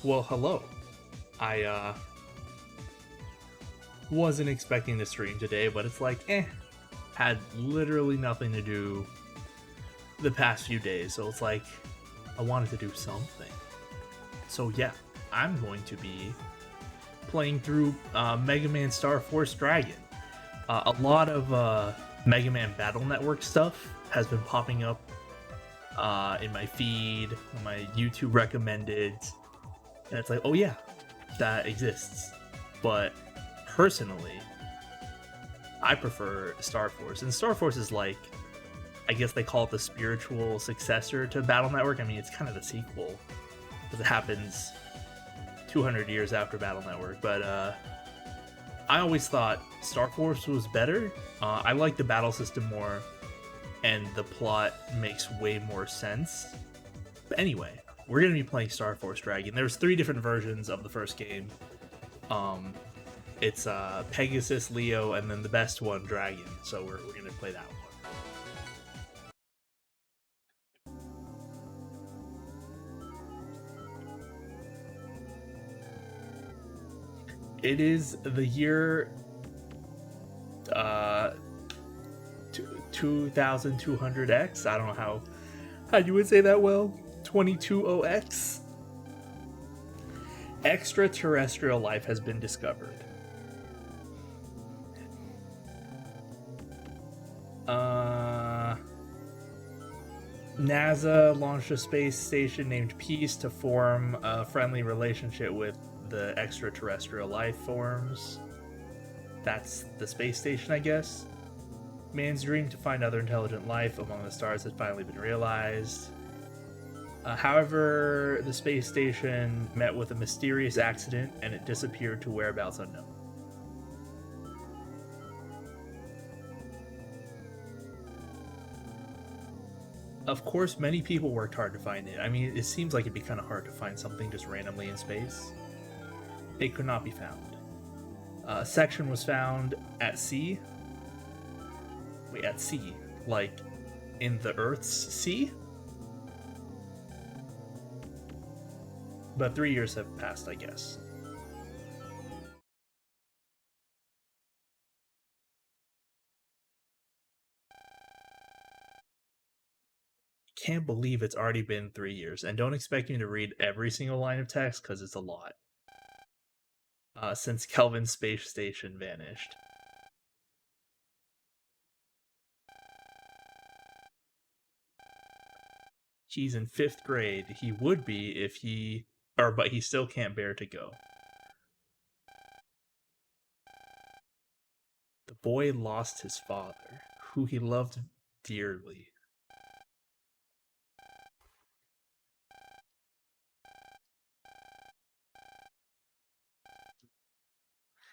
Well, hello. I wasn't expecting to stream today, but it's like, had literally nothing to do the past few days, so it's like I wanted to do something. So yeah, I'm going to be playing through Mega Man Star Force Dragon. A lot of Mega Man Battle Network stuff has been popping up in my feed, my YouTube recommended, and it's like, oh yeah, that exists. But personally, I prefer Star Force, and Star Force is like, I guess they call it the spiritual successor to Battle Network. I mean, it's kind of the sequel because it happens 200 years after Battle Network. But I always thought Star Force was better. I like the battle system more, and the plot makes way more sense. But anyway, we're gonna be playing Star Force Dragon. There's 3 different versions of the first game. It's Pegasus, Leo, and then the best one, Dragon. So we're gonna play that one. It is the year 2200X. I don't know how you would say that well. 220X. Extraterrestrial life has been discovered. NASA launched a space station named Peace to form a friendly relationship with the extraterrestrial life forms. That's the space station, I guess. Man's dream to find other intelligent life among the stars has finally been realized. However, the space station met with a mysterious accident and it disappeared to whereabouts unknown. Of course, many people worked hard to find it. I mean, it seems like it'd be kind of hard to find something just randomly in space. It could not be found. A section was found at sea. Wait, at sea? Like, in the Earth's sea? But 3 years have passed, I guess. Can't believe it's already been 3 years, and don't expect me to read every single line of text because it's a lot. Since Kelvin's space station vanished. He's in 5th grade. He would be if he. But he still can't bear to go. The boy lost his father, who he loved dearly.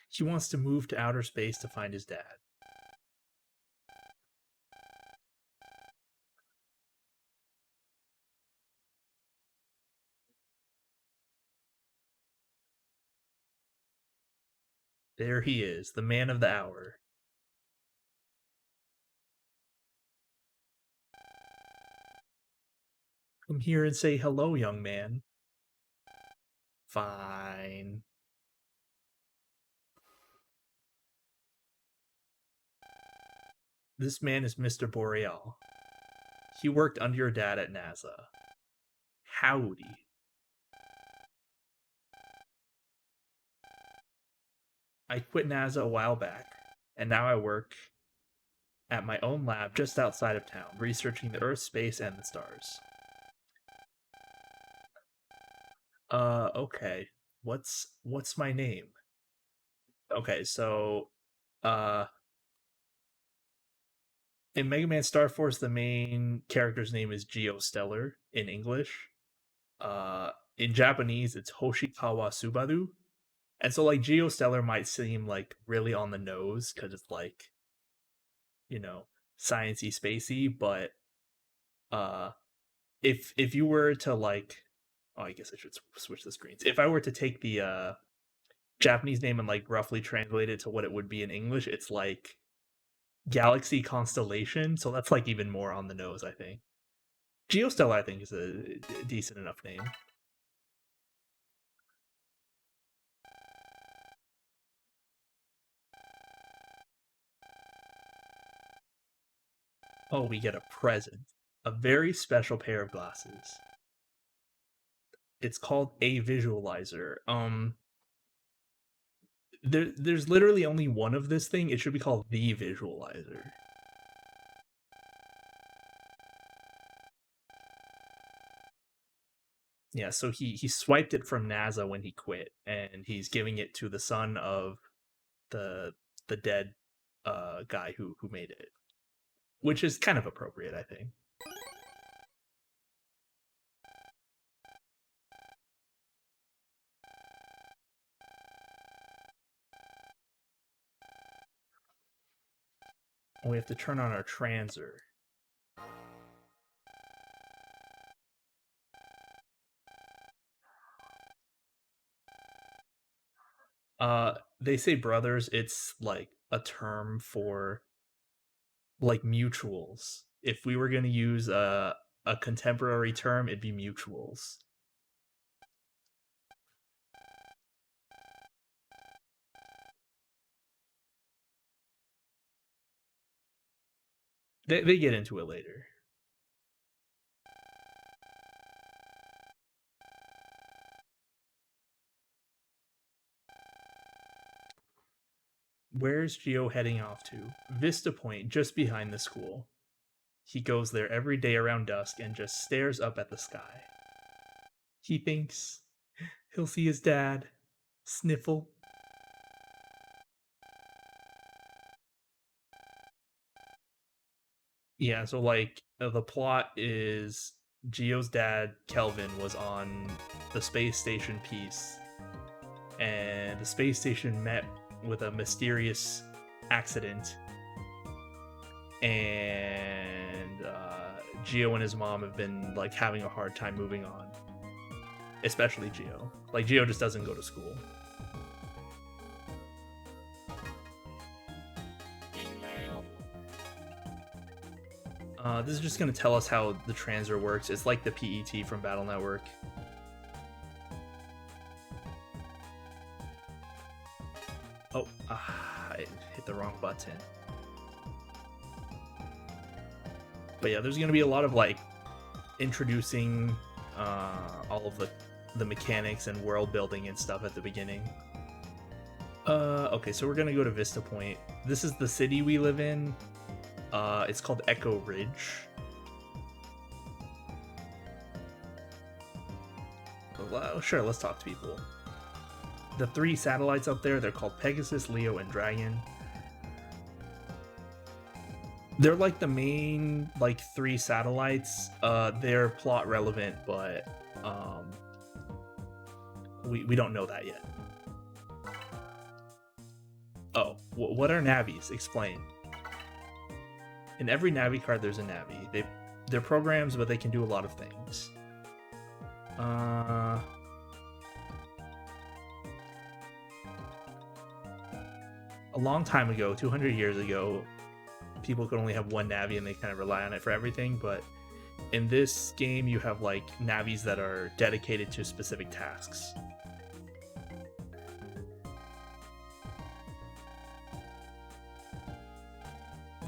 He wants to move to outer space to find his dad. There he is, the man of the hour. Come here and say hello, young man. Fine. This man is Mr. Boreal. He worked under your dad at NASA. Howdy. I quit NASA a while back, and now I work at my own lab just outside of town, researching the Earth, space, and the stars. Okay. What's my name? Okay, so uh in Mega Man Star Force the main character's name is Geostellar in English. In Japanese it's Hoshikawa Subaru. And so like Geostellar might seem like really on the nose cuz it's like, you know, sciencey spacey, but uh if you were to like, oh, I guess I should switch the screens. If I were to take the Japanese name and like roughly translate it to what it would be in English, it's like Galaxy Constellation. So that's like even more on the nose, I think. Geostellar, I think, is a decent enough name. Oh, we get a present. A very special pair of glasses. It's called a visualizer. There's literally only one of this thing. It should be called the visualizer. Yeah, so he swiped it from NASA when he quit, and he's giving it to the son of the the dead guy who made it, which is kind of appropriate, I think. And we have to turn on our transer. They say brothers. It's like a term for like mutuals. If we were gonna use a contemporary term, it'd be mutuals. They get into it later. Where's Geo heading off to? Vista Point, just behind the school. He goes there every day around dusk and just stares up at the sky. He thinks he'll see his dad. Sniffle. Yeah, so like the plot is Geo's dad, Kelvin, was on the space station Peace, and the space station met with a mysterious accident, and Geo and his mom have been like having a hard time moving on, especially Geo. Like Geo just doesn't go to school. This is just going to tell us how the transer works. It's like the PET from Battle Network. Oh, I hit the wrong button. But yeah, there's going to be a lot of like introducing all of the mechanics and world building and stuff at the beginning. Okay, so we're going to go to Vista Point. This is the city we live in. It's called Echo Ridge. Well, sure, let's talk to people. The 3 satellites up there, they're called Pegasus, Leo, and Dragon. They're like the main like 3 satellites. They're plot relevant, but we don't know that yet. Oh, what are navies? Explain. In every Navi card, there's a Navi. They're programs, but they can do a lot of things. A long time ago, 200 years ago, people could only have one Navi and they kind of rely on it for everything, but in this game, you have like Navis that are dedicated to specific tasks.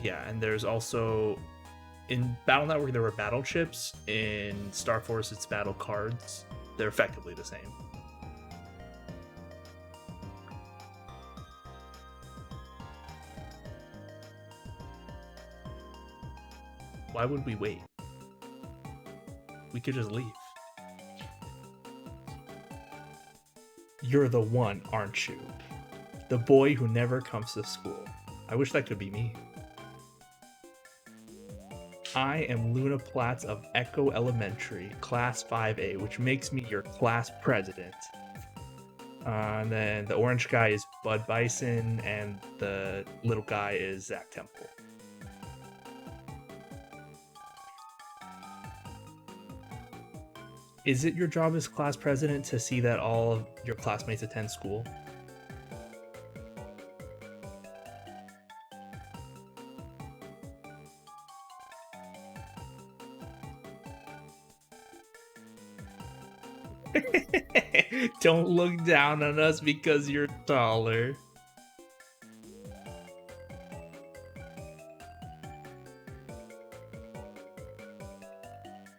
Yeah, and there's also in Battle Network there were battle chips. In Star Force, it's battle cards. They're effectively the same. Why would we wait? We could just leave. You're the one, aren't you? The boy who never comes to school. I wish that could be me. I am Luna Platts of Echo Elementary, Class 5A, which makes me your class president. And then the orange guy is Bud Bison, and the little guy is Zach Temple. Is it your job as class president to see that all of your classmates attend school? Don't look down on us because you're taller.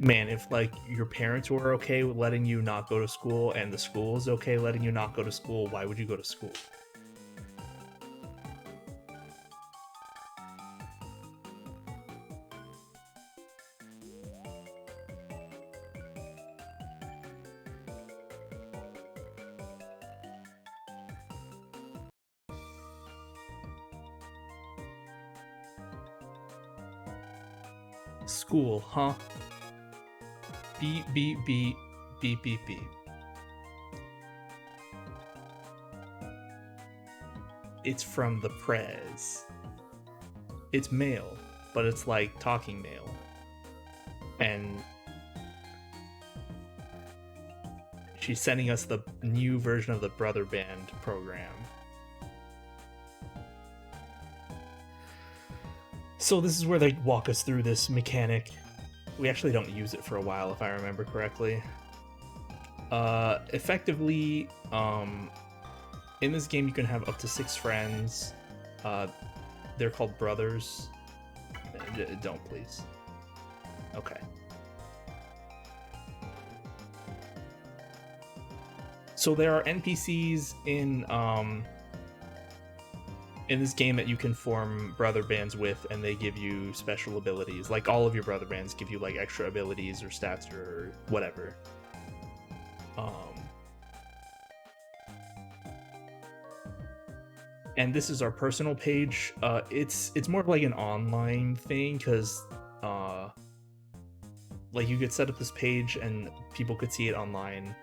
Man, if like your parents were okay with letting you not go to school and the school is okay letting you not go to school, why would you go to school? School, huh? Beep, beep, beep, beep, beep, beep. It's from the Prez. It's mail, but it's like talking mail. And she's sending us the new version of the Brother Band program. So this is where they walk us through this mechanic. We actually don't use it for a while, if I remember correctly. Effectively, in this game you can have up to 6 friends. They're called brothers. Don't, please. Okay. So there are NPCs in this game that you can form brother bands with, and they give you special abilities. Like all of your brother bands give you like extra abilities or stats or whatever. And this is our personal page. It's more of like an online thing because like you could set up this page and people could see it online.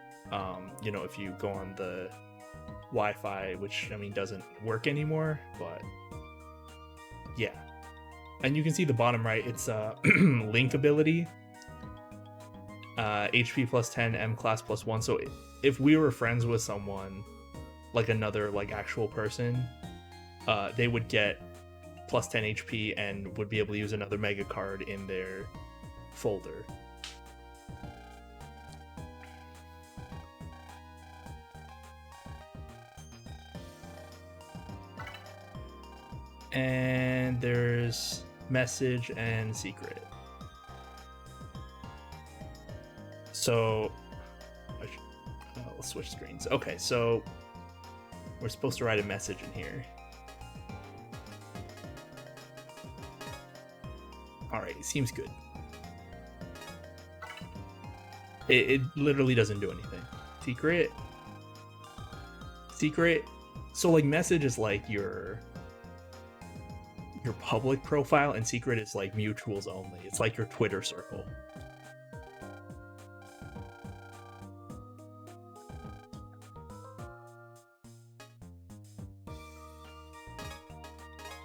You know, if you go on the Wi-Fi, which I mean doesn't work anymore, but yeah. And you can see the bottom right, it's link ability, HP plus 10, M class plus 1. So if we were friends with someone, like another like actual person, they would get plus 10 HP and would be able to use another mega card in their folder. And there's message and secret. So let's switch screens. Okay, so we're supposed to write a message in here. All right, seems good. It literally doesn't do anything. Secret. So like message is like your public profile, and secret is like mutuals only. It's like your Twitter circle.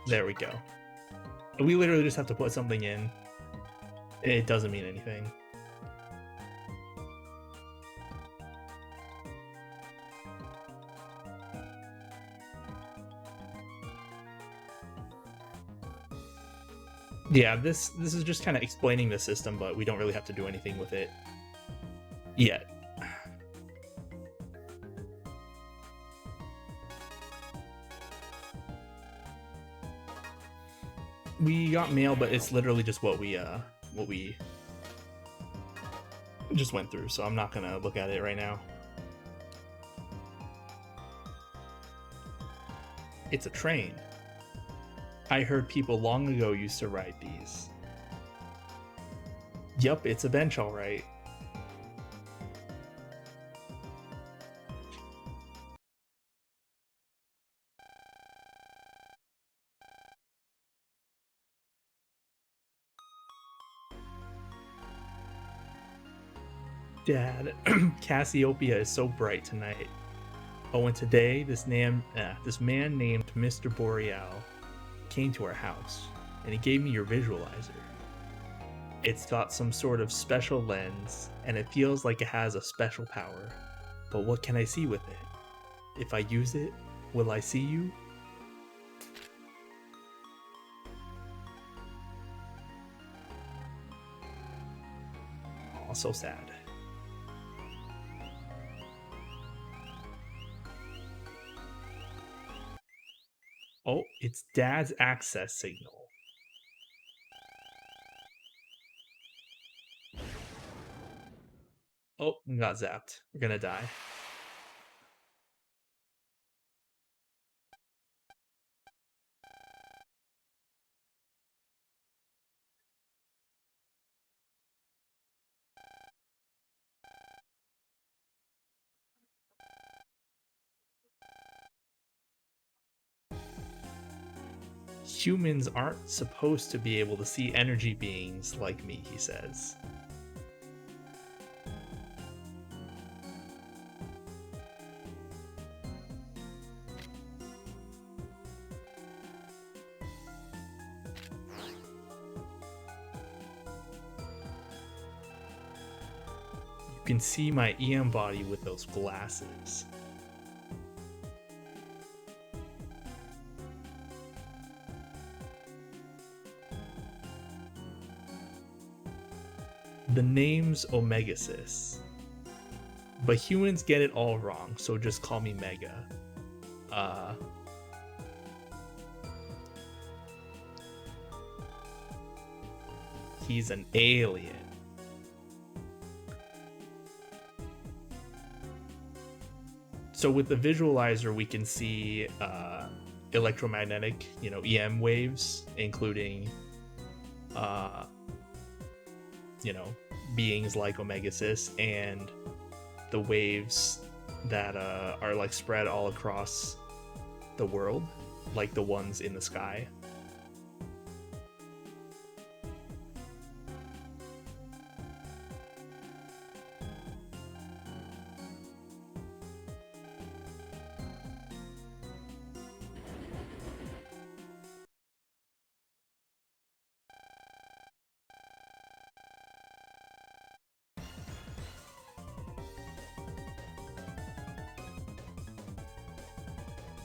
There we go. We literally just have to put something in. It doesn't mean anything. Yeah, this is just kind of explaining the system, but we don't really have to do anything with it yet. We got mail, but it's literally just what we just went through, so I'm not gonna look at it right now. It's a train. I heard people long ago used to ride these. Yup, it's a bench, all right. Dad, Cassiopeia is so bright tonight. Oh, and today this man named Mr. Boreal came to our house, and he gave me your visualizer. It's got some sort of special lens, and it feels like it has a special power. But what can I see with it? If I use it, will I see you? Oh, so sad. Oh, it's Dad's access signal. Oh, got zapped. We're gonna die. Humans aren't supposed to be able to see energy beings like me, he says. You can see my EM body with those glasses. The name's Omegasis, but humans get it all wrong, so just call me Mega. He's an alien. So with the visualizer, we can see electromagnetic, EM waves, including, beings like Omegasis, and the waves that are like spread all across the world, like the ones in the sky.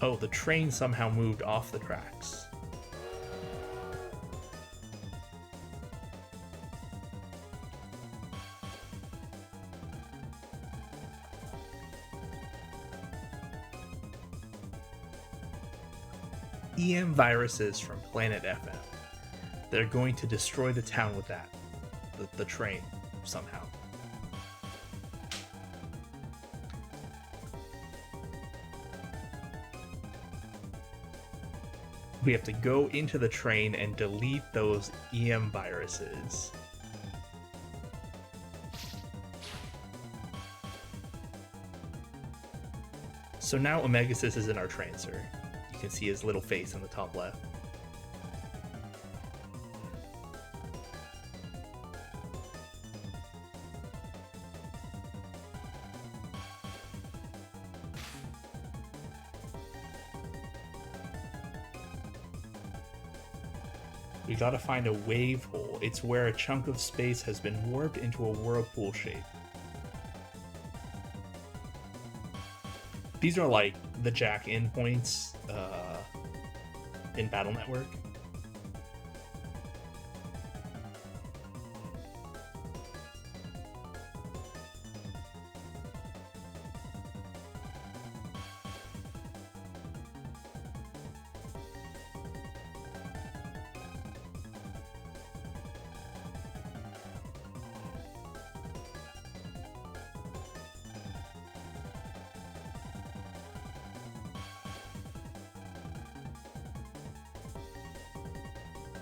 Oh, the train somehow moved off the tracks. EM viruses from Planet FM. They're going to destroy the town with that. The train, somehow. We have to go into the train and delete those EM viruses. So now Omegasis is in our train, sir. You can see his little face in the top left. We gotta find a wave hole. It's where a chunk of space has been warped into a whirlpool shape. These are like the jack-in points in Battle Network.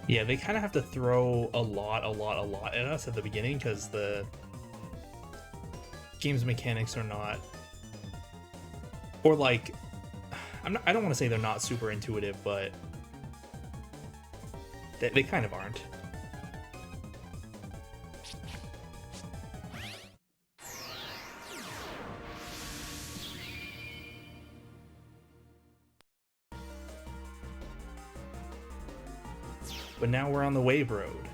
Yeah, they kind of have to throw a lot at us at the beginning because the game's mechanics are not, or like, I don't want to say they're not super intuitive, but they kind of aren't. But now we're on the wave road.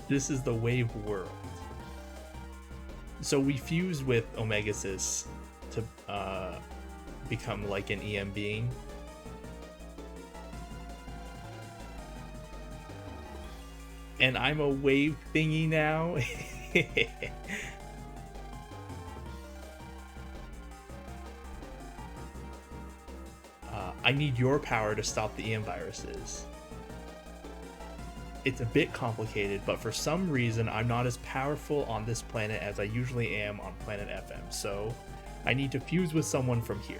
This is the wave world. So we fused with Omegasis to become like an EM being. And I'm a wave thingy now. I need your power to stop the EM viruses. It's a bit complicated, but for some reason I'm not as powerful on this planet as I usually am on planet FM, so I need to fuse with someone from here.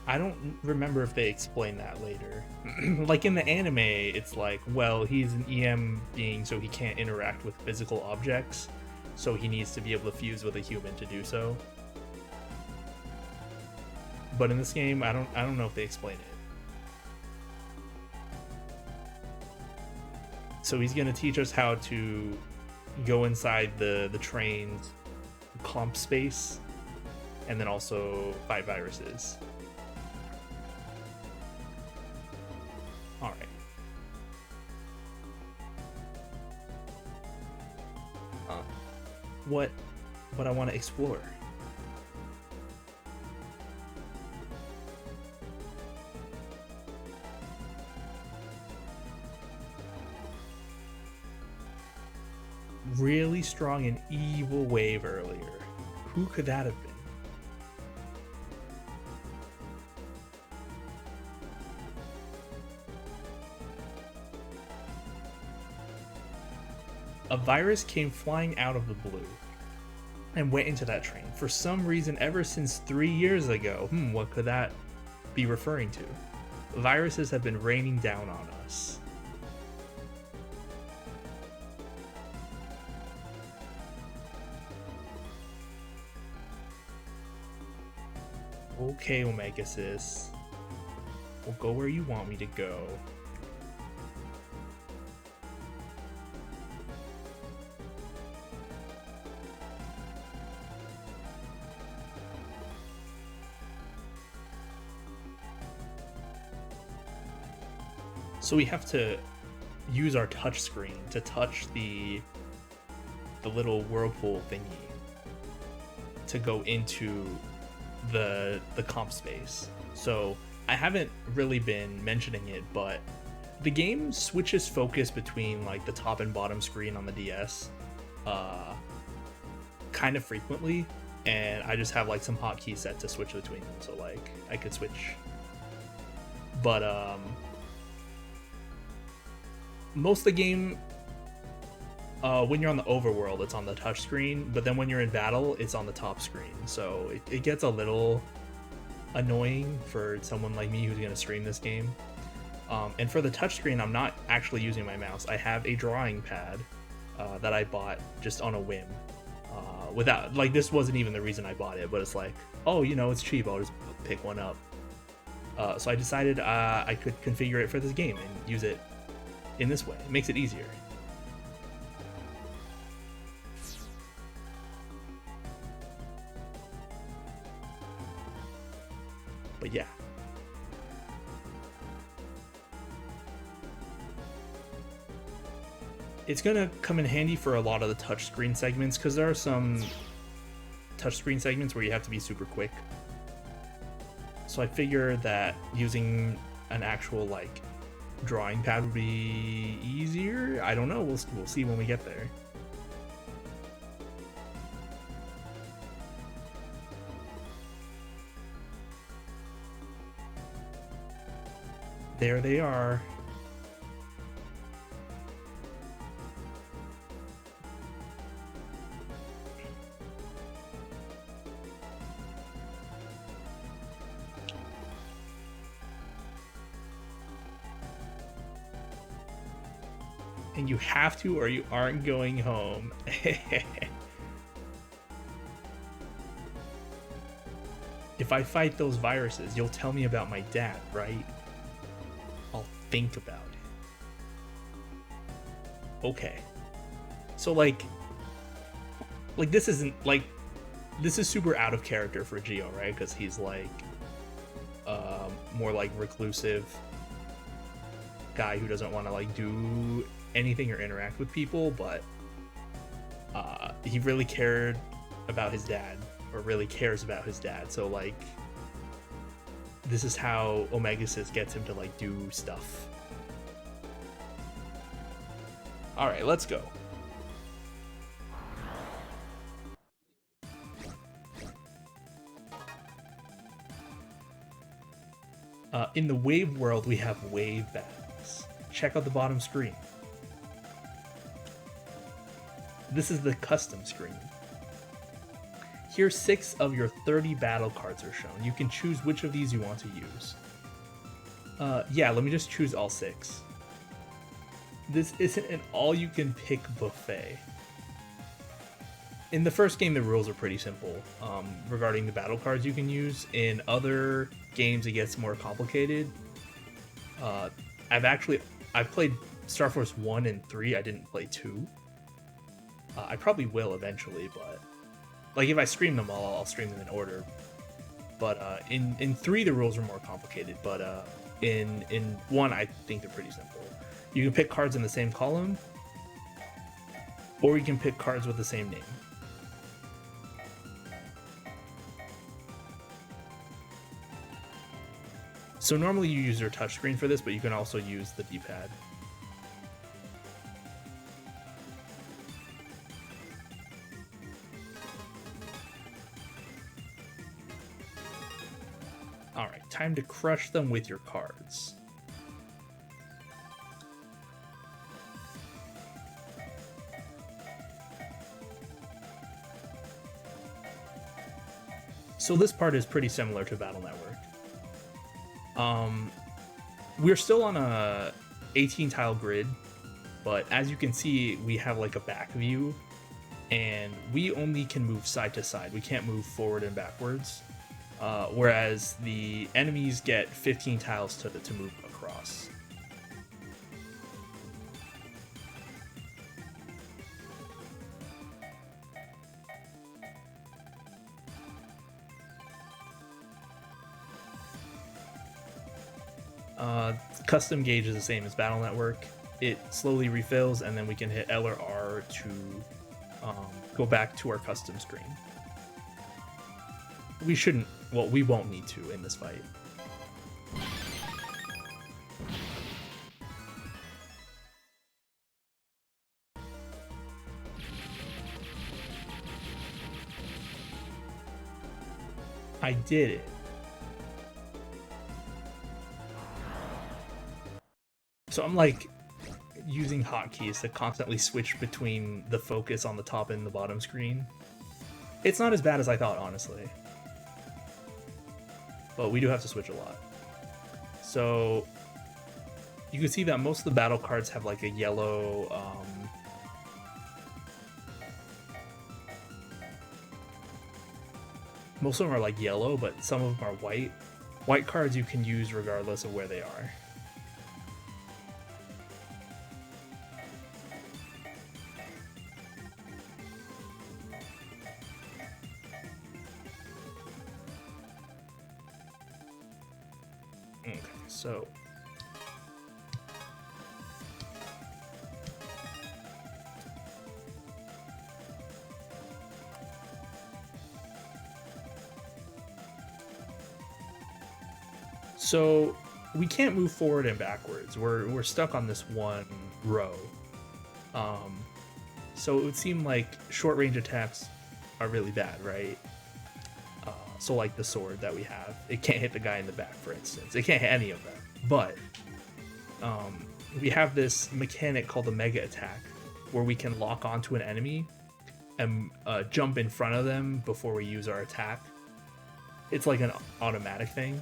I don't remember if they explain that later. Like in the anime, it's like, well, he's an EM being, so he can't interact with physical objects, so he needs to be able to fuse with a human to do so. But in this game, I don't know if they explain it. So he's gonna teach us how to go inside the train's comp space, and then also fight viruses. Alright. What I want to explore? Really strong and evil wave earlier. Who could that have been? A virus came flying out of the blue and went into that train. For some reason, ever since 3 years ago, what could that be referring to? Viruses have been raining down on us. Okay, Omegasis. We'll go where you want me to go. So we have to use our touch screen to touch the little whirlpool thingy to go into the comp space. So I haven't really been mentioning it, but the game switches focus between like the top and bottom screen on the DS kind of frequently, and I just have like some hotkeys set to switch between them, so like I could switch. But most of the game, when you're on the overworld, it's on the touch screen, but then when you're in battle, it's on the top screen. So it gets a little annoying for someone like me who's going to stream this game. And for the touch screen, I'm not actually using my mouse. I have a drawing pad that I bought just on a whim. Without, like, this wasn't even the reason I bought it, but it's like, oh, you know, it's cheap, I'll just pick one up. So I decided I could configure it for this game and use it in this way. It makes it easier. But yeah. It's gonna come in handy for a lot of the touchscreen segments, because there are some touchscreen segments where you have to be super quick. So I figure that using an actual like drawing pad would be easier. I don't know. We'll see when we get there. There they are. And you have to, or you aren't going home. If I fight those viruses, you'll tell me about my dad, right? I'll think about it. Okay. So like this isn't like, this is super out of character for Geo, right? Because he's like more like reclusive guy who doesn't want to like do anything or interact with people, but he really cared about his dad, or really cares about his dad. So like, this is how Omegasis gets him to like do stuff. All right, let's go. In the wave world, we have wave battles. Check out the bottom screen. This is the custom screen. Here, 6 of your 30 battle cards are shown. You can choose which of these you want to use. Yeah, let me just choose all 6. This isn't an all-you-can-pick buffet. In the first game, the rules are pretty simple regarding the battle cards you can use. In other games, it gets more complicated. I've played Star Force 1 and 3. I didn't play 2. I probably will eventually, but like if I stream them all, I'll stream them in order. But in 3, the rules are more complicated. But in 1, I think they're pretty simple. You can pick cards in the same column, or you can pick cards with the same name. So normally you use your touchscreen for this, but you can also use the D-pad. Alright, time to crush them with your cards. So this part is pretty similar to Battle Network. We're still on a 18 tile grid, but as you can see, we have like a back view, and we only can move side to side. We can't move forward and backwards, whereas the enemies get 15 tiles to move across. Custom gauge is the same as Battle Network. It slowly refills, and then we can hit L or R to go back to our custom screen. We won't need to in this fight. I did it. So I'm like using hotkeys to constantly switch between the focus on the top and the bottom screen. It's not as bad as I thought, honestly. But we do have to switch a lot. So you can see that most of the battle cards have like a yellow most of them are like yellow, but some of them are white. White cards you can use regardless of where they are. Okay, so we can't move forward and backwards. We're stuck on this one row. So it would seem like short range attacks are really bad, right? So like the sword that we have, it can't hit the guy in the back, for instance. It can't hit any of them. But we have this mechanic called the Mega Attack, where we can lock onto an enemy and jump in front of them before we use our attack. It's like an automatic thing.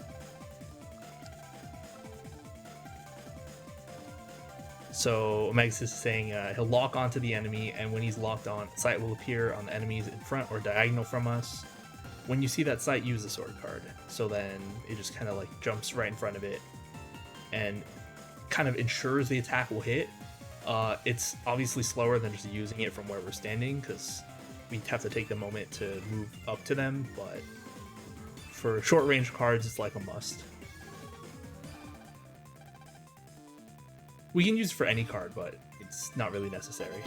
So Omegas is saying he'll lock onto the enemy, and when he's locked on, sight will appear on the enemies in front or diagonal from us. When you see that sight, use the sword card. So then it just kind of like jumps right in front of it and kind of ensures the attack will hit. It's obviously slower than just using it from where we're standing, because we have to take the moment to move up to them, but for short range cards, it's like a must. We can use it for any card, but it's not really necessary.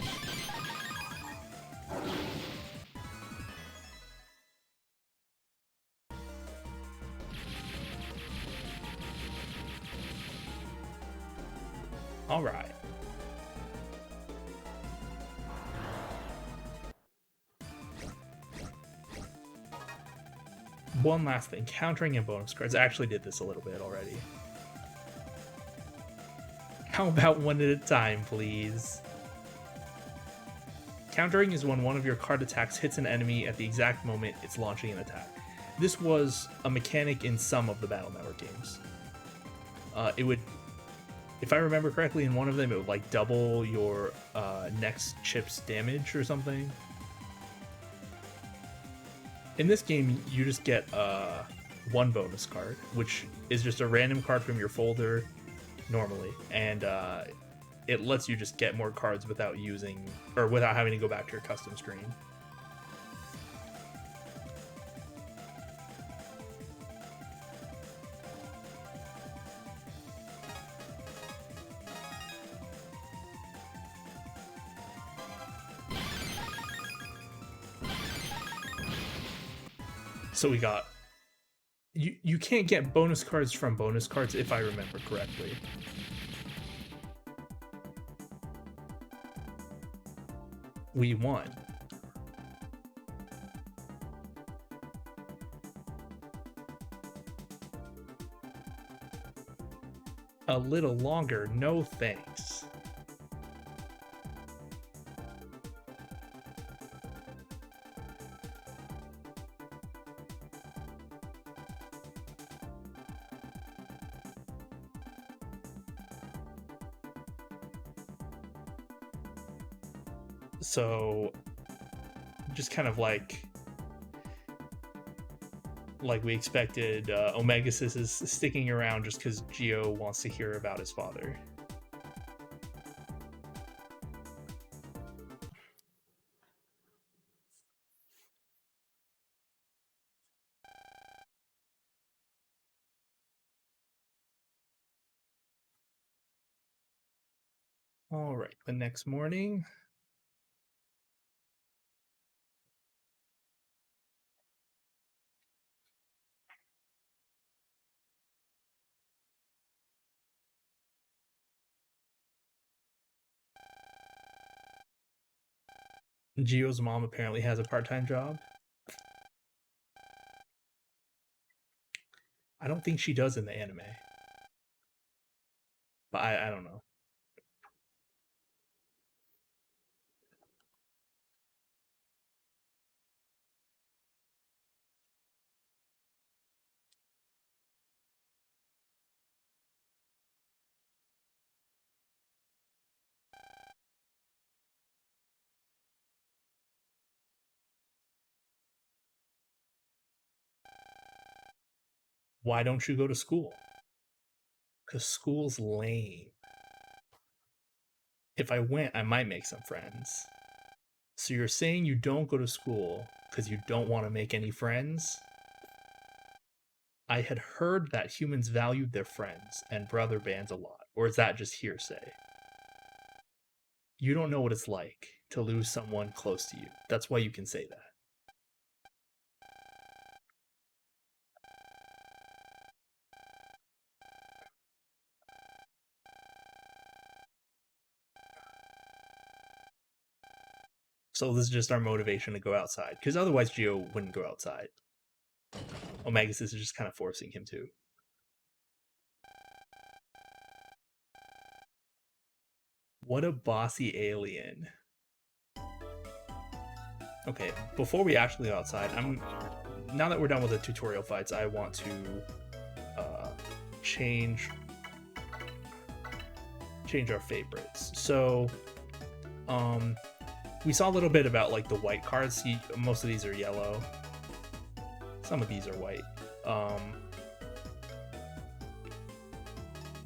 All right. one last thing, countering and bonus cards. I actually did this a little bit already. How about one at a time, please? Countering is when one of your card attacks hits an enemy at the exact moment it's launching an attack. This was a mechanic in some of the Battle Network games. It would, if I remember correctly, in one of them, it would like double your next chip's damage or something. In this game, you just get one bonus card, which is just a random card from your folder normally, and it lets you just get more cards without using or without having to go back to your custom screen. So we got you can't get bonus cards from bonus cards if I remember correctly. We won. A little longer, no thanks. So just kind of like we expected, Omegasis is sticking around just because Geo wants to hear about his father. All right, the next morning. Geo's mom apparently has a part-time job. I don't think she does in the anime. But I don't know. Why don't you go to school? Because school's lame. If I went, I might make some friends. So you're saying you don't go to school because you don't want to make any friends? I had heard that humans valued their friends and brother bands a lot, or is that just hearsay? You don't know what it's like to lose someone close to you. That's why you can say that. So this is just our motivation to go outside, because otherwise Geo wouldn't go outside. Omegasis is just kind of forcing him to. What a bossy alien. Okay, before we actually go outside, now that we're done with the tutorial fights, I want to change our favorites. So we saw a little bit about like the white cards. Most of these are yellow. Some of these are white.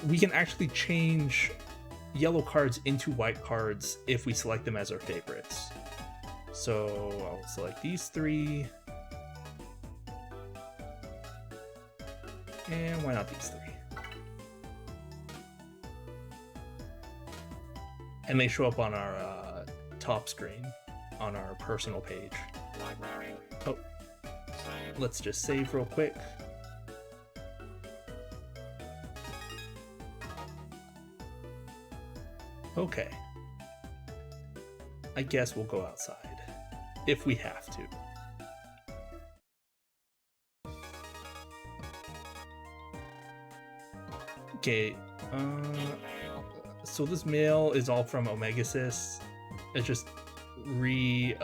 We can actually change yellow cards into white cards if we select them as our favorites. So I'll select these three. And why not these three? And they show up on our top screen on our personal page. Oh, let's just save real quick. Okay. I guess we'll go outside if we have to. Okay, so this mail is all from Omegasys. It's just reviewing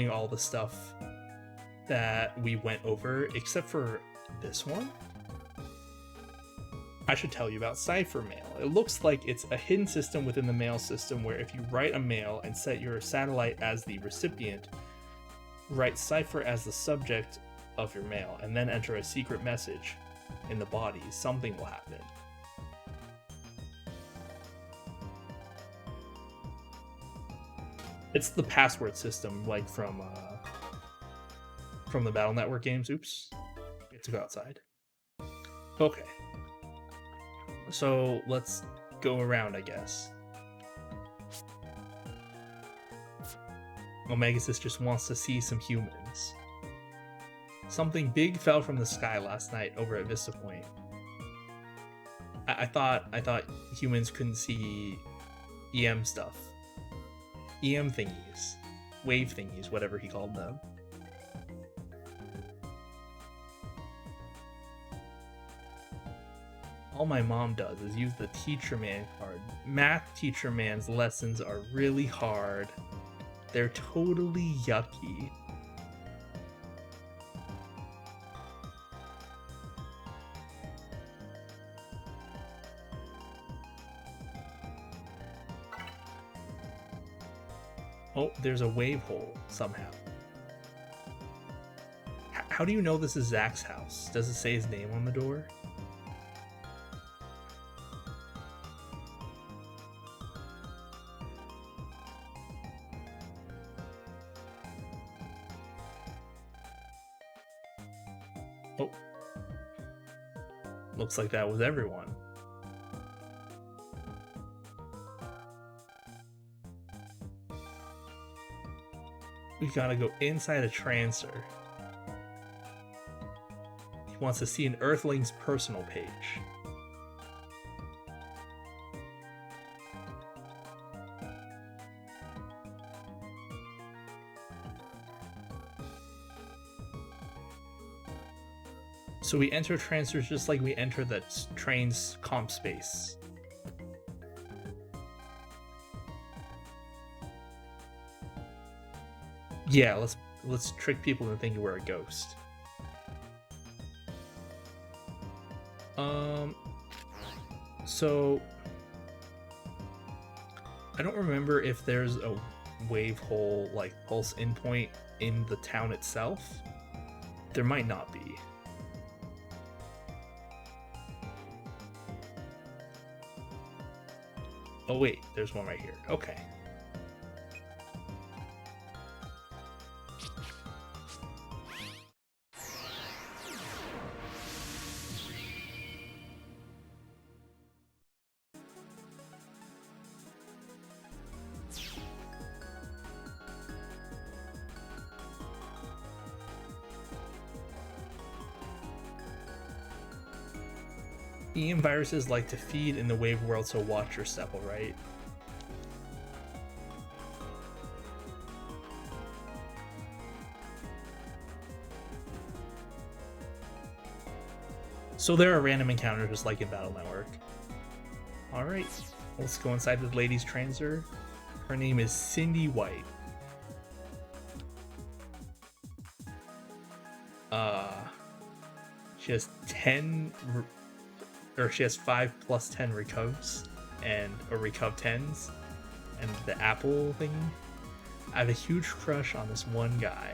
all the stuff that we went over, except for this one. I should tell you about Cipher Mail. It looks like it's a hidden system within the mail system where if you write a mail and set your satellite as the recipient, write Cipher as the subject of your mail, and then enter a secret message in the body, something will happen. It's the password system, like from the Battle Network games. Oops, we have to go outside. Okay, so let's go around, I guess. Omegasys just wants to see some humans. Something big fell from the sky last night over at Vista Point. I thought humans couldn't see EM stuff. EM thingies. Wave thingies, whatever he called them. All my mom does is use the Teacher Man card. Math Teacher Man's lessons are really hard. They're totally yucky. Oh, there's a wave hole somehow. How do you know this is Zach's house? Does it say his name on the door? Oh. Looks like that was everyone. We gotta go inside a Trancer. He wants to see an Earthling's personal page. So we enter Trancers just like we enter the train's comp space. Yeah, let's trick people into thinking we're a ghost. So I don't remember if there's a wave hole like pulse endpoint in the town itself. There might not be. Oh wait, there's one right here. Okay. EM viruses like to feed in the wave world, so watch your step, alright? So there are random encounters just like in Battle Network. Alright, let's go inside the lady's Trancer. Her name is Cindy White. She has 5 plus 10 recovs or recov 10s and the apple thing. I have a huge crush on this one guy.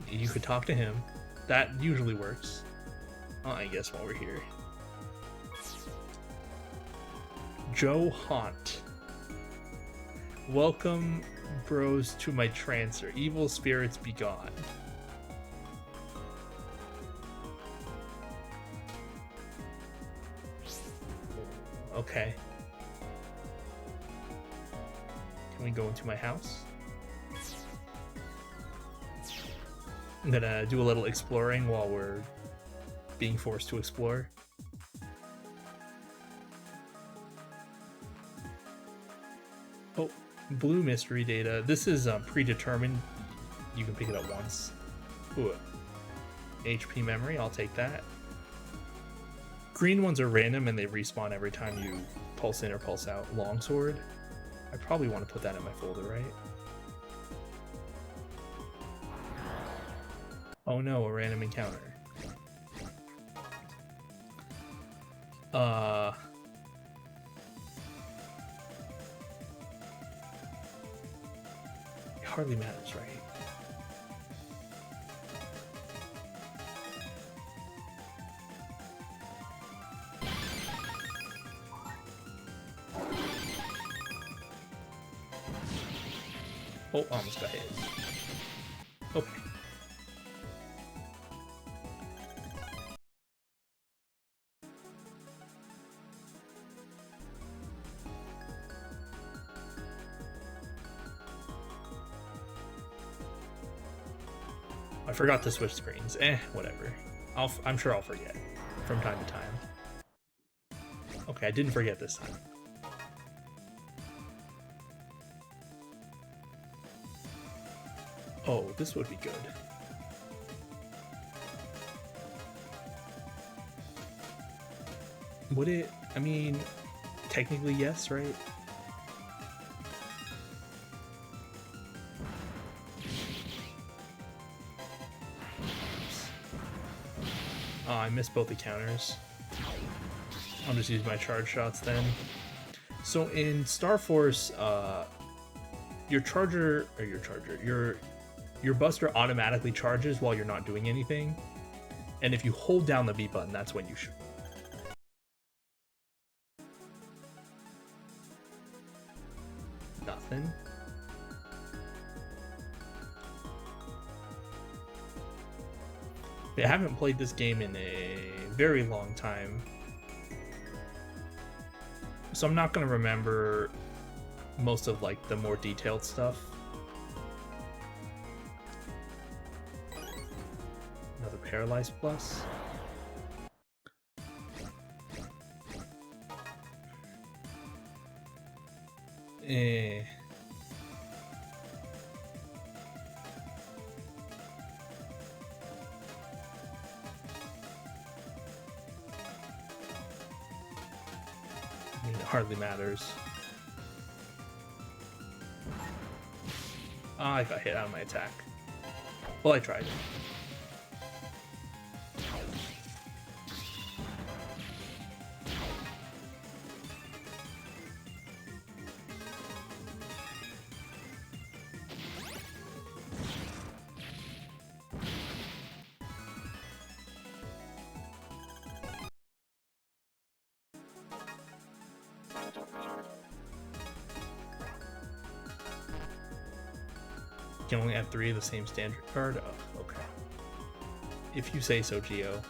You could talk to him. That usually works. Oh, I guess while we're here. Joe Haunt. Welcome, bros, to my Trancer. Evil spirits be gone. Okay. Can we go into my house? I'm gonna do a little exploring while we're being forced to explore. Oh, blue mystery data. This is predetermined. You can pick it up once. Ooh, HP memory, I'll take that. green ones are random and they respawn every time you pulse in or pulse out. Longsword. I probably want to put that in my folder, right? Oh no, a random encounter. It hardly matters, right? Oh, almost got hit. Okay. I forgot to switch screens. Whatever. I'm sure I'll forget from time to time. Okay, I didn't forget this time. Oh, this would be good. Would it? I mean, technically yes, right? Oh, I missed both the counters. I'll just use my charge shots then. So in Star Force, your Buster automatically charges while you're not doing anything, and if you hold down the B button, that's when you shoot. Nothing. I haven't played this game in a very long time, so I'm not gonna remember most of like the more detailed stuff. Another Paralyzed Plus. I mean, it hardly matters. Ah, I got hit out of my attack. Well, I tried. You can only add 3 of the same standard card? Oh, okay. If you say so, Geo.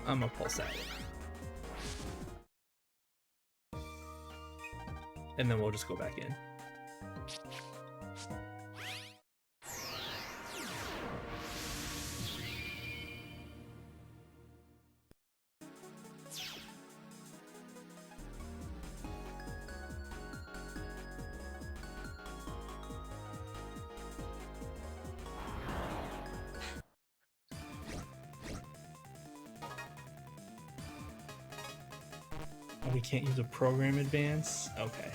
I'm gonna pulse that. And then we'll just go back in. We can't use a program advance? Okay.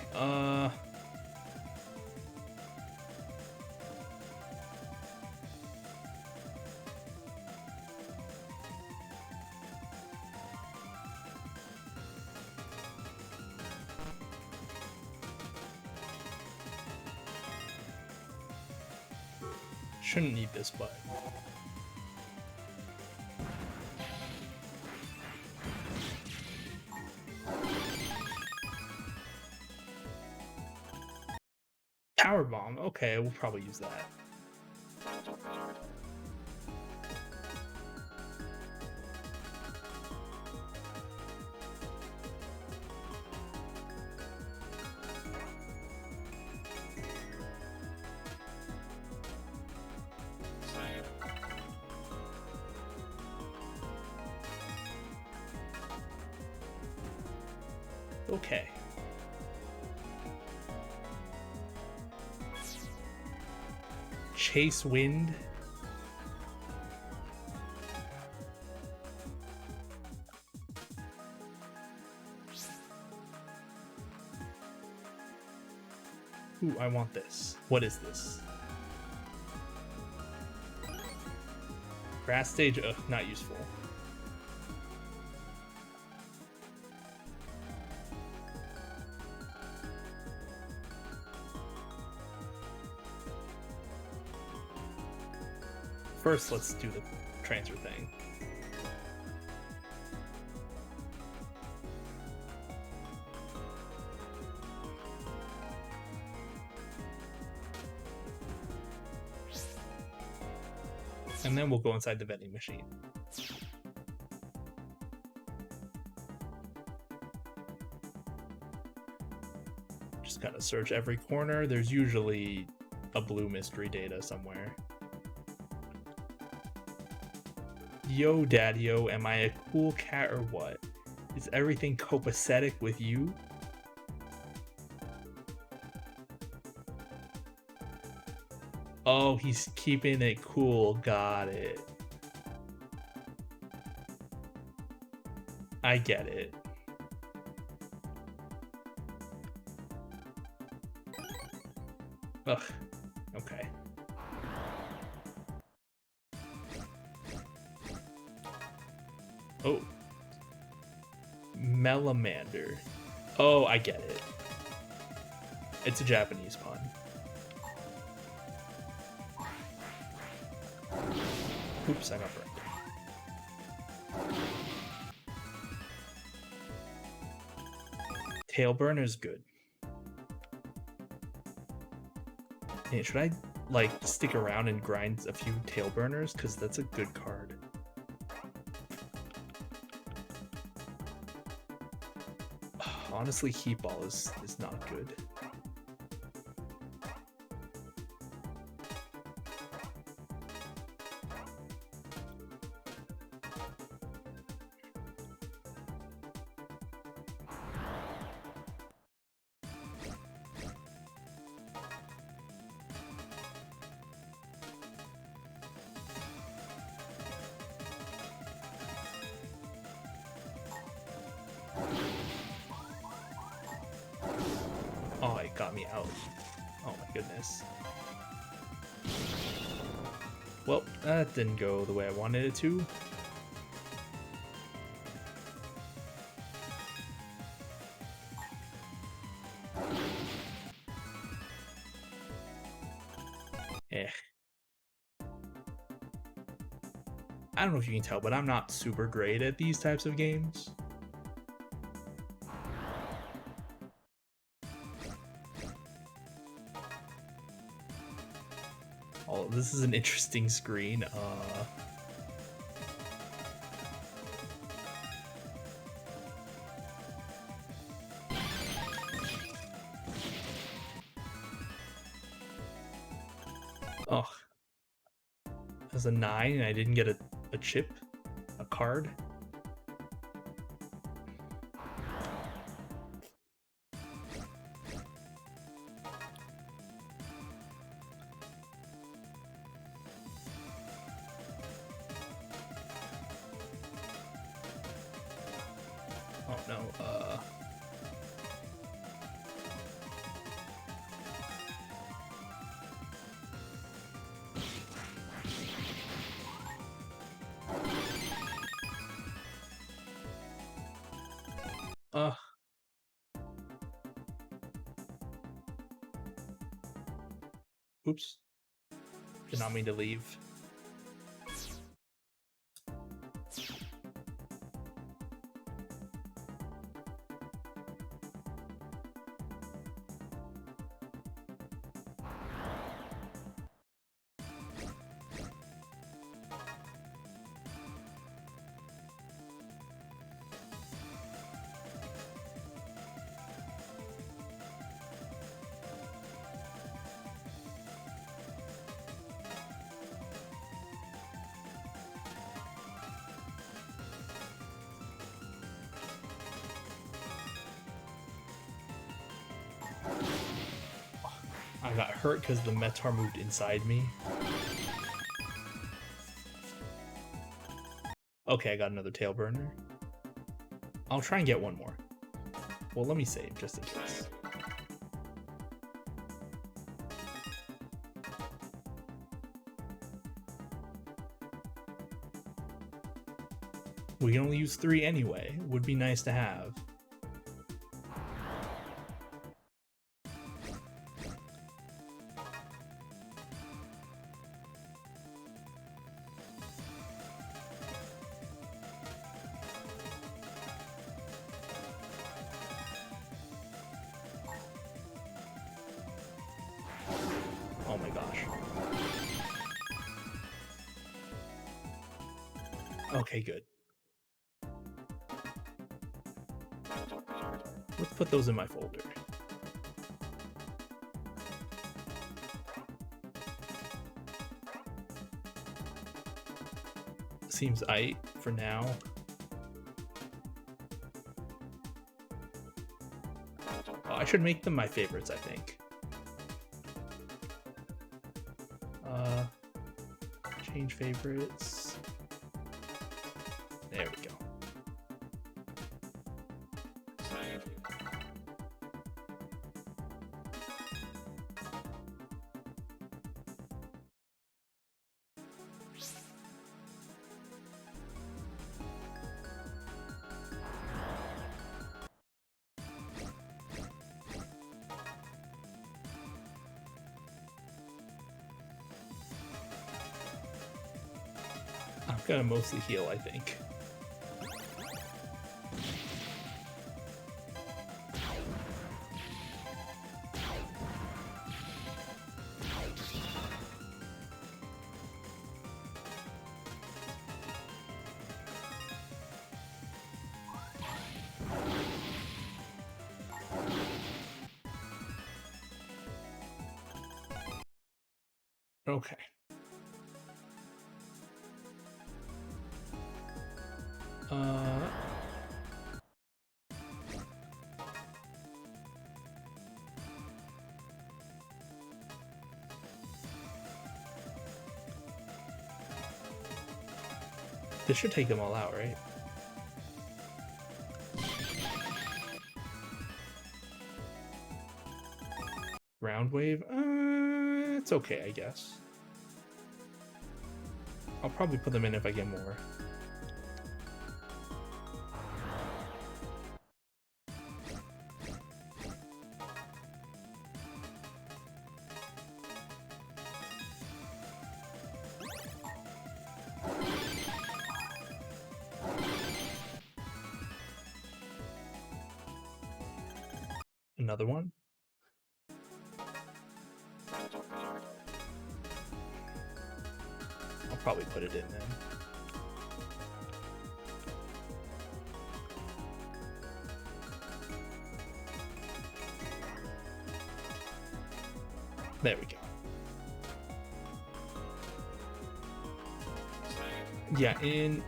Shouldn't need this, but... Power Bomb. Okay, we'll probably use that. Okay. Chase Wind. Ooh, I want this. What is this? Grass stage? Ugh, not useful. First, let's do the transfer thing. And then we'll go inside the vending machine. Just gotta search every corner. There's usually a blue mystery data somewhere. Yo, Daddy-o, am I a cool cat or what? Is everything copacetic with you? Oh, he's keeping it cool. Got it. I get it. Ugh. Okay. Oh. Melamander. Oh, I get it. It's a Japanese pun. Oops, I got burned. Tailburn is good. Hey, should I, like, stick around and grind a few Tailburners? Because that's a good card. Honestly, Heat Ball is not good. Oh, it got me out. Oh my goodness. Well, that didn't go the way I wanted it to. Eh. I don't know if you can tell, but I'm not super great at these types of games. Oh, this is an interesting screen. Oh. As a 9 and I didn't get a chip? A card? Oh no, oops. Did not mean to leave. I got hurt because the Metar moved inside me. Okay, I got another tail burner. I'll try and get one more. Well, let me save just in case. We can only use 3 anyway. Would be nice to have. Oh my gosh. Okay, good. Let's put those in my folder. Seems aight for now. Oh, I should make them my favorites, I think. Change favorites. There we go. I'm gonna mostly heal, I think. Okay. This should take them all out, right? Ground wave? It's okay, I guess. I'll probably put them in if I get more. Another one? I'll probably put it in then. There we go. Yeah, in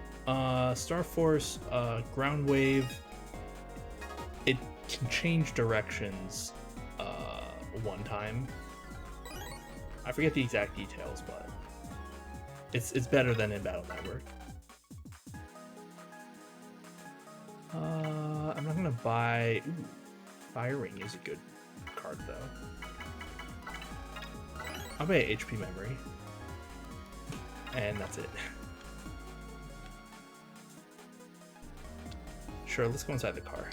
Star Force Ground Wave, it can change directions one time. I forget the exact details, but it's better than in Battle Network. I'm not gonna buy. Ooh, Firing is a good card though. I'll buy HP memory, and that's it. Sure, let's go inside the car.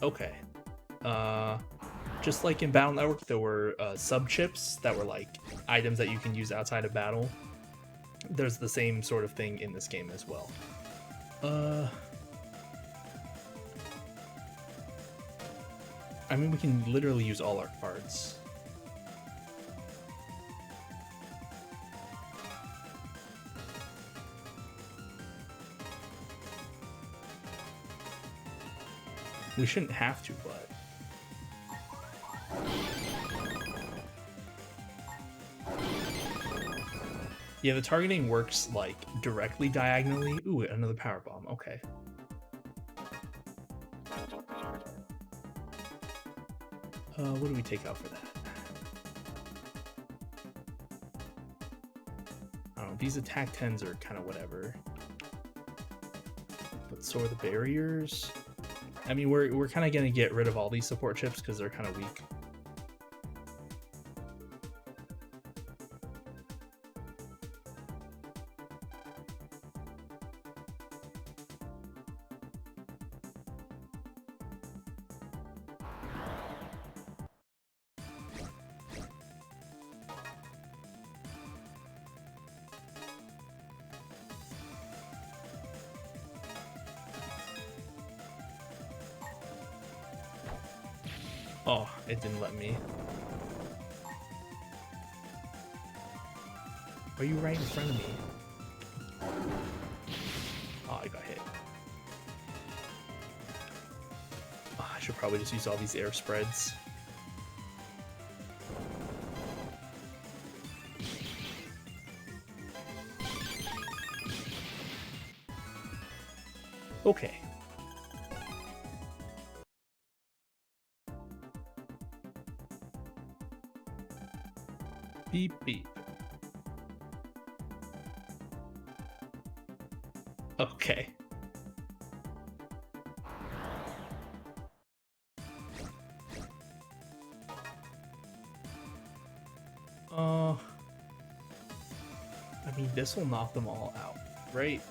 Okay. Just like in Battle Network, there were sub-chips that were like items that you can use outside of battle. There's the same sort of thing in this game as well. I mean, we can literally use all our cards. We shouldn't have to, but... Yeah, the targeting works like directly diagonally. Ooh, another power bomb. Okay. What do we take out for that? I don't know. These attack 10s are kind of whatever. But so are the barriers. I mean, we're kind of gonna get rid of all these support chips because they're kind of weak. Oh, it didn't let me. Are you right in front of me? Oh, I got hit. Oh, I should probably just use all these air spreads. Okay. Beep beep. Okay. I mean, this will knock them all out, right?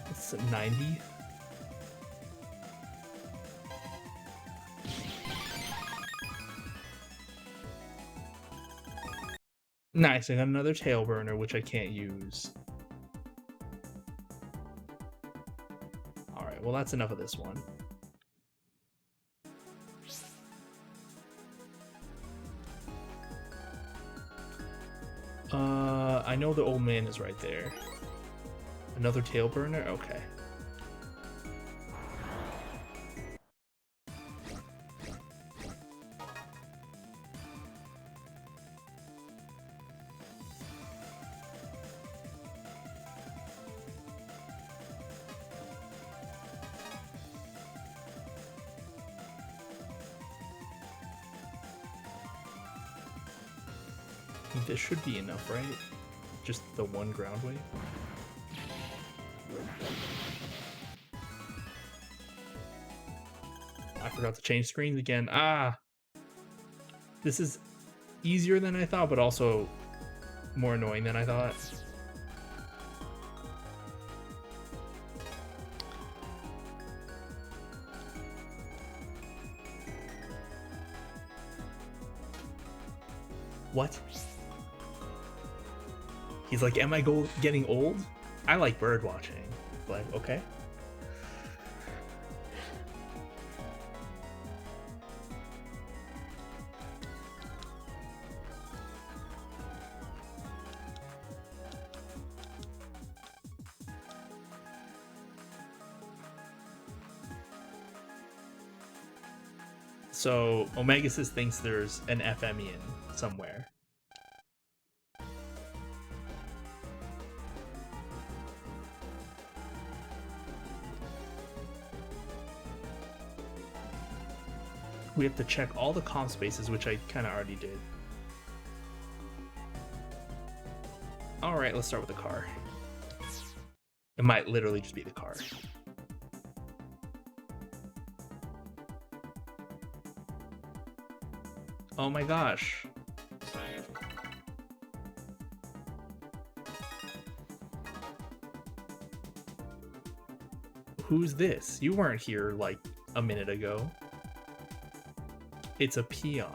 It's 90. Nice, I got another tail burner, which I can't use. Alright, well that's enough of this one. I know the old man is right there. Another tail burner? Okay. This should be enough, right? Just the one ground wave? I forgot to change screens again. Ah! This is easier than I thought, but also more annoying than I thought. What? He's like, am I getting old? I like bird watching. Like, okay. So Omegasis thinks there's an FMian somewhere. We have to check all the comp spaces, which I kind of already did. Alright, let's start with the car. It might literally just be the car. Oh my gosh. Who's this? You weren't here like a minute ago. It's a peon.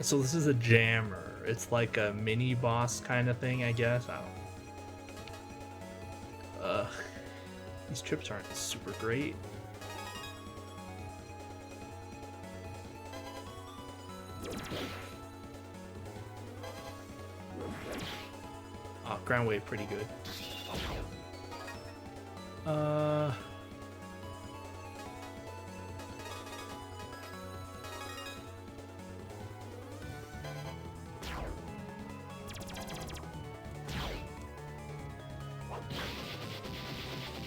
So this is a jammer. It's like a mini boss kind of thing, I guess. I don't know. Ugh. These trips aren't super great. Oh, ground wave pretty good.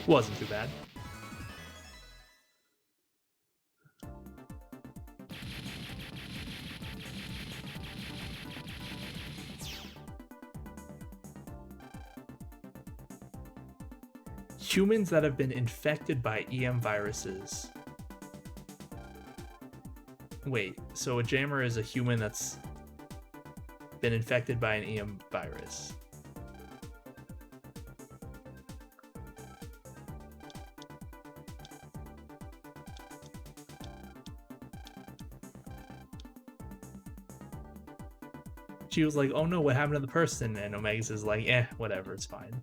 Wasn't too bad. Humans that have been infected by EM viruses. Wait, so a jammer is a human that's been infected by an EM virus. She was like, oh no, what happened to the person? And Omegas is like, whatever, it's fine.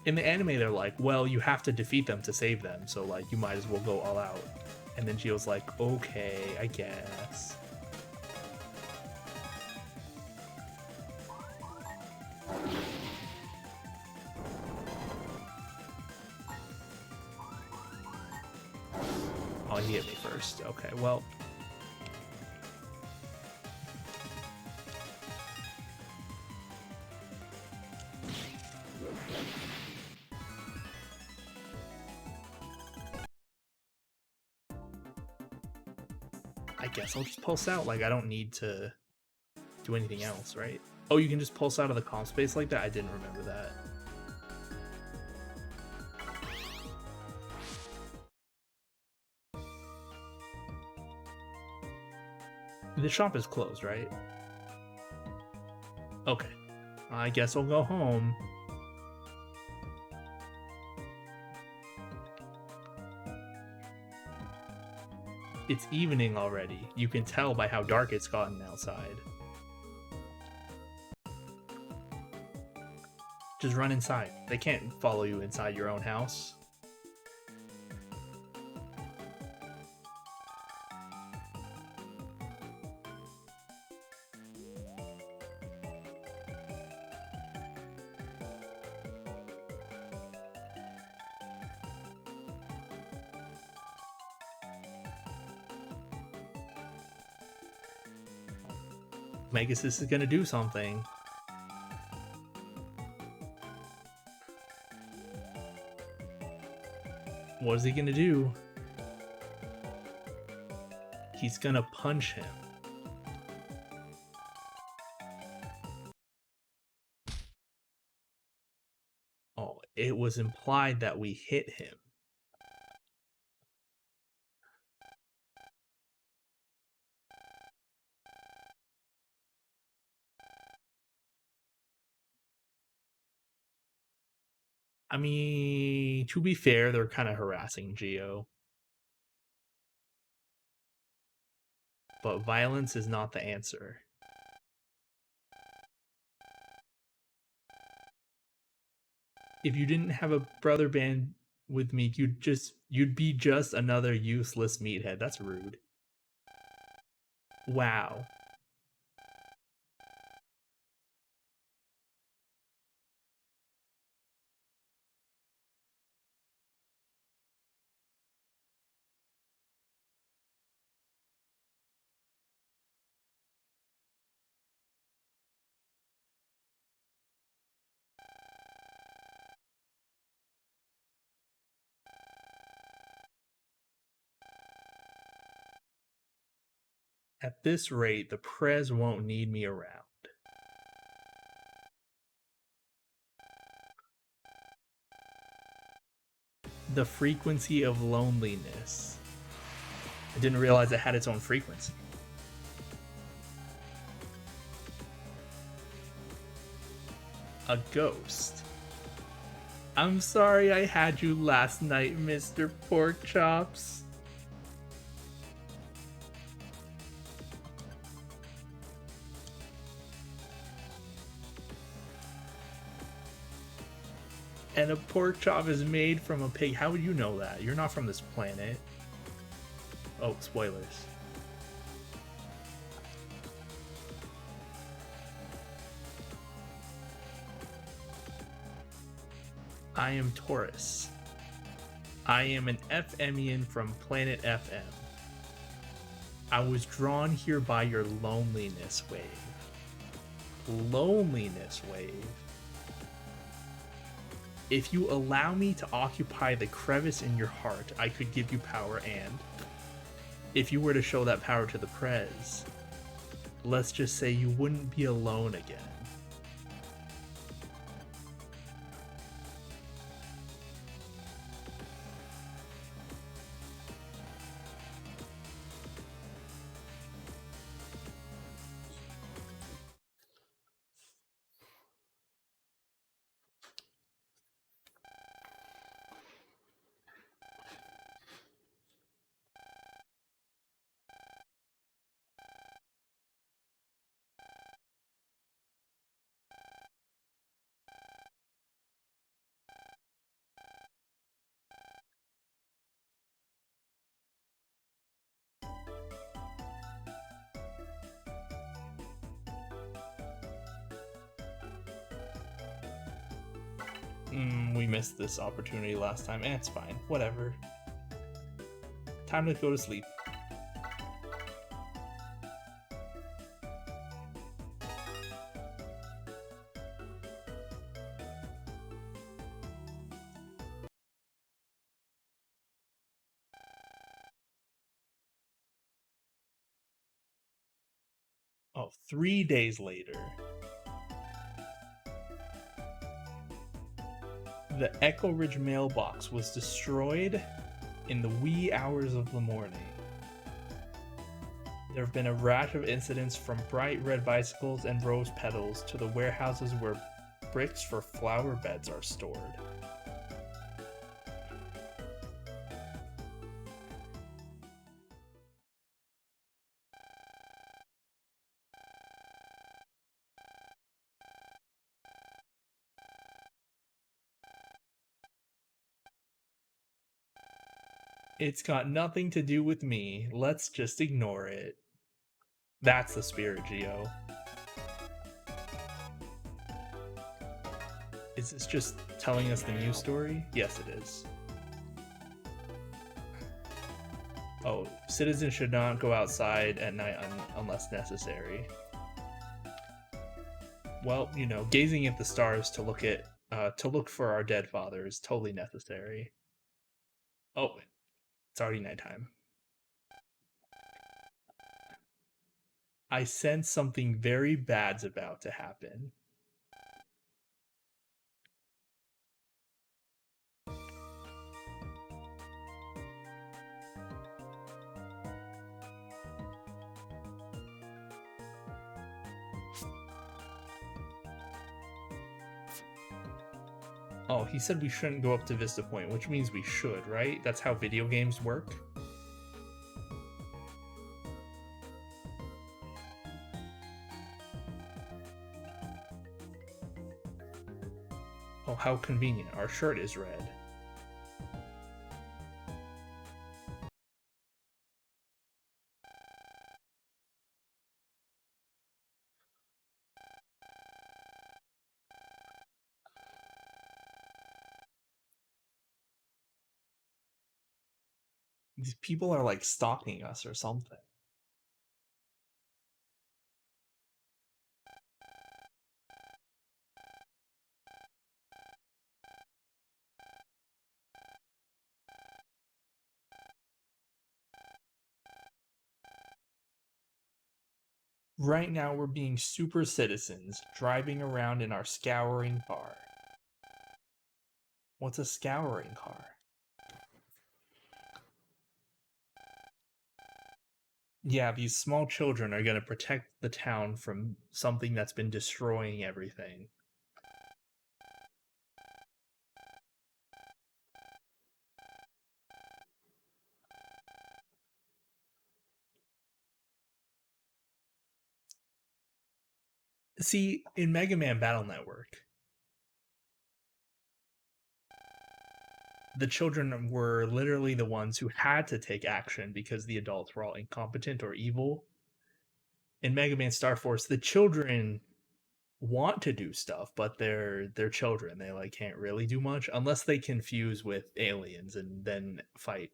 In the anime, they're like, well, you have to defeat them to save them, so like you might as well go all out. And then Gio's like, okay, I guess. Oh, he hit me first. Okay, well. I guess I'll just pulse out. Like, I don't need to do anything else, right? Oh, you can just pulse out of the comp space like that? I didn't remember that. The shop is closed, right? Okay. I guess I'll go home. It's evening already. You can tell by how dark it's gotten outside. Just run inside. They can't follow you inside your own house. Megas, this is gonna do something. What is he gonna do? He's gonna punch him. Oh, it was implied that we hit him. I mean, to be fair, they're kind of harassing Gio. But violence is not the answer. If you didn't have a brother band with me, you'd be just another useless meathead. That's rude. Wow. At this rate, the Prez won't need me around. The frequency of loneliness. I didn't realize it had its own frequency. A ghost. I'm sorry I had you last night, Mr. Pork Chops. And a pork chop is made from a pig. How would you know that? You're not from this planet. Oh, spoilers. I am Taurus. I am an FMian from planet FM. I was drawn here by your loneliness wave. Loneliness wave. If you allow me to occupy the crevice in your heart, I could give you power, and if you were to show that power to the Prez, let's just say you wouldn't be alone again. We missed this opportunity last time. It's fine. Whatever. Time to go to sleep. Oh, 3 days later. The Echo Ridge mailbox was destroyed in the wee hours of the morning. There have been a rash of incidents from bright red bicycles and rose petals to the warehouses where bricks for flower beds are stored. It's got nothing to do with me. Let's just ignore it. That's the spirit, Geo. Is this just telling us the news story? Yes, it is. Oh, citizens should not go outside at night unless necessary. Well, you know, gazing at the stars to look for our dead father is totally necessary. Oh, it's already nighttime. I sense something very bad's about to happen. Oh, he said we shouldn't go up to Vista Point, which means we should, right? That's how video games work. Oh, how convenient. Our shirt is red. These people are like stalking us or something. Right now, we're being super citizens, driving around in our scouring car. What's a scouring car? Yeah, these small children are going to protect the town from something that's been destroying everything. See, in Mega Man Battle Network, the children were literally the ones who had to take action because the adults were all incompetent or evil. In Mega Man Star Force, the children want to do stuff, but they're children. They like can't really do much unless they confuse with aliens and then fight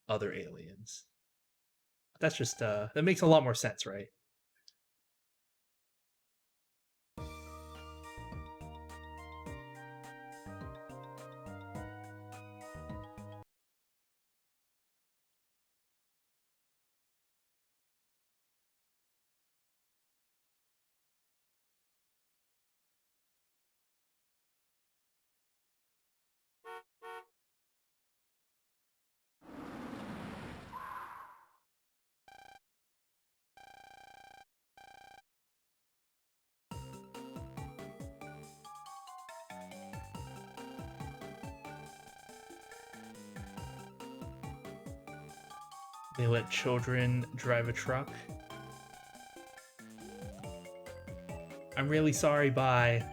other aliens. That's just that makes a lot more sense, right? They let children drive a truck. I'm really sorry, bye.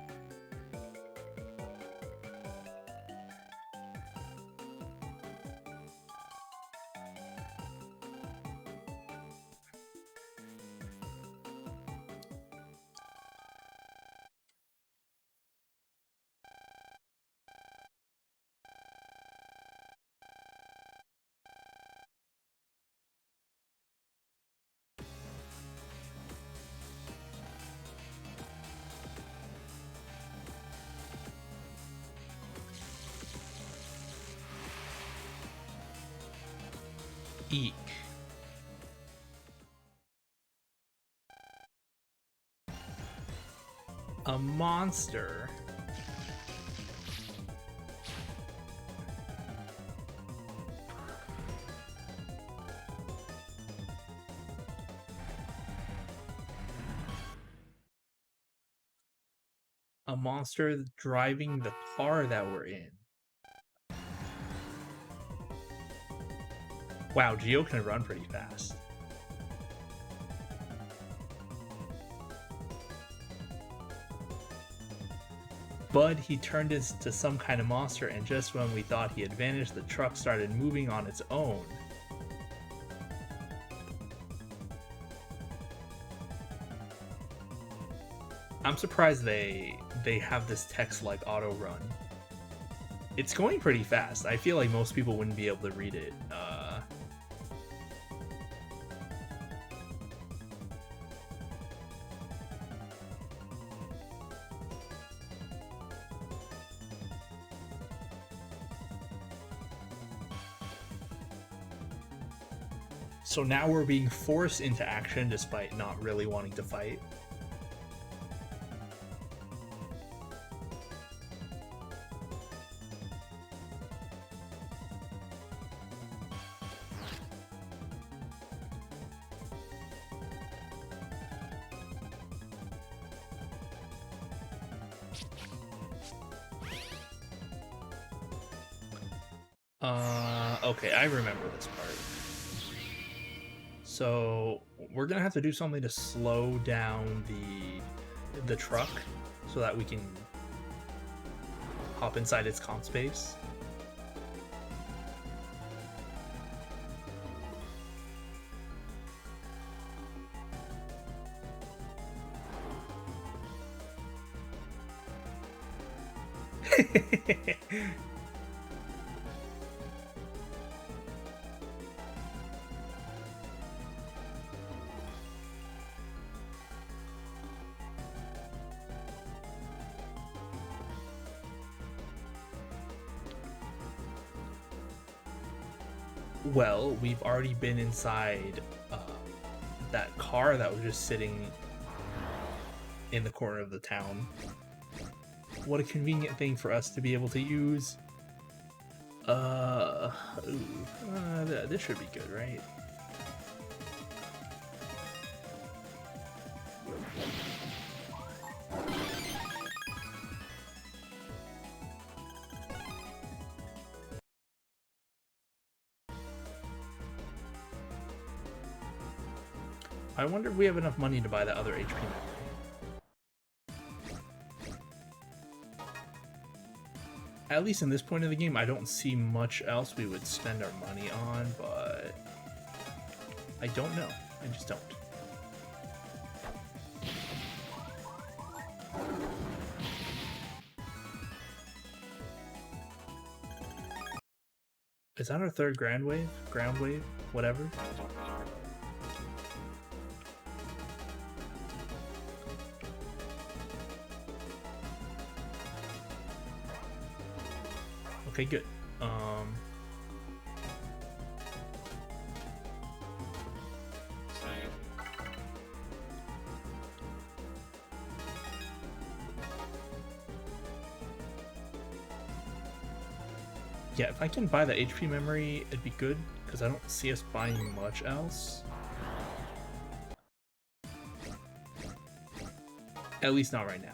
Eek. A monster. A monster driving the car that we're in. Wow, Geo can run pretty fast. But he turned into some kind of monster, and just when we thought he had vanished, the truck started moving on its own. I'm surprised they have this text like auto run. It's going pretty fast. I feel like most people wouldn't be able to read it. So now we're being forced into action despite not really wanting to fight. Okay, I remember this part. So we're gonna have to do something to slow down the truck so that we can hop inside its comp space. Well, we've already been inside that car that was just sitting in the corner of the town. What a convenient thing for us to be able to use. This should be good, right? I wonder if we have enough money to buy the other HP memory. At least in this point of the game, I don't see much else we would spend our money on, but I don't know. I just don't. Is that our third ground wave? Ground wave? Whatever? Okay, good. Yeah, if I can buy the HP memory, it'd be good, because I don't see us buying much else. At least not right now.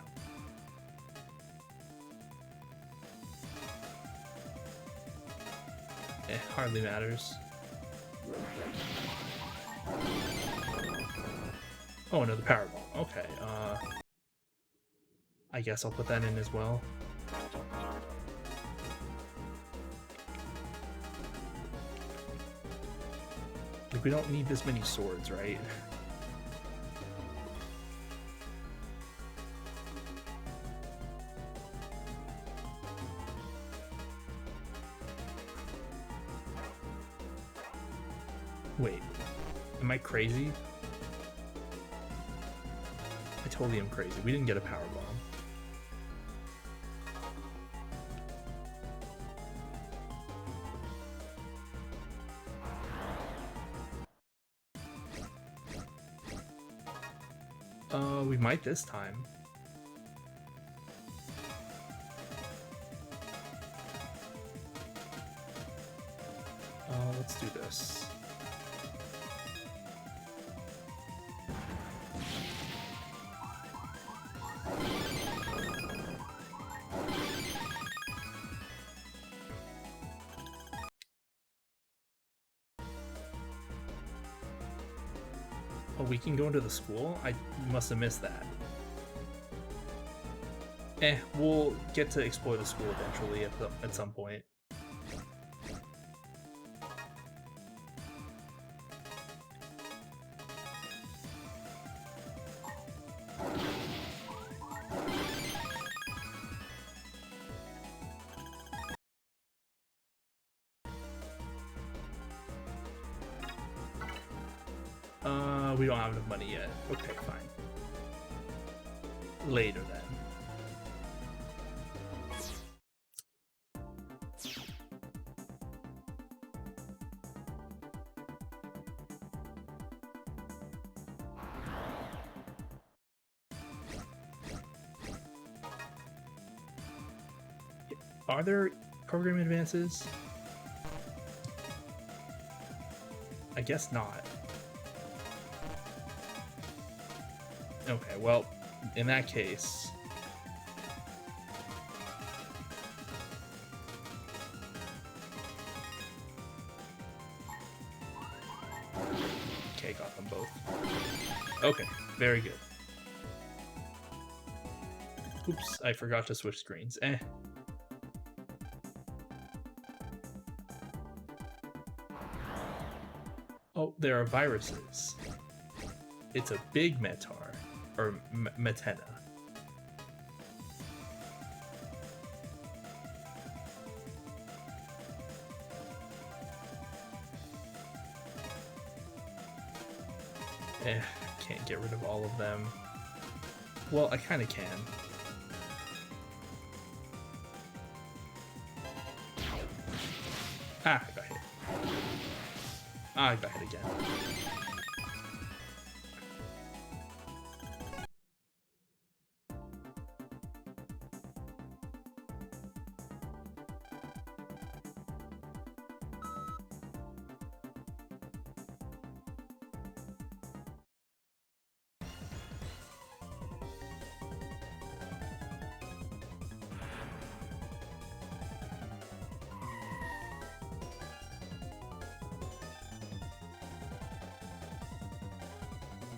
It hardly matters. Oh, another Powerball. Okay, I guess I'll put that in as well. Like, we don't need this many swords, right? Wait, am I crazy? I totally am crazy. We didn't get a power bomb. We might this time. Let's do this. Oh, we can go into the school? I must have missed that. We'll get to explore the school eventually at some point. We don't have enough money yet. Okay, fine. Later then. Are there program advances? I guess not. Okay, well, in that case... Okay, got them both. Okay, very good. Oops, I forgot to switch screens. Oh, there are viruses. It's a big Metar, or Metena. Can't get rid of all of them. Well, I kind of can. Ah, I got hit. Ah, I got hit again.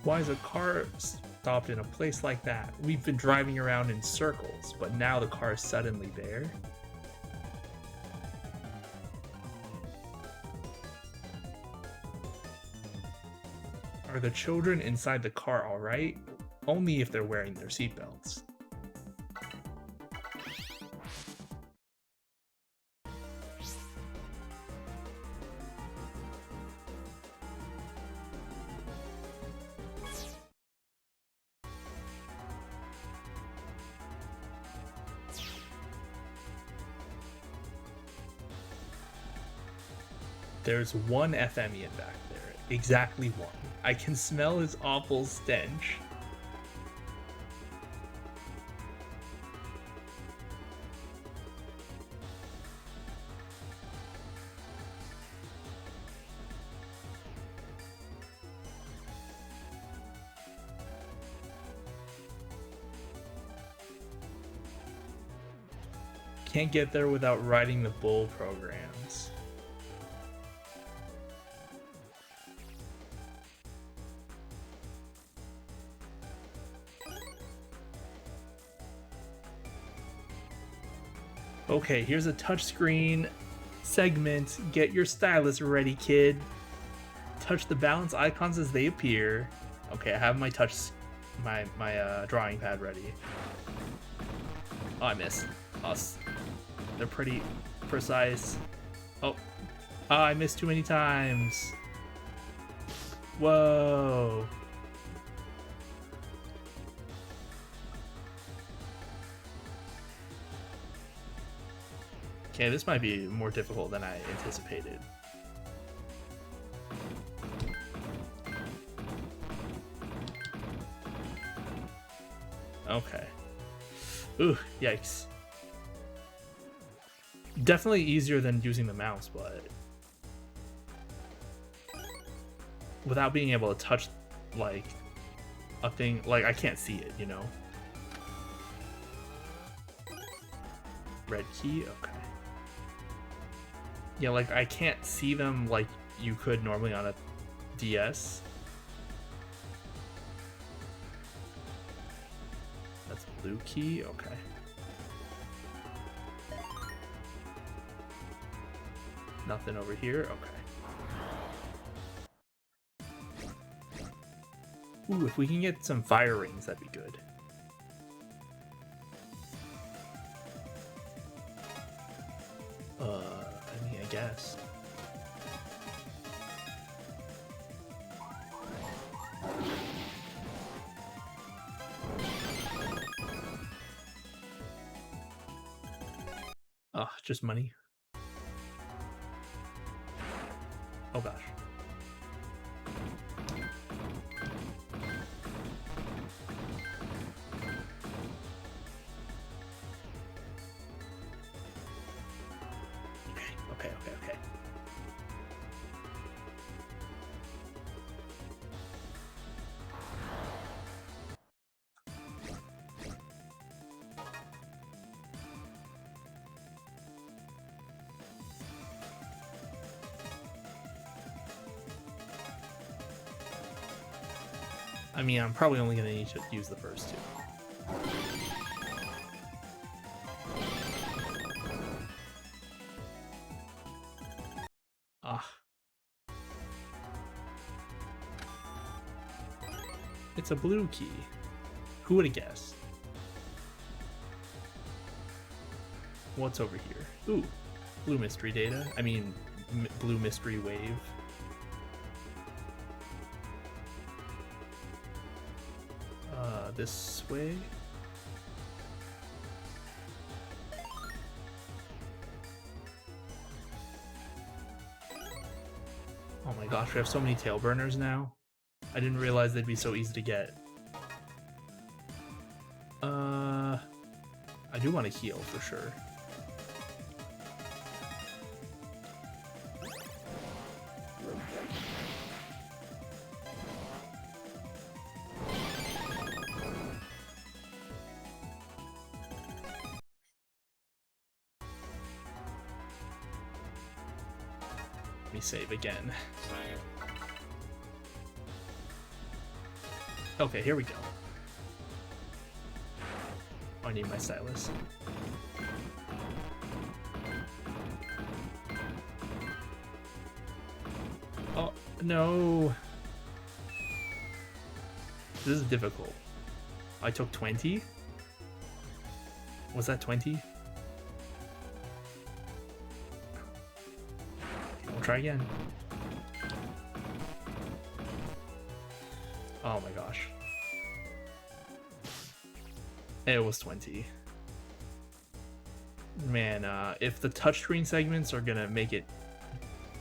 Why is a car stopped in a place like that? We've been driving around in circles, but now the car is suddenly there? Are the children inside the car alright? Only if they're wearing their seatbelts. There's one FMian back there. Exactly one. I can smell his awful stench. Can't get there without riding the bull programs. Okay, here's a touchscreen segment. Get your stylus ready, kid. Touch the balance icons as they appear. Okay, I have my drawing pad ready. Oh, I missed. They're pretty precise. Oh, I missed too many times. Whoa. Okay, this might be more difficult than I anticipated. Okay. Ooh, yikes. Definitely easier than using the mouse, but without being able to touch, like, a thing, like, I can't see it, you know? Red key? Okay. Yeah, like, I can't see them like you could normally on a DS. That's blue key? Okay. Nothing over here? Okay. Ooh, if we can get some fire rings, that'd be good. I mean, I guess. Oh, just money. Oh gosh. Okay. I mean, I'm probably only gonna need to use the first two. Ah. It's a blue key. Who would have guessed? What's over here? Ooh, blue mystery data. I mean, blue mystery wave. This way. Oh my gosh, we have so many tail burners now. I didn't realize they'd be so easy to get. I do want to heal for sure. Let me save again. Okay, here we go. I need my stylus. Oh, no. This is difficult. I took 20? Was that 20? We'll try again. Oh my gosh. It was 20. Man, if the touchscreen segments are gonna make it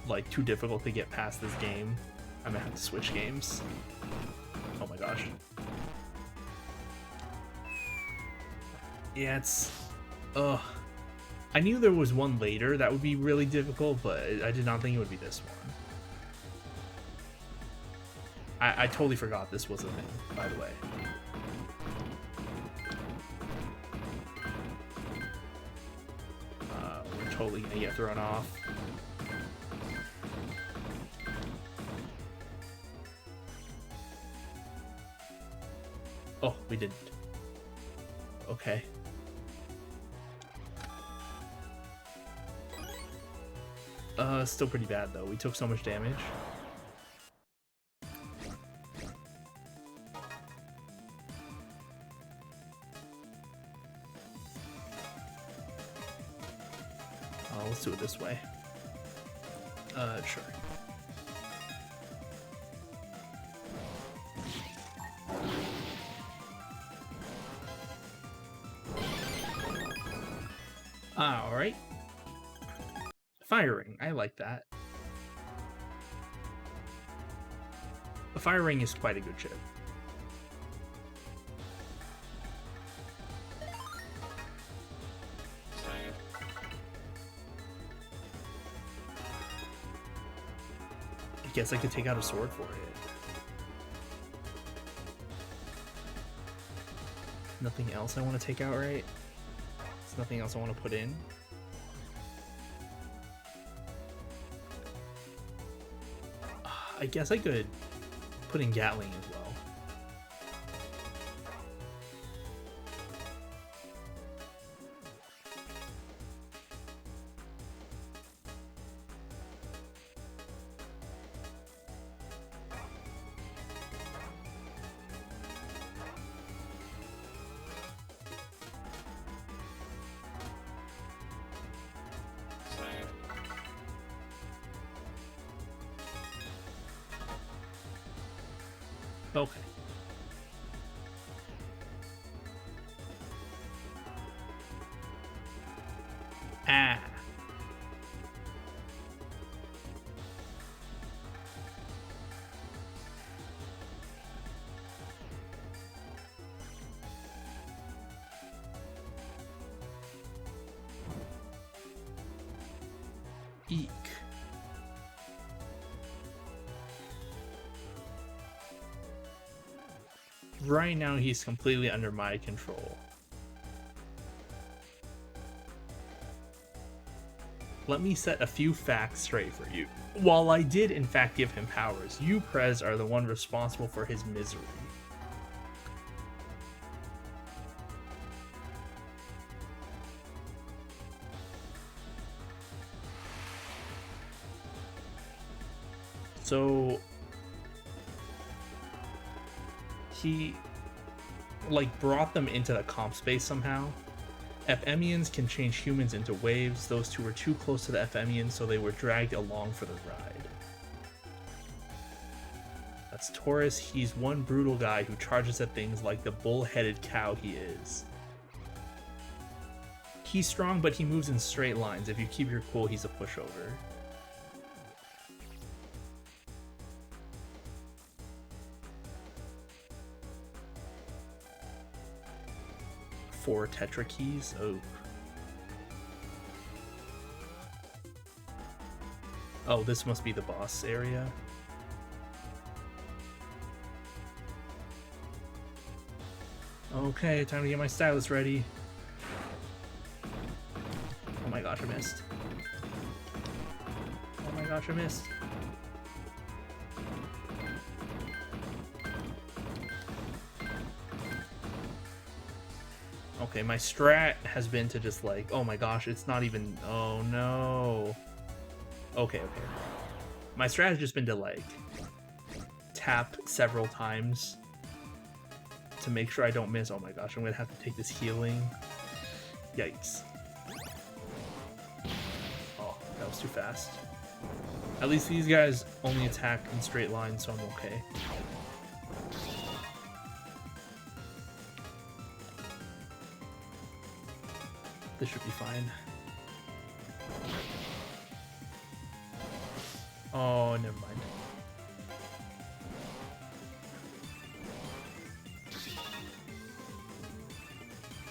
like too difficult to get past this game, I'm gonna have to switch games. Oh my gosh. Yeah, it's... Ugh. I knew there was one later that would be really difficult, but I did not think it would be this one. I totally forgot this was a thing, by the way. We're totally gonna get thrown off. Oh, we didn't. Okay. Still pretty bad though. We took so much damage. Let's do it this way. Sure. Alright. Firing, I like that. The firing is quite a good chip. I guess I could take out a sword for it. Nothing else I want to take out, right? There's nothing else I want to put in. I guess I could put in Gatling as well. Okay. Ah. Eek. Right now he's completely under my control. Let me set a few facts straight for you. While I did in fact give him powers, you, Prez, are the one responsible for his misery. So he like brought them into the comp space somehow. Ephemians can change humans into waves. Those two were too close to the Ephemians, so they were dragged along for the ride. That's Taurus. He's one brutal guy who charges at things like the bull-headed cow he is. He's strong, but he moves in straight lines. If you keep your cool, he's a pushover. Four Tetra keys. Oh. Oh, this must be the boss area. Okay, time to get my stylus ready. Oh my gosh, I missed. Oh my gosh, I missed. Okay, my strat has been to just like, oh my gosh, it's not even, oh no. Okay. My strat has just been to like tap several times to make sure I don't miss. Oh my gosh, I'm gonna have to take this healing. Yikes. Oh, that was too fast. At least these guys only attack in straight lines, so I'm okay. This should be fine. Oh, never mind.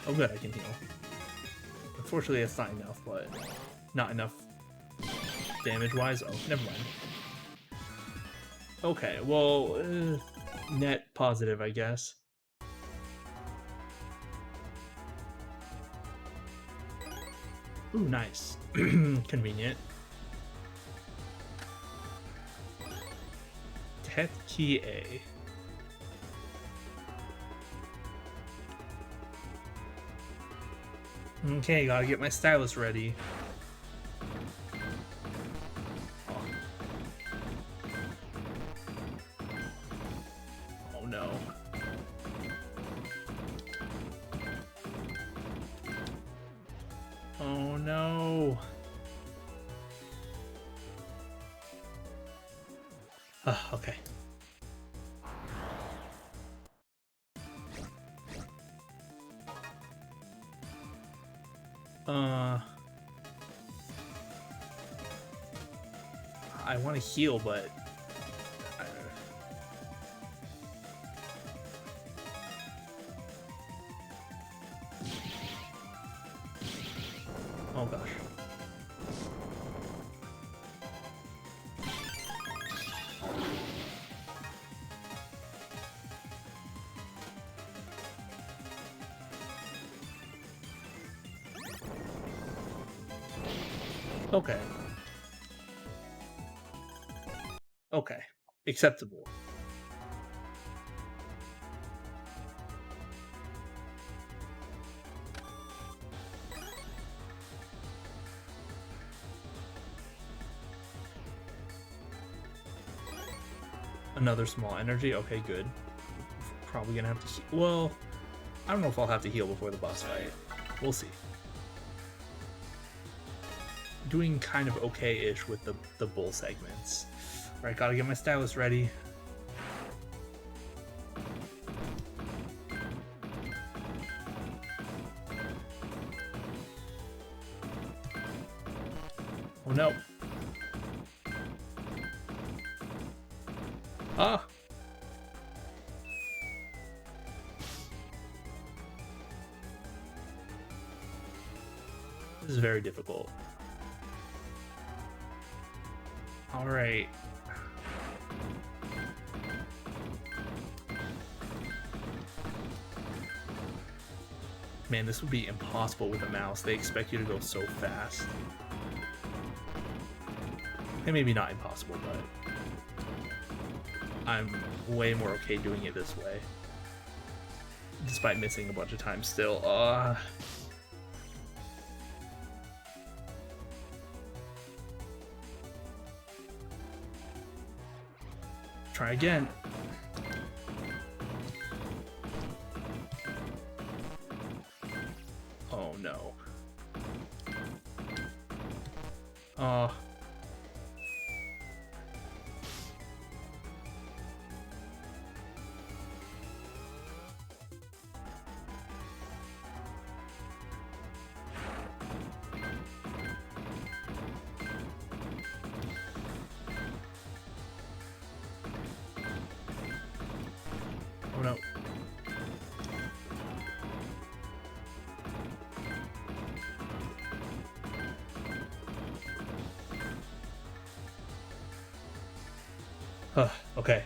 Oh good, I can heal. Unfortunately, that's not enough, but not enough damage-wise. Oh, never mind. Okay, well, net positive, I guess. Ooh, nice. Convenient. Tet Key A. Okay, gotta get my stylus ready. Okay. I want to heal, but oh gosh. Okay. Okay. Acceptable. Another small energy. Okay, good. Probably gonna have to. Well, I don't know if I'll have to heal before the boss fight. We'll see. Doing kind of okay-ish with the bull segments. All right, gotta get my stylus ready. Oh no. Ah. This is very difficult. All right. Man, this would be impossible with a mouse. They expect you to go so fast. And maybe not impossible, but I'm way more okay doing it this way. Despite missing a bunch of times still. Try again. Oh no. Oh no. Okay.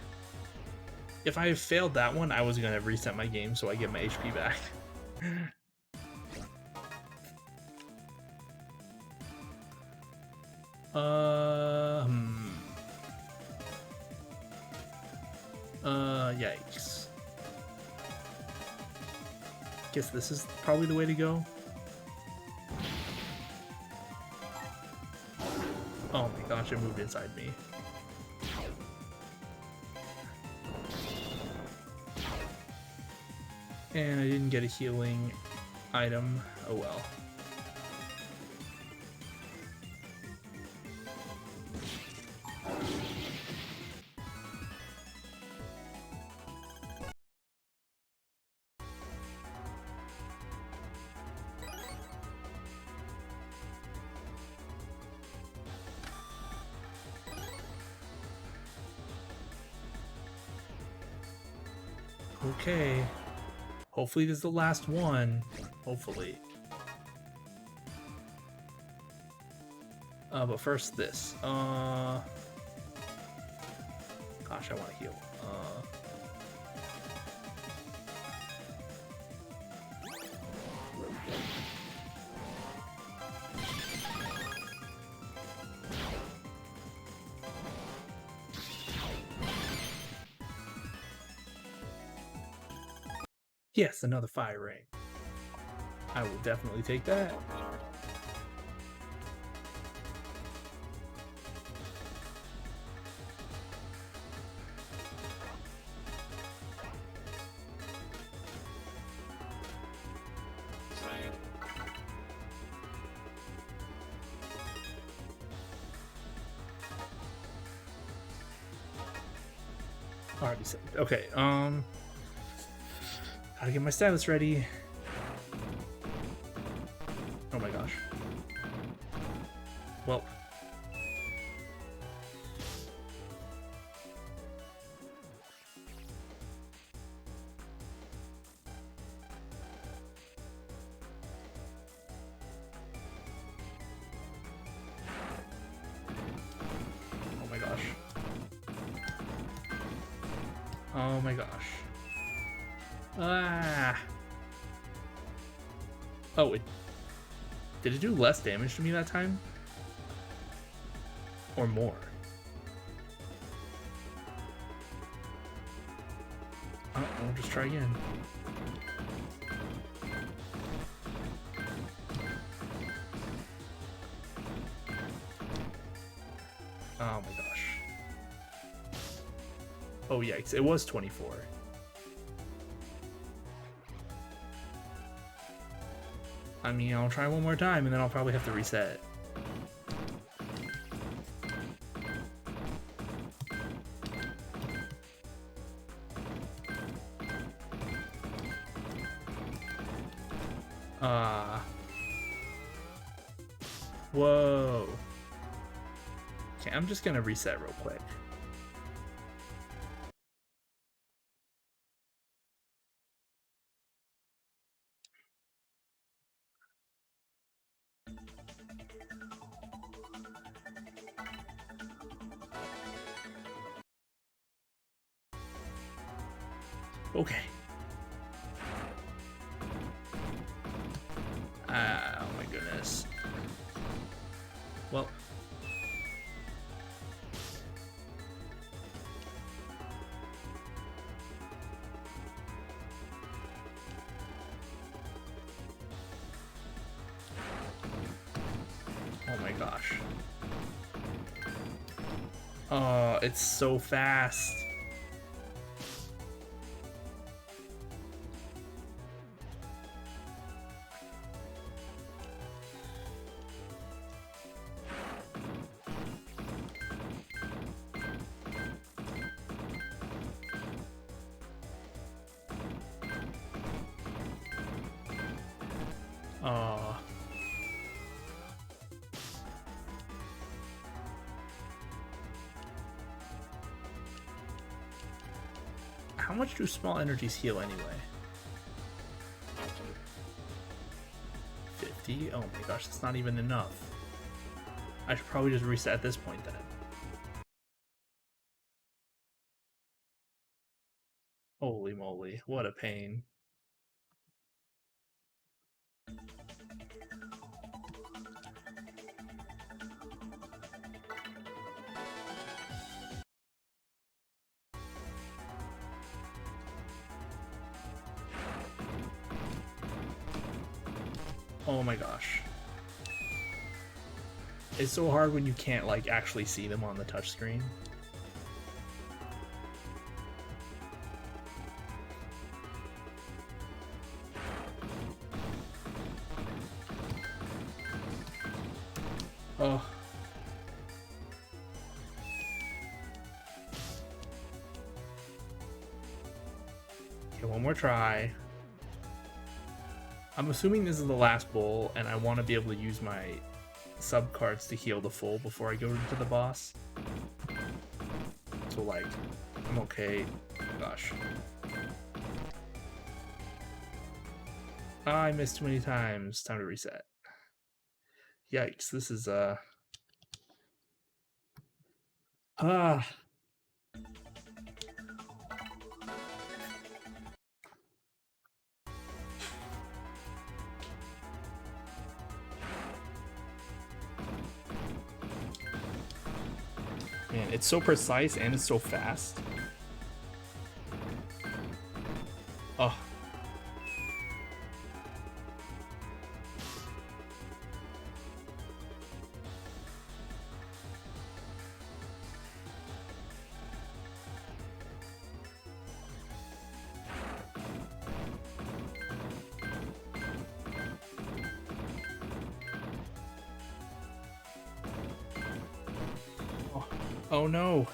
If I failed that one, I was gonna reset my game so I get my HP back. Yikes. Guess this is probably the way to go. Oh my gosh, it moved inside me. And I didn't get a healing item. Oh well. Okay. Hopefully this is the last one. Hopefully. But first this. Gosh, I want to heal. Yes, another fire ring. I will definitely take that. Already saved. Okay, gotta get my status ready. Oh my gosh. Well. Oh my gosh. Oh my gosh. Ah. Oh, did it do less damage to me that time? Or more? Oh, we'll just try again. Oh my gosh. Oh yikes, it was 24. I mean, I'll try one more time and then I'll probably have to reset. Whoa. Okay, I'm just gonna reset real quick. Okay. Oh my goodness. Well. Oh my gosh. Oh, it's so fast. Oh. How much do small energies heal anyway? 50? Oh my gosh, that's not even enough. I should probably just reset at this point then. Holy moly, what a pain. Oh my gosh. It's so hard when you can't like actually see them on the touchscreen. Oh. Okay, one more try. I'm assuming this is the last bowl, and I want to be able to use my sub cards to heal the full before I go into the boss. So like, I'm okay. Gosh. I missed too many times. Time to reset. Yikes, this is Ah. Man, it's so precise and it's so fast. Oh. Oh no.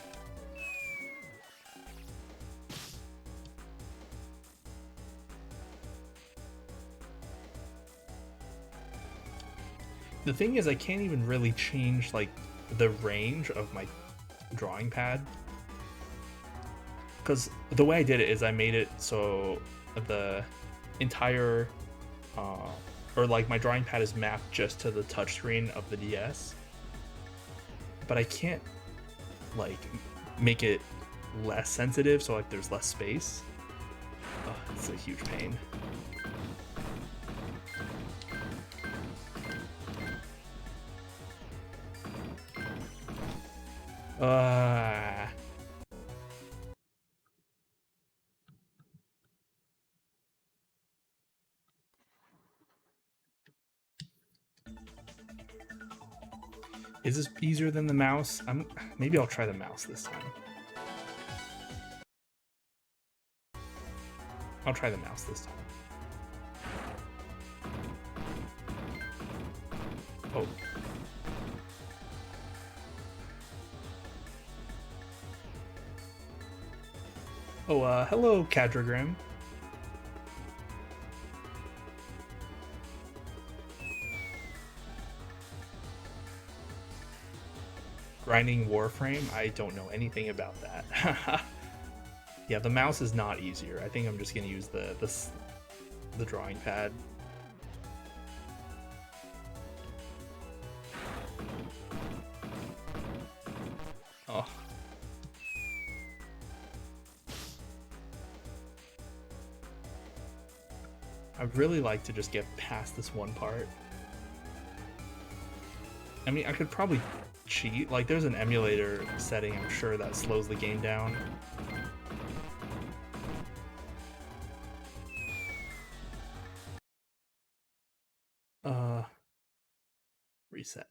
The thing is, I can't even really change like the range of my drawing pad, because the way I did it is I made it so the entire or like my drawing pad is mapped just to the touchscreen of the DS, but I can't like make it less sensitive so like there's less space. Oh, it's a huge pain. Is this easier than the mouse? Maybe I'll try the mouse this time. I'll try the mouse this time. Oh. Oh, hello, Cadragram. Grinding Warframe? I don't know anything about that. Yeah, the mouse is not easier. I think I'm just gonna use the drawing pad. Oh. I'd really like to just get past this one part. I mean, I could probably cheat. Like, there's an emulator setting, I'm sure, that slows the game down. Reset.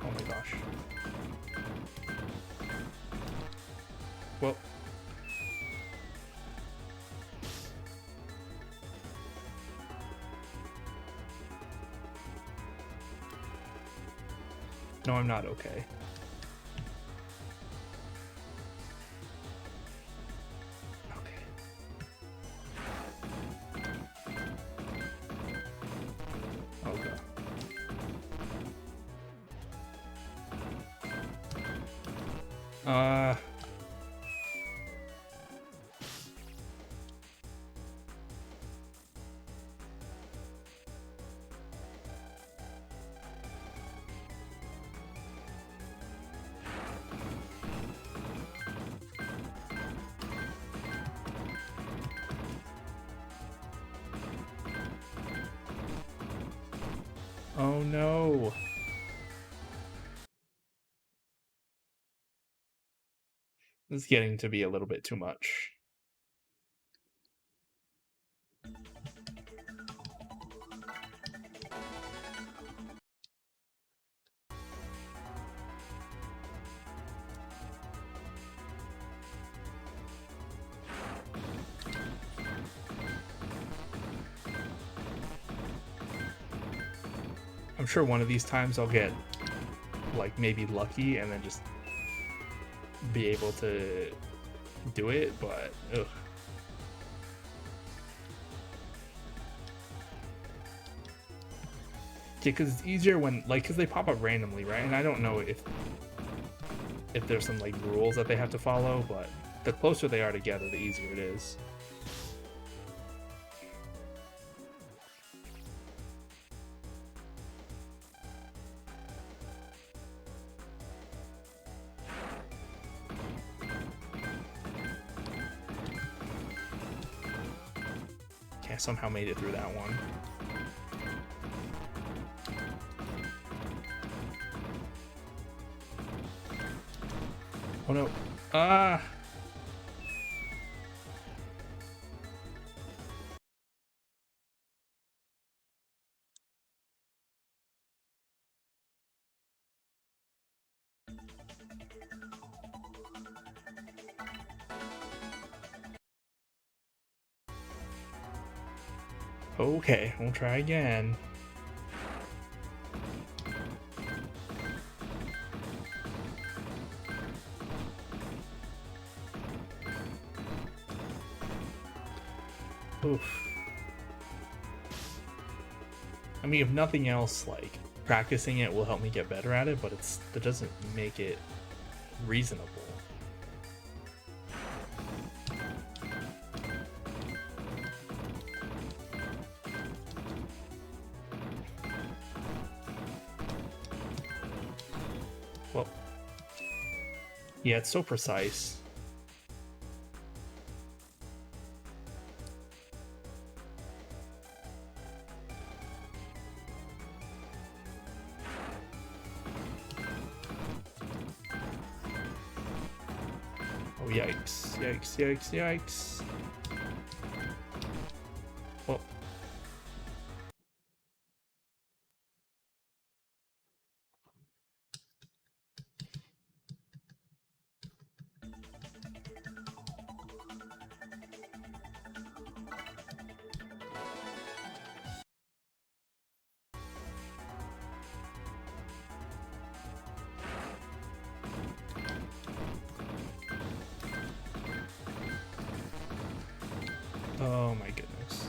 Oh my gosh. Well. No, I'm not okay. Oh no. This is getting to be a little bit too much. I'm sure one of these times I'll get, like, maybe lucky and then just be able to do it, but ugh. Yeah, because it's easier when, like, because they pop up randomly, right? And I don't know if there's some, like, rules that they have to follow, but the closer they are together, the easier it is. Okay, I somehow made it through that one. Oh no. Ah! Okay, we'll try again. Oof. I mean, if nothing else, like, practicing it will help me get better at it, but that doesn't make it reasonable. Well, yeah, it's so precise. Oh, yikes, yikes, yikes, yikes. Well. Oh my goodness.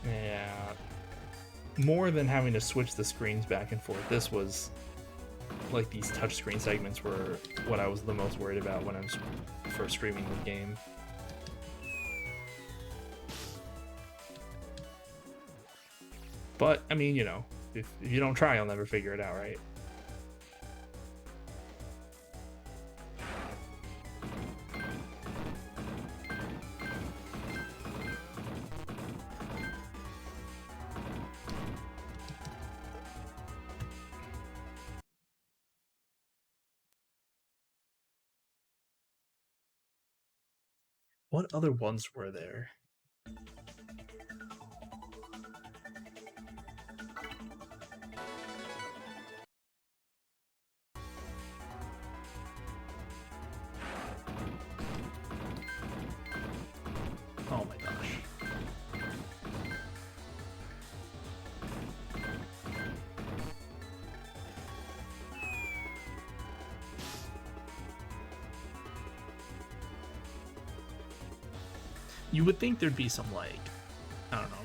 Yeah. More than having to switch the screens back and forth, this was like these touchscreen segments were what I was the most worried about when I was first streaming the game. But I mean, you know, if you don't try, you'll never figure it out, right? What other ones were there? Oh my gosh. You would think there'd be some, like, I don't know,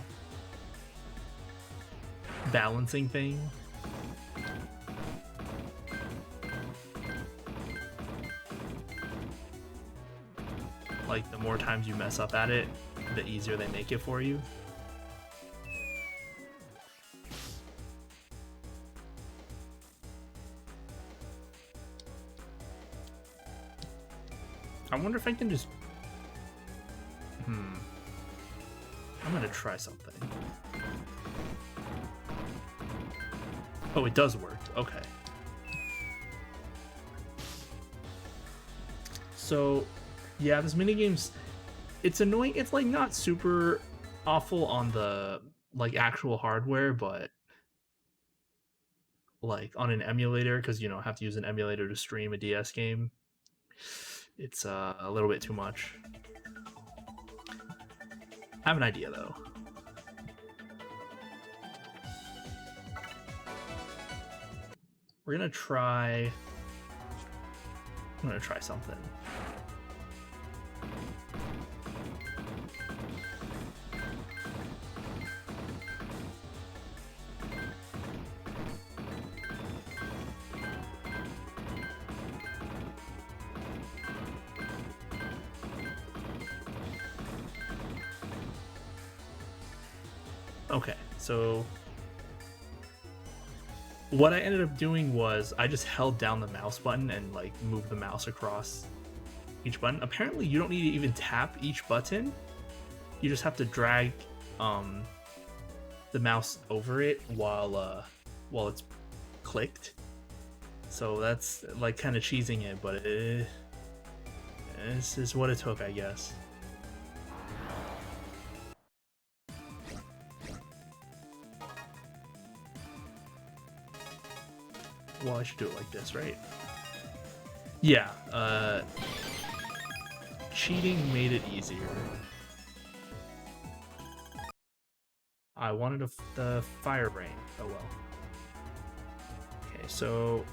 balancing thing. Like, the more times you mess up at it, the easier they make it for you. I wonder if I can just... I'm gonna try something. Oh, it does work. Okay. So, yeah, this minigame's... It's annoying. It's, like, not super awful on the, like, actual hardware, but, like, on an emulator, because, you know, I have to use an emulator to stream a DS game, it's a little bit too much. I have an idea, though. We're gonna try... I'm gonna try something. Okay, so what I ended up doing was I just held down the mouse button and, like, moved the mouse across each button. Apparently you don't need to even tap each button. You just have to drag the mouse over it while it's clicked. So that's, like, kind of cheesing it, but this is what it took, I guess. well, I should do it like this, right? Yeah, cheating made it easier. I wanted the Fire Rain. Oh well. Okay, so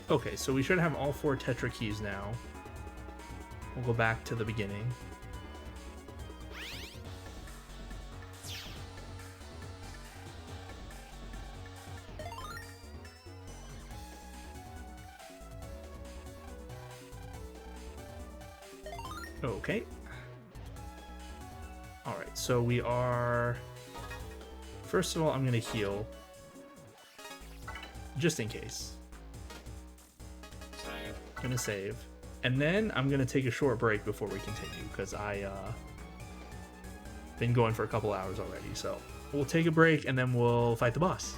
okay, so we should have all 4 Tetra keys now. We'll go back to the beginning. Okay. Alright, so we are... First of all, I'm going to heal. Just in case. I'm going to save. And then I'm going to take a short break before we continue, because I been going for a couple hours already. So we'll take a break, and then we'll fight the boss.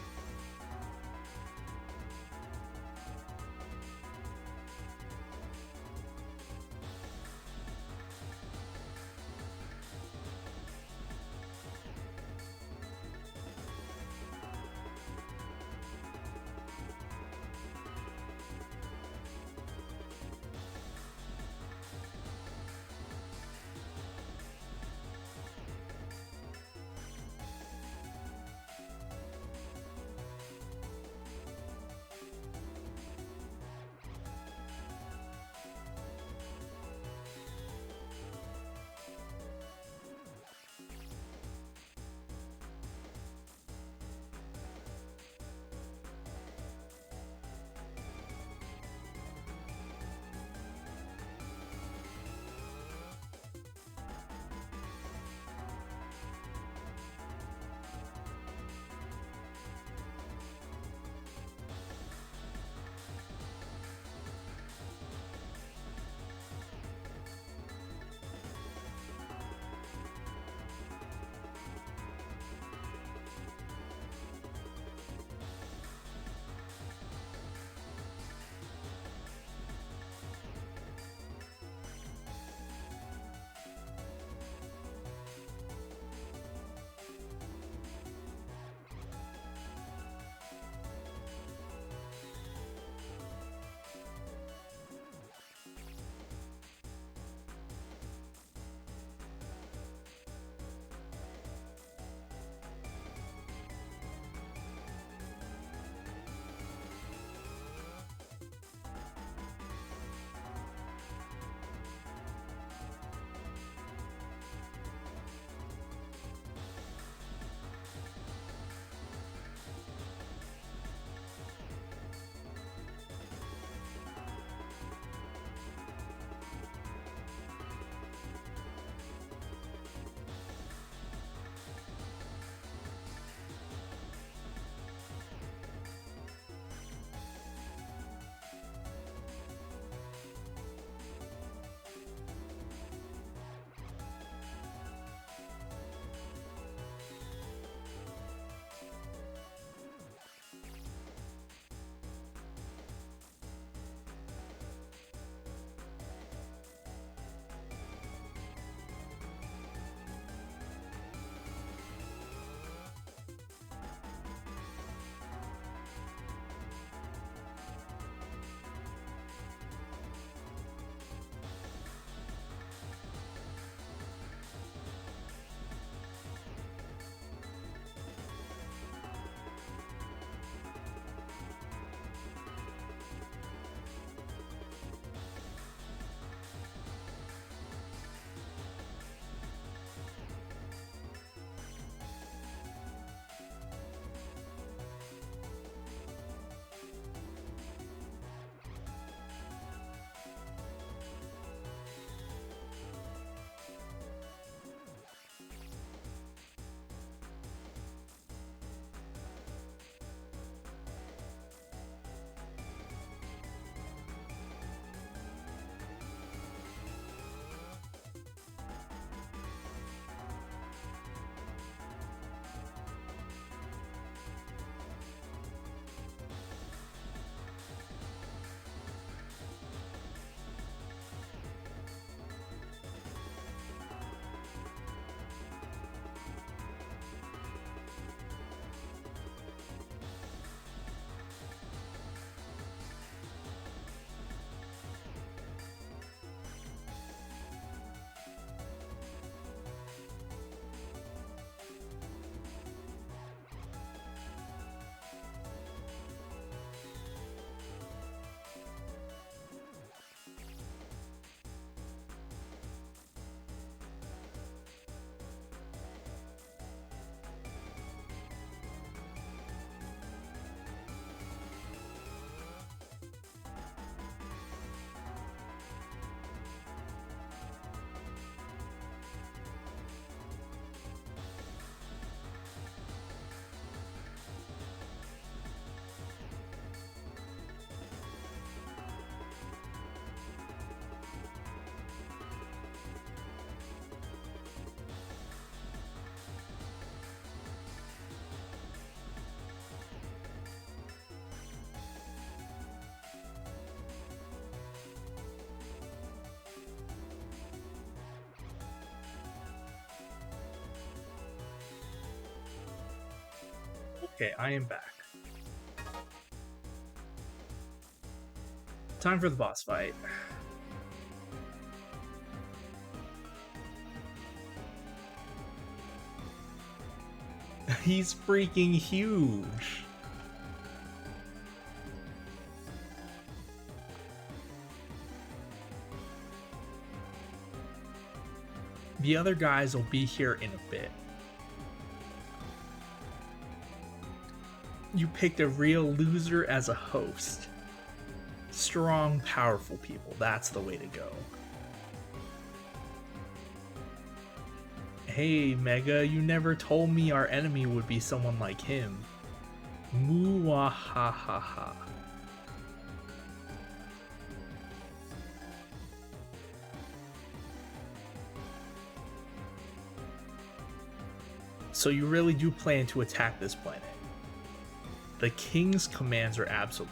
Okay, I am back. Time for the boss fight. He's freaking huge. The other guys will be here in a bit. You picked a real loser as a host. Strong, powerful people. That's the way to go. Hey, Mega, you never told me our enemy would be someone like him. Muahahaha. So you really do plan to attack this planet? The King's commands are absolute.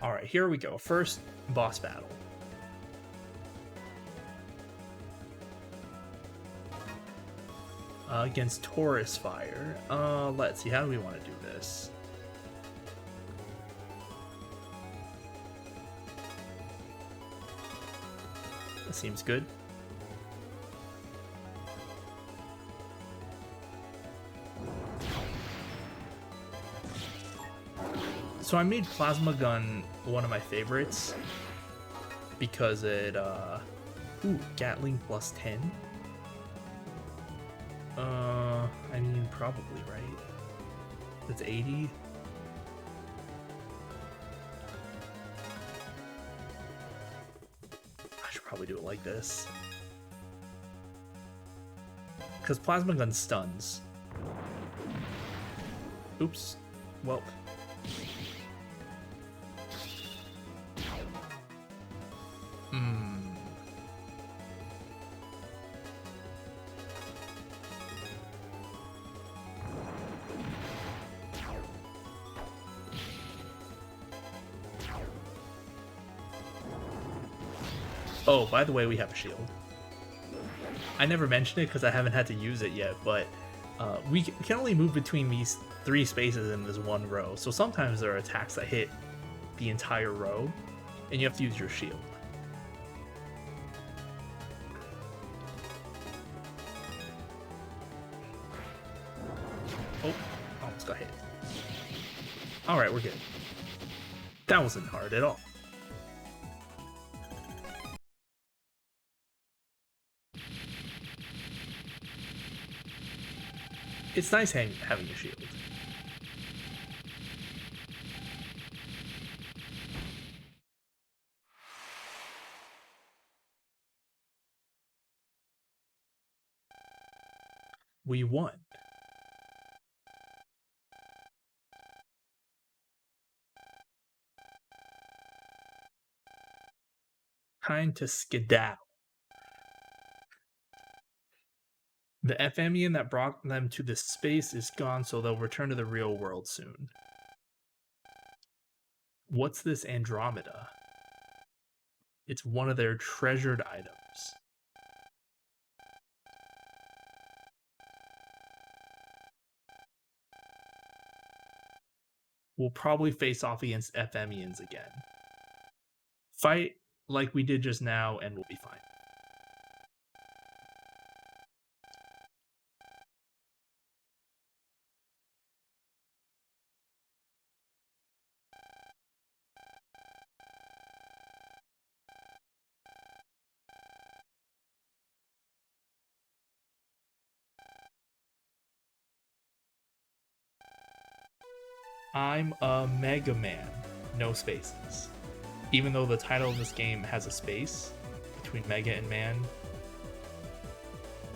Alright, here we go. First boss battle. Against Taurus Fire. Let's see, how do we want to do this? That seems good. So I made Plasma Gun one of my favorites because it, ooh, Gatling plus 10. I mean, probably, right? That's 80. I should probably do it like this. Because Plasma Gun stuns. Oops. Welp. Oh, by the way, we have a shield. I never mentioned it because I haven't had to use it yet, but we can only move between these 3 spaces in this one row. So sometimes there are attacks that hit the entire row, and you have to use your shield. Oh, almost got hit. Alright, we're good. That wasn't hard at all. It's nice having a shield. We won. Time to skedaddle. The Ephemian that brought them to this space is gone, so they'll return to the real world soon. What's this Andromeda? It's one of their treasured items. We'll probably face off against Ephemians again. Fight like we did just now, and we'll be fine. I'm a Mega Man. No spaces. Even though the title of this game has a space between Mega and Man.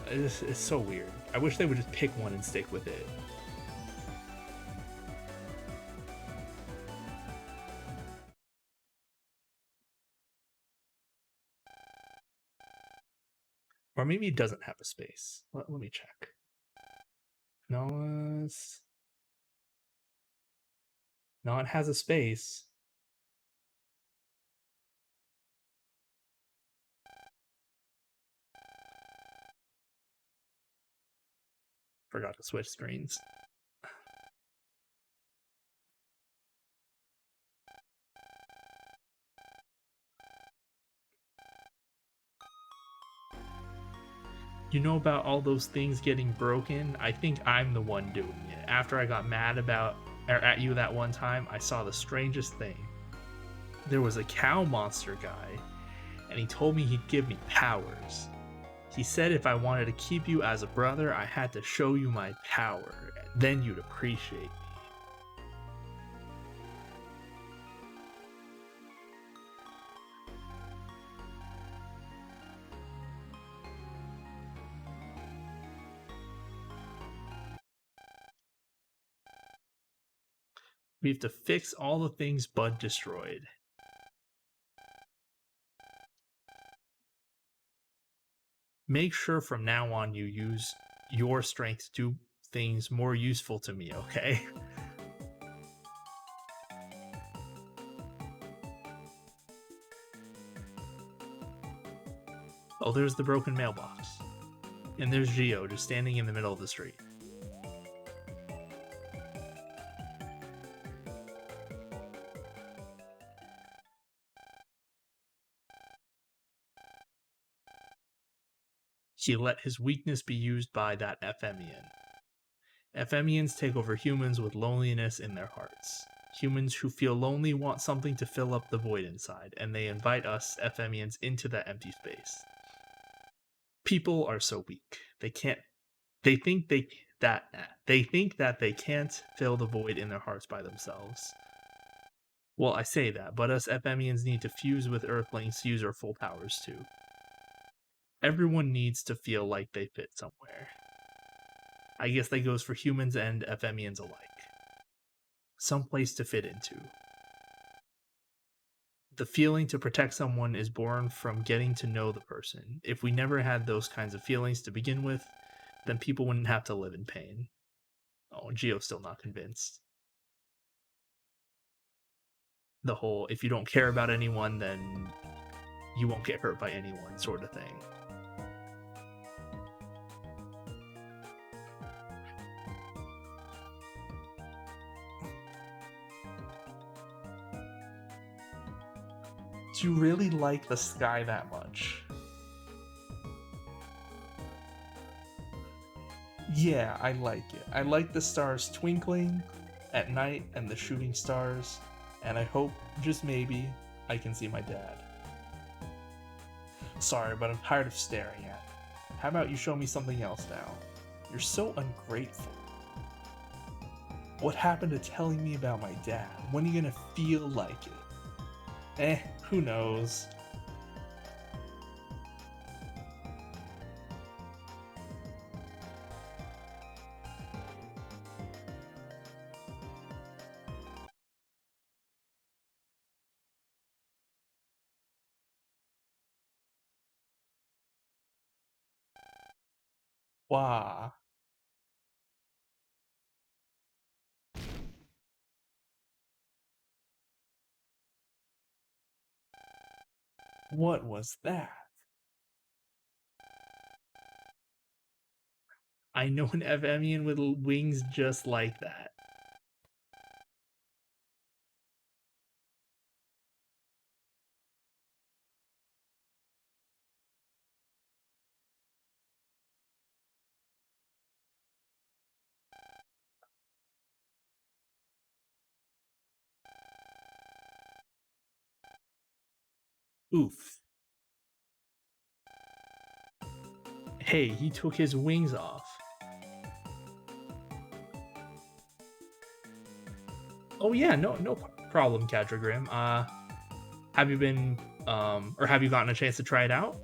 It's so weird. I wish they would just pick one and stick with it. Or maybe it doesn't have a space. Let me check. No, no, it has a space. Forgot to switch screens. You know about all those things getting broken? I think I'm the one doing it. After I got mad about at you that one time, I saw the strangest thing. There was a cow monster guy, and he told me he'd give me powers. He said if I wanted to keep you as a brother, I had to show you my power, and then you'd appreciate me. We have to fix all the things Bud destroyed. Make sure from now on you use your strength to do things more useful to me, okay? Oh, there's the broken mailbox. And there's Geo just standing in the middle of the street. He let his weakness be used by that Ephemian. Ephemians take over humans with loneliness in their hearts. Humans who feel lonely want something to fill up the void inside, and they invite us, Ephemians, into that empty space. People are so weak. They can't they think that they can't fill the void in their hearts by themselves. Well, I say that, but us Ephemians need to fuse with Earthlings to use our full powers too. Everyone needs to feel like they fit somewhere. I guess that goes for humans and Ephemians alike. Some place to fit into. The feeling to protect someone is born from getting to know the person. If we never had those kinds of feelings to begin with, then people wouldn't have to live in pain. Oh, Geo's still not convinced. The whole, if you don't care about anyone, then you won't get hurt by anyone sort of thing. Do you really like the sky that much? Yeah, I like it. I like the stars twinkling at night and the shooting stars, and I hope, just maybe, I can see my dad. Sorry, but I'm tired of staring at it. How about you show me something else now? You're so ungrateful. What happened to telling me about my dad? When are you gonna feel like it? Who knows? Wow. What was that? I know an Evemian with wings just like that. Oof. Hey, he took his wings off. Oh yeah, no problem, Cadragrim. Have you been or have you gotten a chance to try it out?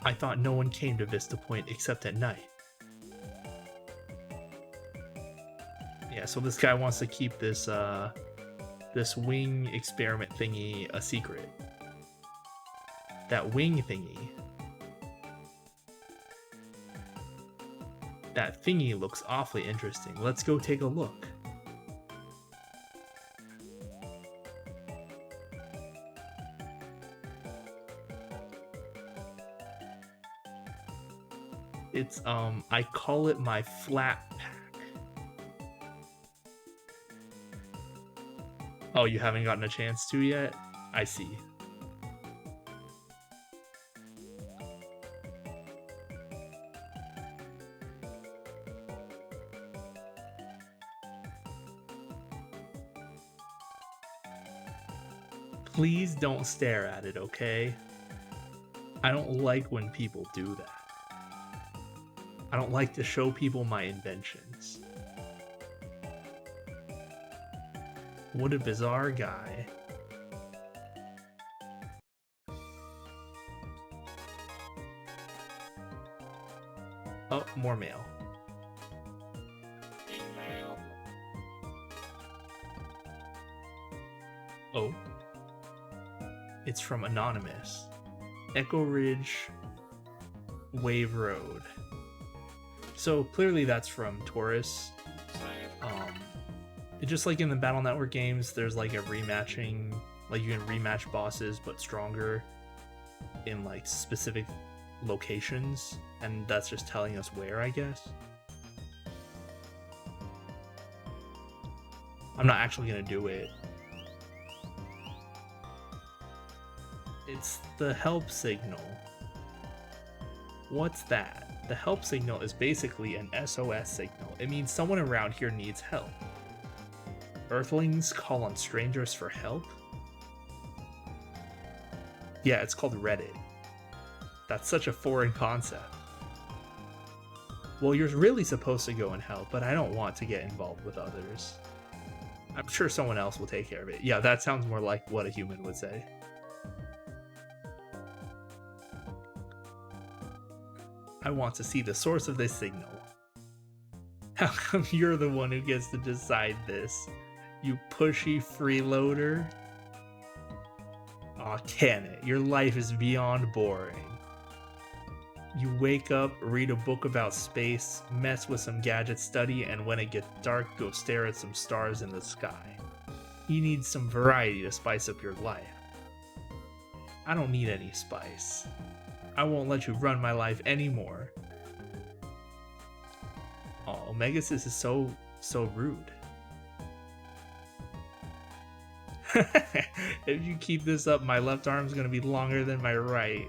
I thought no one came to Vista Point except at night. Yeah, so this guy wants to keep this this wing experiment thingy a secret. That wing thingy. That thingy looks awfully interesting. Let's go take a look. It's I call it my flat pack. Oh, you haven't gotten a chance to yet? I see. Please don't stare at it, okay? I don't like when people do that. I don't like to show people my inventions. What a bizarre guy. Oh, more mail. Oh. It's from Anonymous. Echo Ridge Wave Road. So clearly that's from Taurus. Just like in the Battle Network games, there's like a rematching, like you can rematch bosses but stronger in like specific locations, and that's just telling us where, I guess. I'm not actually gonna do it. It's the help signal. What's that? The help signal is basically an SOS signal. It means someone around here needs help. Earthlings call on strangers for help? Yeah, it's called Reddit. That's such a foreign concept. Well, you're really supposed to go and help, but I don't want to get involved with others. I'm sure someone else will take care of it. Yeah, that sounds more like what a human would say. I want to see the source of this signal. How come you're the one who gets to decide this? You pushy freeloader? Aw, can it? Your life is beyond boring. You wake up, read a book about space, mess with some gadget study, and when it gets dark, go stare at some stars in the sky. You need some variety to spice up your life. I don't need any spice. I won't let you run my life anymore. Oh, Megasis is so rude. If you keep this up, my left arm's gonna be longer than my right.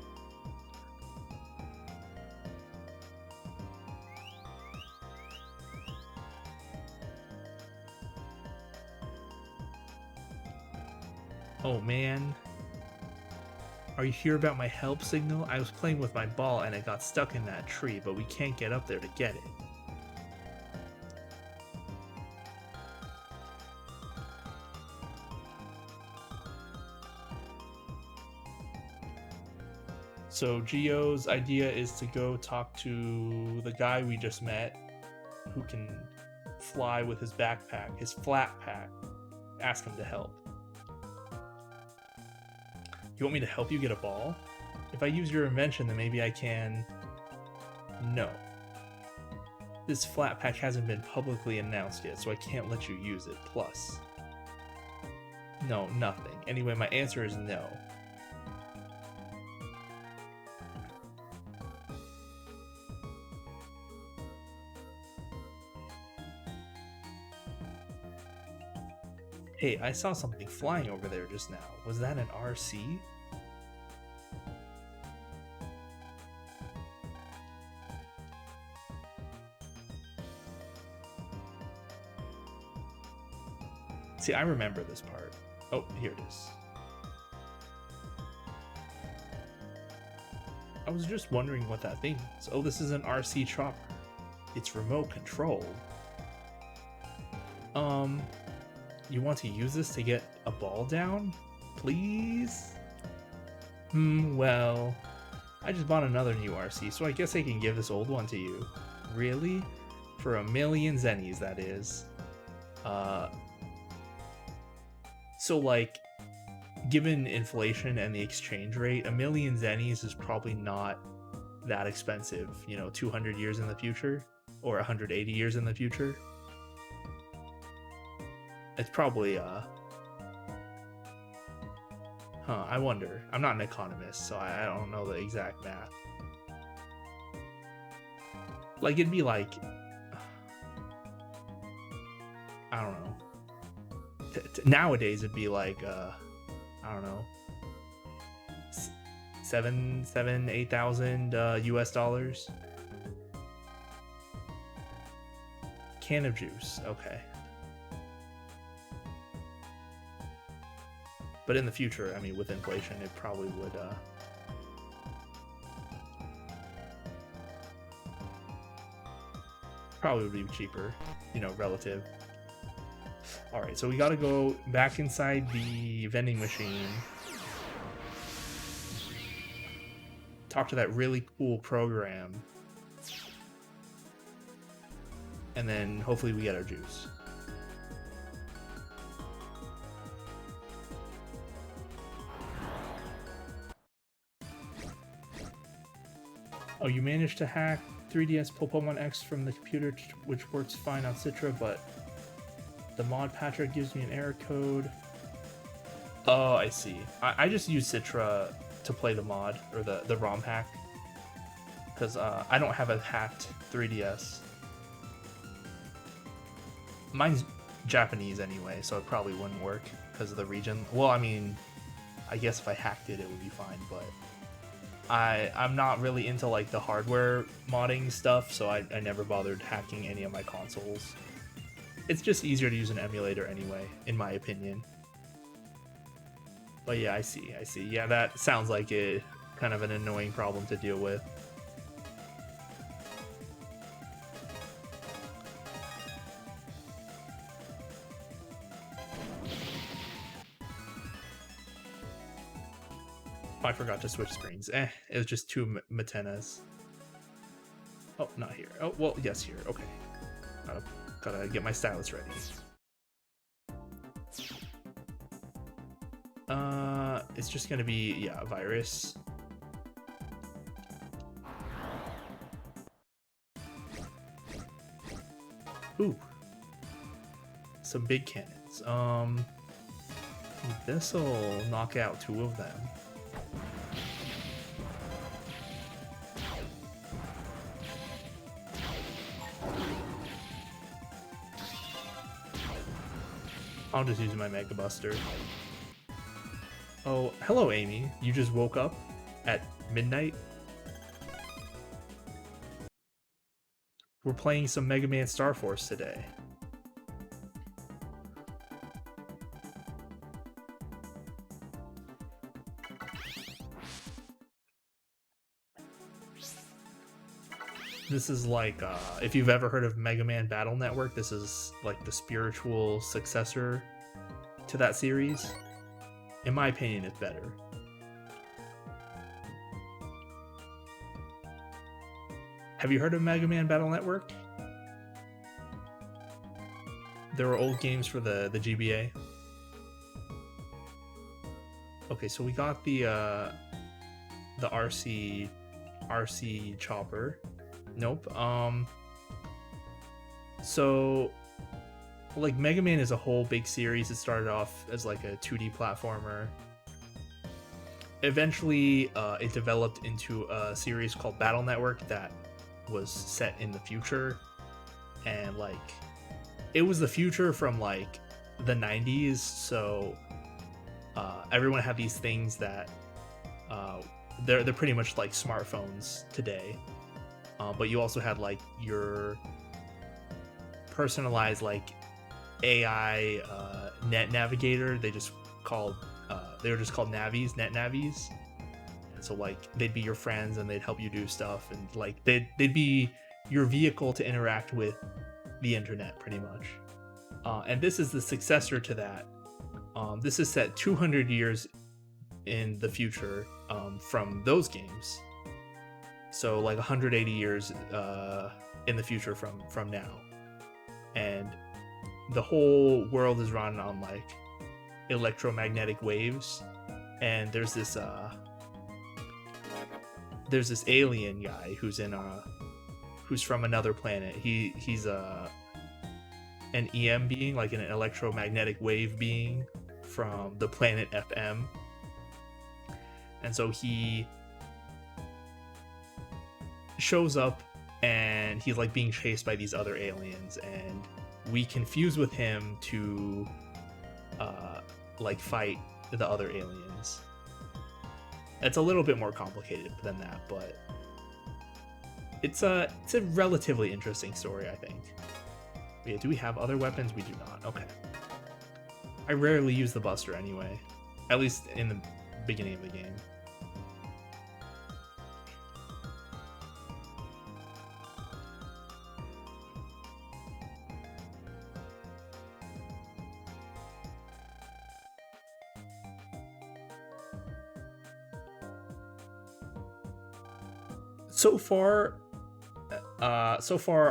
Oh man. Are you here about my help signal? I was playing with my ball and it got stuck in that tree, but we can't get up there to get it. So Gio's idea is to go talk to the guy we just met who can fly with his backpack, his flat pack. Ask him to help. You want me to help you get a ball? If I use your invention, then maybe I can... No. This flat pack hasn't been publicly announced yet, so I can't let you use it. Plus. No, nothing. Anyway, my answer is no. Hey, I saw something flying over there just now. Was that an RC? See, I remember this part. Oh, here it is. I was just wondering what that thing is. Oh, this is an RC chopper. It's remote controlled. You want to use this to get a ball down? Please? Well, I just bought another new RC, so I guess I can give this old one to you. Really? For 1,000,000 zennies, that is. So like, given inflation and the exchange rate, 1,000,000 zennies is probably not that expensive, 200 years in the future or 180 years in the future. It's probably I wonder. I'm not an economist, so I don't know the exact math. Like, it'd be like, I don't know. Nowadays, it'd be like, I don't know, 8,000 US dollars. Can of juice, okay. But in the future, I mean, with inflation, it probably would, be cheaper, relative. All right, so we got to go back inside the vending machine. Talk to that really cool program. And then hopefully we get our juice. Oh, you managed to hack 3DS Pokemon X from the computer, which works fine on Citra, but the mod patcher gives me an error code. Oh, I see. I just use Citra to play the mod, or the ROM hack, because I don't have a hacked 3DS. Mine's Japanese anyway, so it probably wouldn't work because of the region. Well, I mean, I guess if I hacked it, it would be fine, but I'm not really into like the hardware modding stuff, so I never bothered hacking any of my consoles. It's just easier to use an emulator anyway, in my opinion. But yeah, I see. Yeah, that sounds like a kind of an annoying problem to deal with. Oh, I forgot to switch screens. It was just two Matenas. Oh, not here. Oh, well, yes, here. Okay. Gotta get my stylus ready. It's just gonna be, yeah, a virus. Ooh. Some big cannons. This'll knock out 2 of them. I'll just use my Mega Buster. Oh, hello, Amy. You just woke up at midnight? We're playing some Mega Man Star Force today. This is like, if you've ever heard of Mega Man Battle Network, this is like the spiritual successor to that series. In my opinion, it's better. Have you heard of Mega Man Battle Network? There were old games for the GBA. Okay, so we got the RC chopper. Nope. So like Mega Man is a whole big series. It started off as like a 2D platformer. Eventually, it developed into a series called Battle Network that was set in the future, and like it was the future from like the 90s. So everyone had these things that they're pretty much like smartphones today. But you also had like your personalized like AI net navigator. They were just called navies, net navies. And so like they'd be your friends and they'd help you do stuff, and like they'd be your vehicle to interact with the internet pretty much. And this is the successor to that. This is set 200 years in the future from those games. So like 180 years in the future from now. And the whole world is run on like electromagnetic waves, and there's this alien guy who's from another planet. He's an EM being, like an electromagnetic wave being from the planet FM. And so he shows up and he's like being chased by these other aliens, and we can fuse with him to like fight the other aliens. It's a little bit more complicated than that, but it's a relatively interesting story, I think. Yeah, do we have other weapons? We do not. Okay. I rarely use the Buster anyway, at least in the beginning of the game. So far,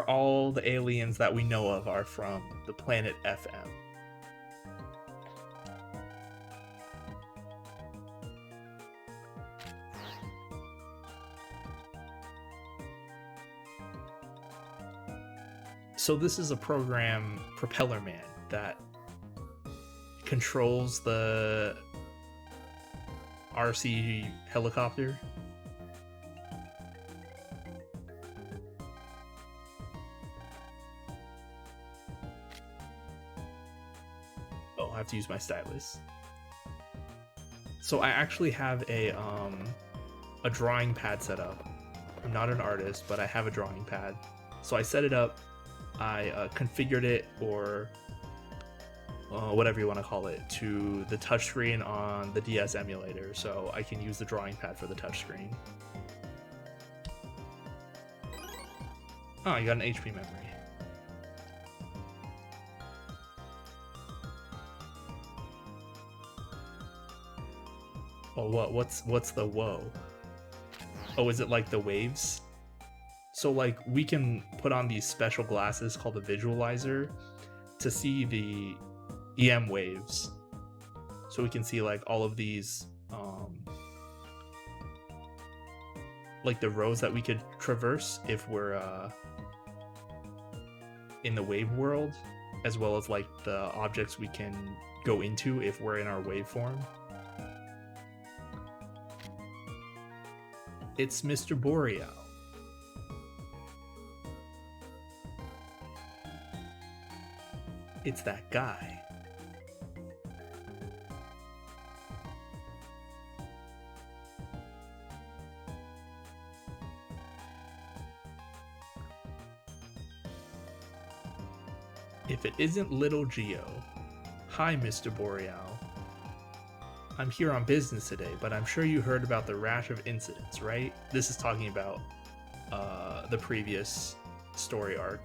all the aliens that we know of are from the planet FM. So this is a program, Propeller Man, that controls the RC helicopter. Oh, I have to use my stylus. So I actually have a drawing pad set up. I'm not an artist, but I have a drawing pad. So I set it up, I configured it, or whatever you want to call it, to the touchscreen on the DS emulator, so I can use the drawing pad for the touchscreen. Oh, you got an HP memory. Oh, what's the whoa? Oh, is it like the waves? So like we can put on these special glasses called a visualizer to see the EM waves. So we can see like all of these like the roads that we could traverse if we're in the wave world, as well as like the objects we can go into if we're in our waveform. It's Mr. Boreal. It's that guy. If it isn't Little Geo. Hi, Mr. Boreal. I'm here on business today, but I'm sure you heard about the rash of incidents, right? This is talking about the previous story arc.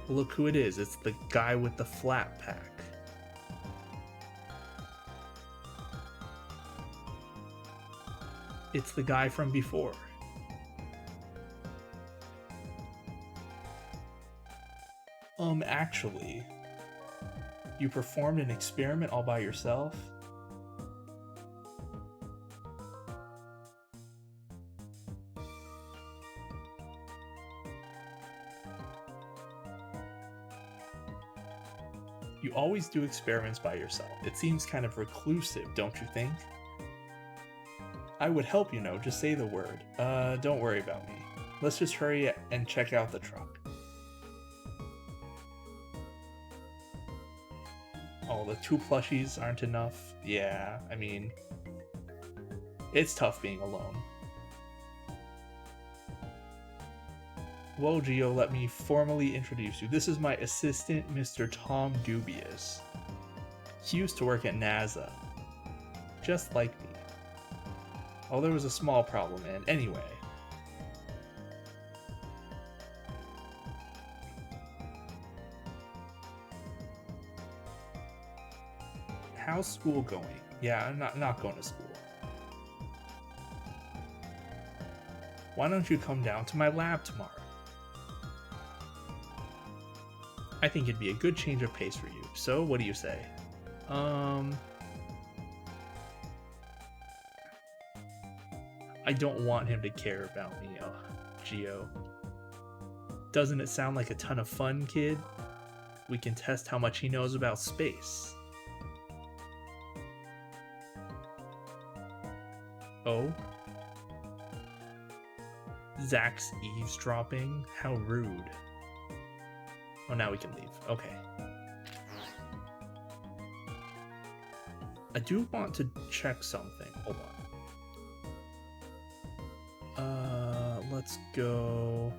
Look who it is. It's the guy with the flat pack. It's the guy from before. Actually, you performed an experiment all by yourself? You always do experiments by yourself. It seems kind of reclusive, don't you think? I would help, you know, just say the word. Don't worry about me. Let's just hurry and check out the truck. Oh, the 2 plushies aren't enough. Yeah, I mean, it's tough being alone. Well, Geo, let me formally introduce you. This is my assistant, Mr. Tom Dubious. He used to work at NASA. Just like me. Oh, there was a small problem, and anyway. How's school going? Yeah, I'm not going to school. Why don't you come down to my lab tomorrow? I think it'd be a good change of pace for you. So, what do you say? I don't want him to care about me, Geo. Doesn't it sound like a ton of fun, kid? We can test how much he knows about space. Oh? Zach's eavesdropping? How rude. Oh, now we can leave. Okay. I do want to check something. Hold on. Let's go.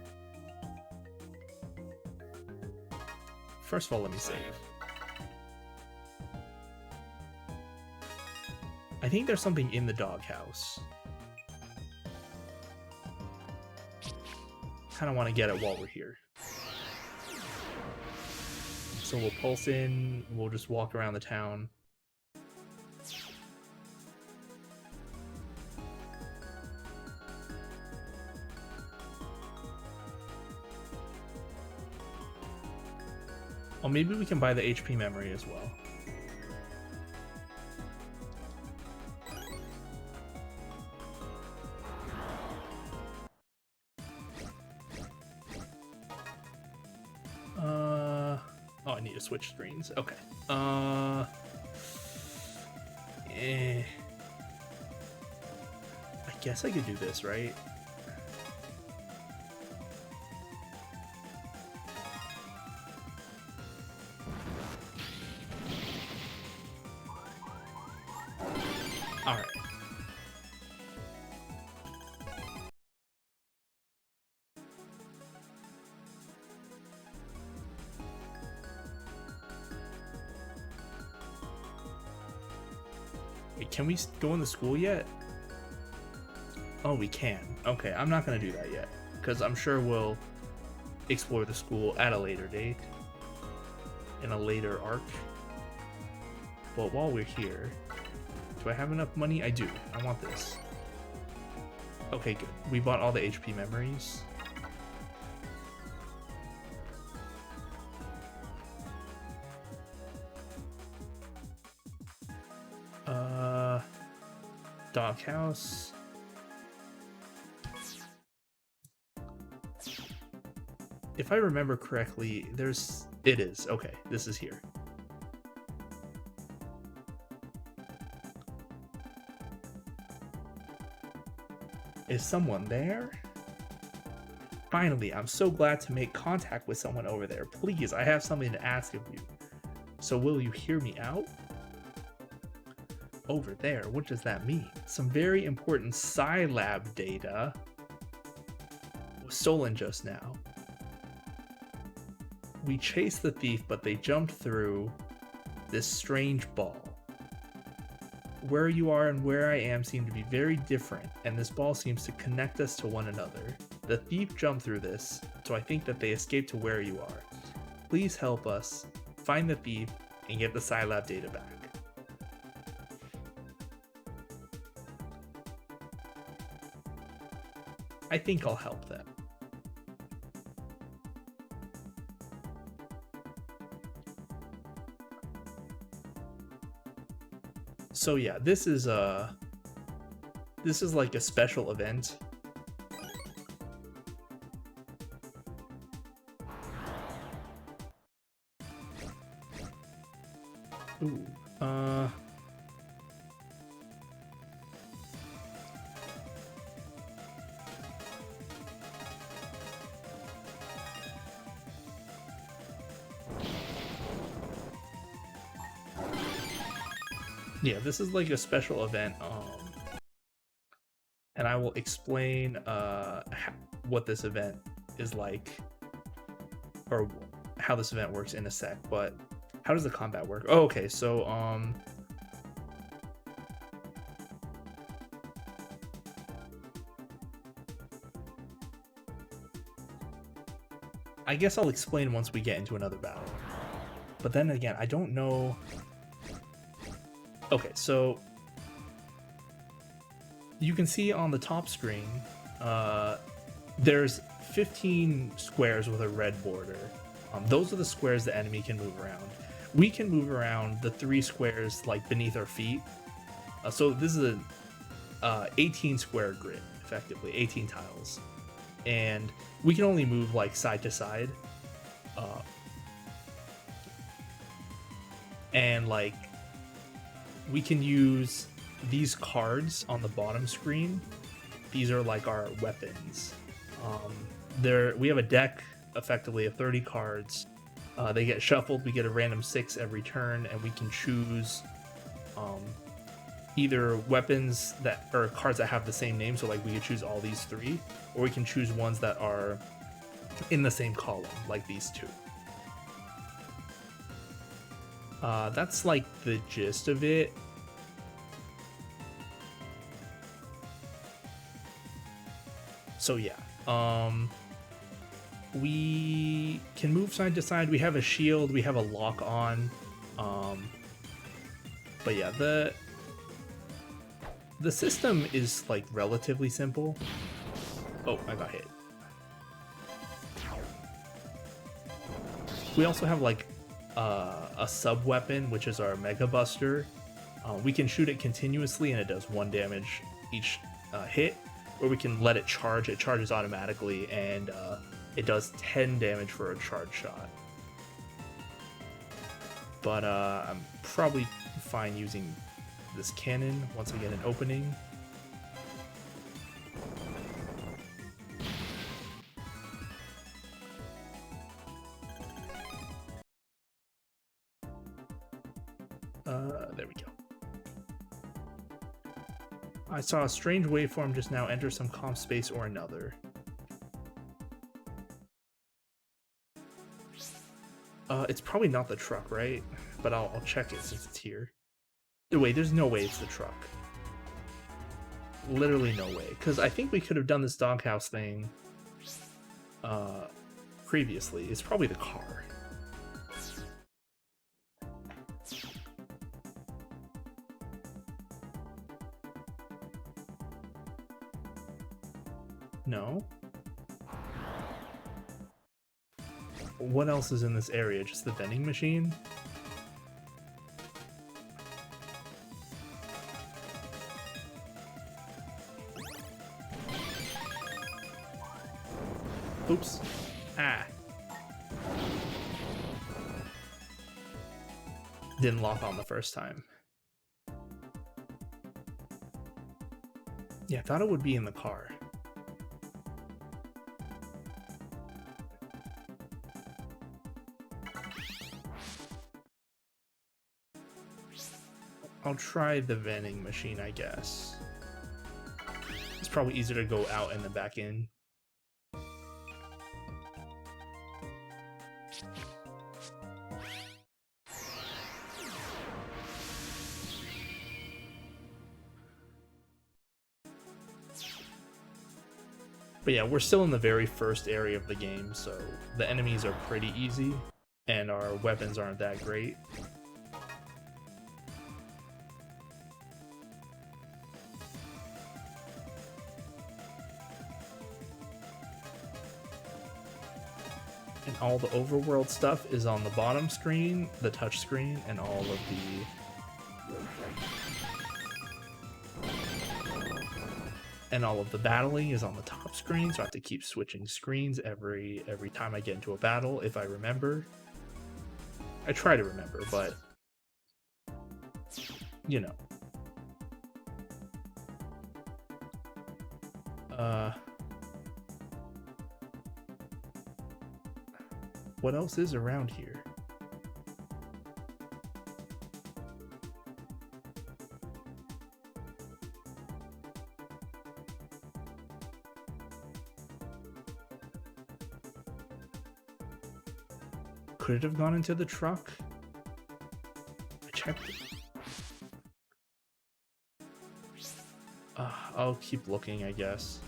First of all, let me save. I think there's something in the doghouse. Kind of want to get it while we're here. So we'll pulse in, we'll just walk around the town. Oh, maybe we can buy the HP memory as well. Oh, I need to switch screens. Okay. I guess I could do this, right? All right. Wait, can we go in the school yet? Oh, we can. Okay, I'm not going to do that yet, because I'm sure we'll explore the school at a later date, in a later arc. But while we're here, do I have enough money? I do. I want this. Okay, good. We bought all the HP memories. Doghouse. If I remember correctly, it is. Okay, this is here. Is someone there? Finally, I'm so glad to make contact with someone over there. Please, I have something to ask of you. So will you hear me out? Over there, what does that mean? Some very important Scilab data was stolen just now. We chased the thief, but they jumped through this strange ball. Where you are and where I am seem to be very different, and this ball seems to connect us to one another. The thief jumped through this, so I think that they escaped to where you are. Please help us find the thief and get the Scilab data back. I think I'll help them. So yeah, this is like a special event. Ooh, yeah, this is like a special event, and I will explain what this event is like, or how this event works in a sec. But how does the combat work? Oh, okay, so I guess I'll explain once we get into another battle. But then again, I don't know. Okay, so you can see on the top screen, there's 15 squares with a red border, Those are the squares the enemy can move around. We can move around the 3 squares like beneath our feet. So this is a 18 square grid, effectively 18 tiles, and we can only move like side to side. And like we can use these cards on the bottom screen. These are like our weapons. We have a deck effectively of 30 cards. They get shuffled. We get a random 6 every turn, and we can choose either weapons that or cards that have the same name. So like we could choose all these 3, or we can choose ones that are in the same column, like these 2. That's like the gist of it. So yeah, we can move side to side. We have a shield, we have a lock on, but yeah, the system is like relatively simple. Oh, I got hit. We also have like a sub weapon, which is our Mega Buster. We can shoot it continuously and it does 1 damage each hit, or we can let it charge. It charges automatically and it does 10 damage for a charge shot. But I'm probably fine using this cannon once I get an opening. There we go. I saw a strange waveform just now. Enter some comp space or another. It's probably not the truck, right? But I'll check it since it's here. Wait, there's no way it's the truck. Literally no way. Because I think we could have done this doghouse thing previously. It's probably the car. No? What else is in this area? Just the vending machine? Oops. Ah. Didn't lock on the first time. Yeah, I thought it would be in the car. I'll try the vending machine, I guess. It's probably easier to go out and then back in. But yeah, we're still in the very first area of the game, so the enemies are pretty easy, and our weapons aren't that great. And all the overworld stuff is on the bottom screen, the touch screen, and all of the battling is on the top screen, so I have to keep switching screens every time I get into a battle, if I remember. I try to remember, but you know. What else is around here? Could it have gone into the truck? I checked it. I'll keep looking, I guess.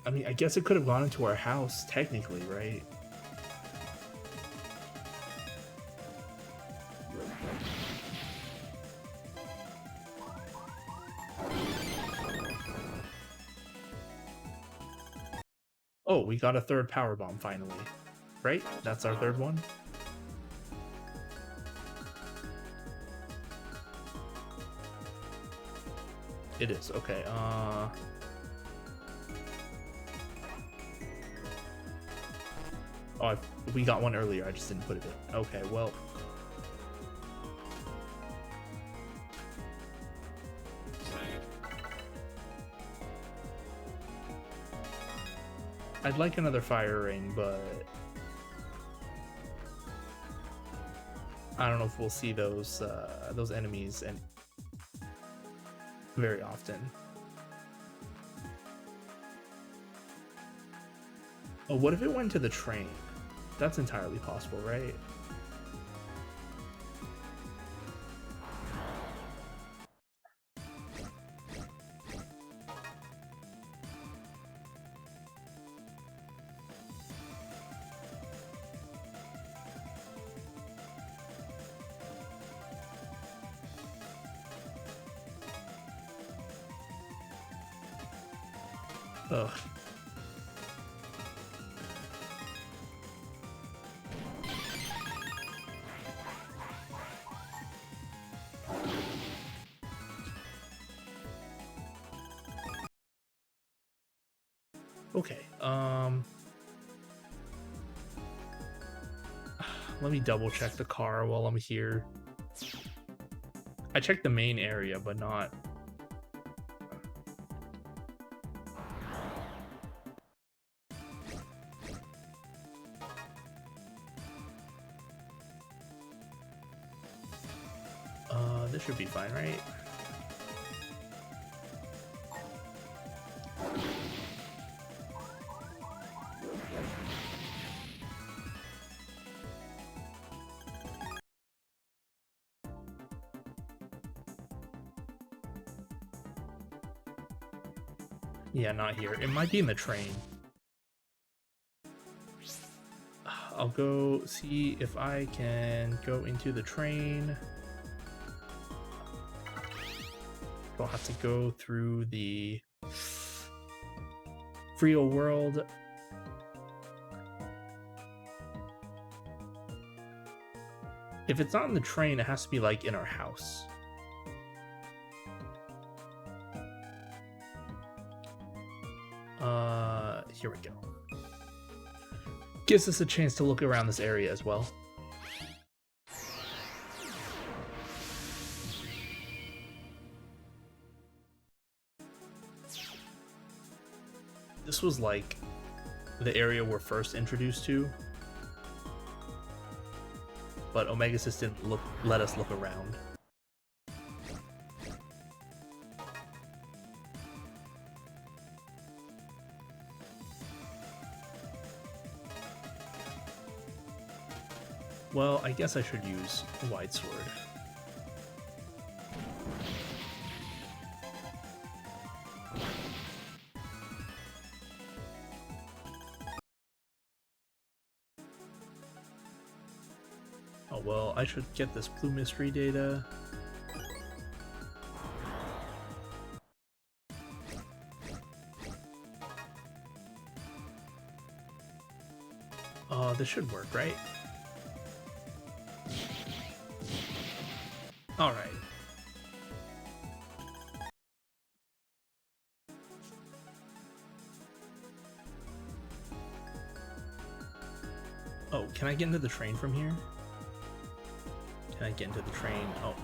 I mean, I guess it could have gone into our house, technically, right? Oh, we got a third power bomb finally. Right? That's our third one? It is. Okay. Oh, we got one earlier. I just didn't put it in. Okay, well. I'd like another fire ring, but I don't know if we'll see those enemies and very often. Oh, what if it went to the train? That's entirely possible, right? Ugh. Okay, let me double check the car while I'm here. I checked the main area, but not... this should be fine, right? Yeah, not here. It might be in the train. I'll go see if I can go into the train. I'll have to go through the real world. If it's not in the train, it has to be like in our house. Here we go. Gives us a chance to look around this area as well. This was like the area we're first introduced to, but Omegasys didn't let us look around. Well, I guess I should use Wide Sword. Oh well, I should get this blue mystery data. This should work, right? All right. Oh, can I get into the train from here? Can I get into the train? Oh.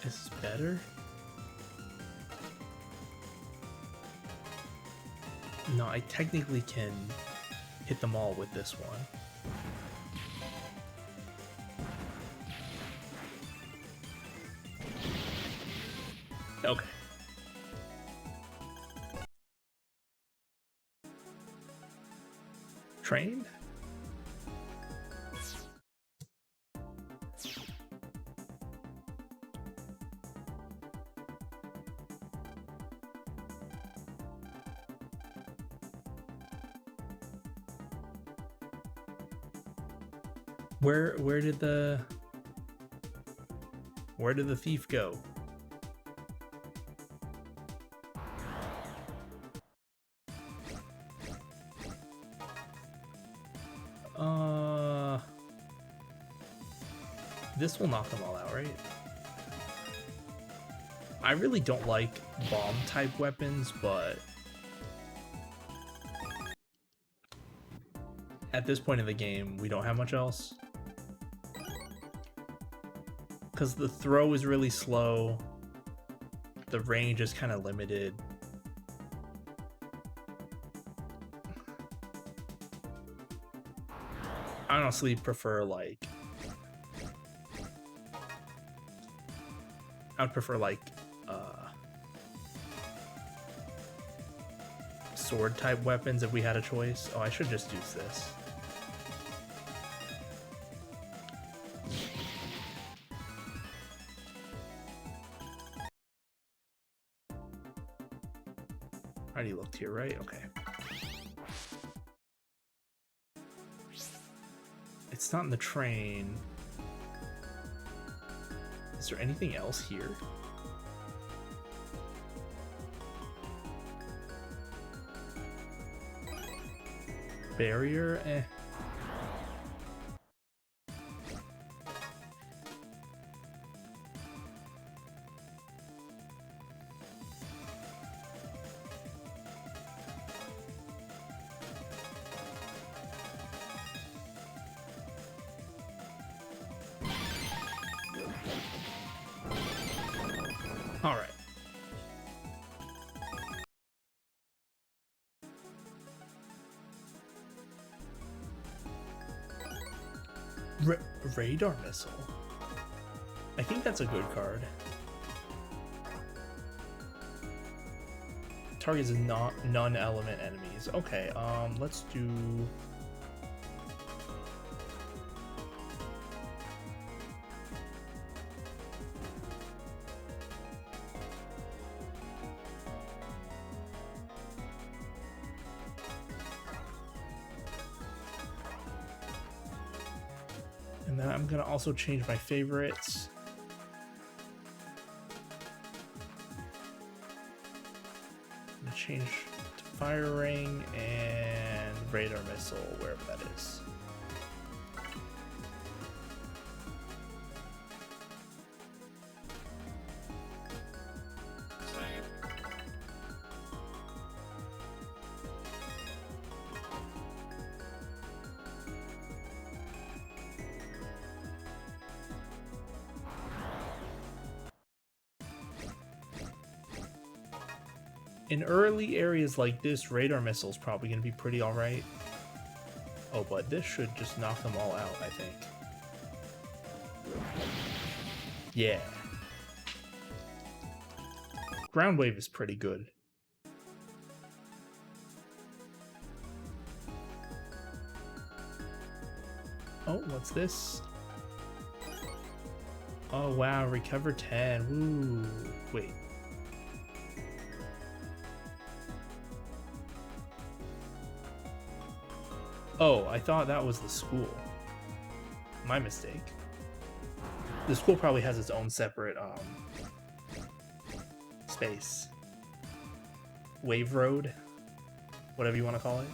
Is this better? No, I technically can hit them all with this one. Okay. Train? Where did the thief go? This will knock them all out, right? I really don't like bomb type weapons, but at this point in the game, we don't have much else. Because the throw is really slow, the range is kind of limited. I honestly prefer like sword type weapons if we had a choice. Oh, I should just use this. Already looked here, right? Okay. It's not in the train. Is there anything else here? Barrier? Eh. All right. Radar missile. I think that's a good card. Targets not non-element enemies. Okay, let's do. And then I'm gonna also change my favorites. I'm gonna change to fire ring and radar missile, wherever that is. In early areas like this, radar missile is probably going to be pretty alright. Oh, but this should just knock them all out, I think. Yeah. Ground wave is pretty good. Oh, what's this? Oh, wow, recover 10. Woo. Wait. Oh, I thought that was the school. My mistake. The school probably has its own separate space. Wave road, whatever you want to call it.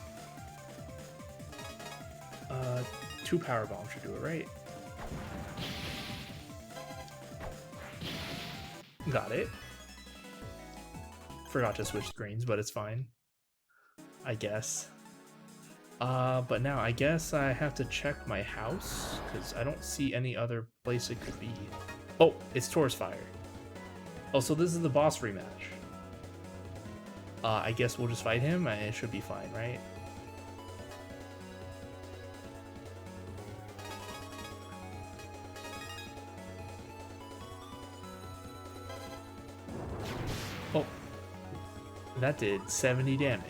2 power bombs should do it, right? Got it. Forgot to switch screens, but it's fine, I guess. But now I guess I have to check my house, because I don't see any other place it could be. Oh, it's Taurus Fire. Oh, so this is the boss rematch. I guess we'll just fight him, and it should be fine, right? Oh, that did 70 damage.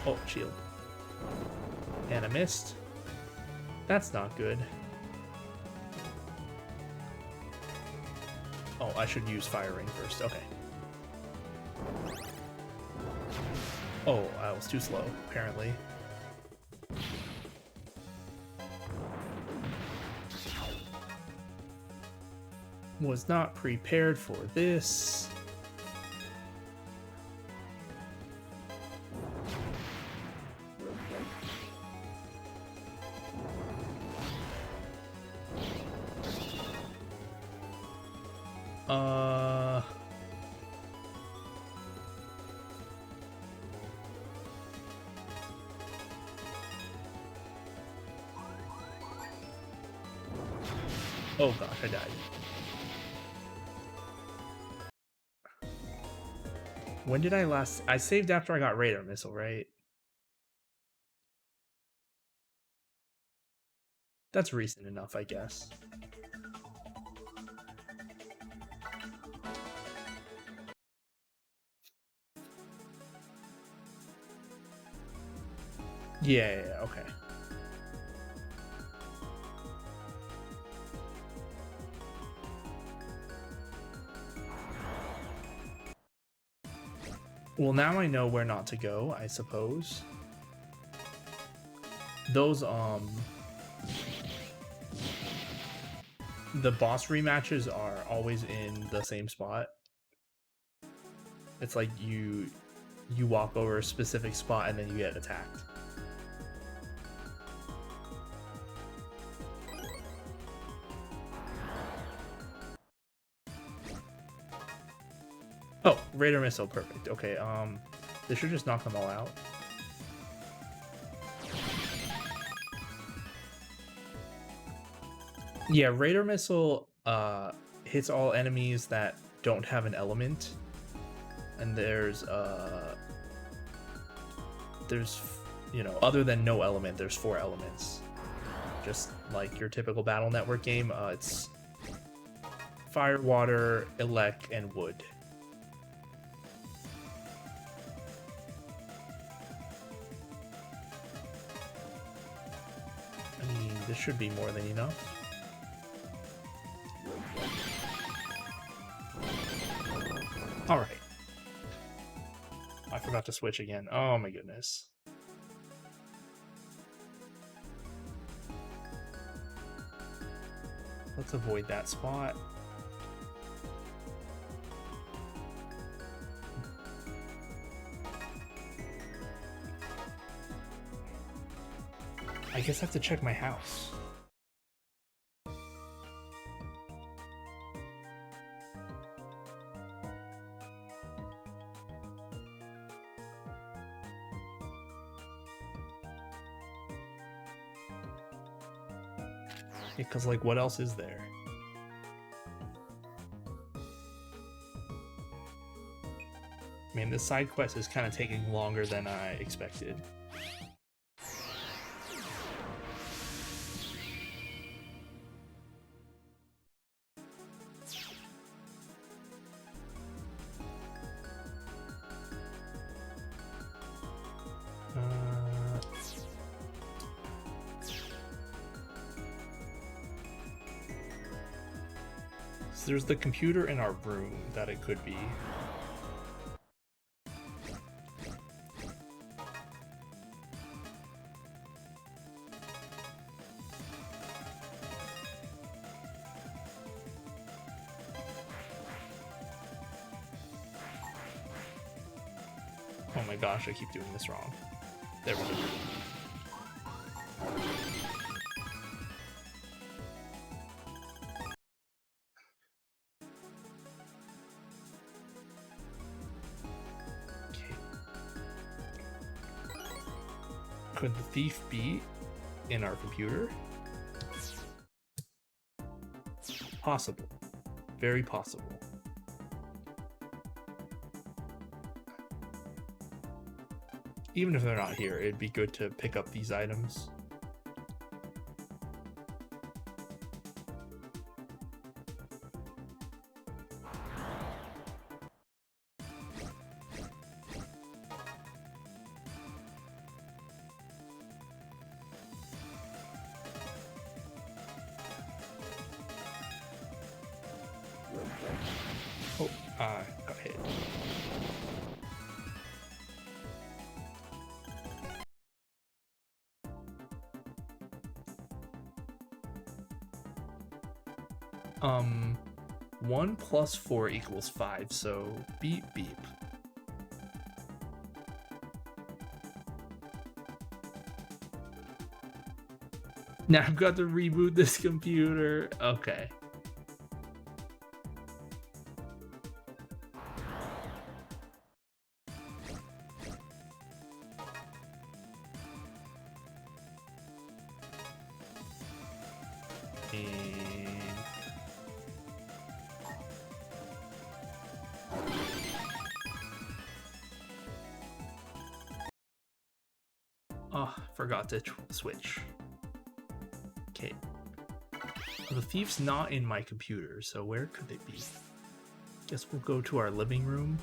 Oh, shield. And I missed. That's not good. Oh, I should use fire ring first. Okay. Oh, I was too slow, apparently. Was not prepared for this. Oh gosh, I died. When did I last... I saved after I got Radar Missile, right? That's recent enough, I guess. Yeah, okay. Well, now I know where not to go, I suppose. Those, the boss rematches are always in the same spot. It's like you walk over a specific spot and then you get attacked. Oh, Radar Missile, perfect. Okay, this should just knock them all out. Yeah, Radar Missile hits all enemies that don't have an element. And there's you know, other than no element, there's 4 elements. Just like your typical Battle Network game, it's fire, water, elec, and wood. I mean, this should be more than enough. All right. I forgot to switch again. Oh my goodness. Let's avoid that spot. I guess I have to check my house. Because, like, what else is there? Man, this side quest is kind of taking longer than I expected. There's the computer in our room that it could be. Oh my gosh, I keep doing this wrong. There we go. Could the thief be in our computer? Possible. Very possible. Even if they're not here, it'd be good to pick up these items. Oh, got hit. Um, 1 plus 4 equals 5, so beep beep. Now I've got to reboot this computer. Okay. Oh, forgot to switch. Okay. The thief's not in my computer, so where could it be? Guess we'll go to our living room.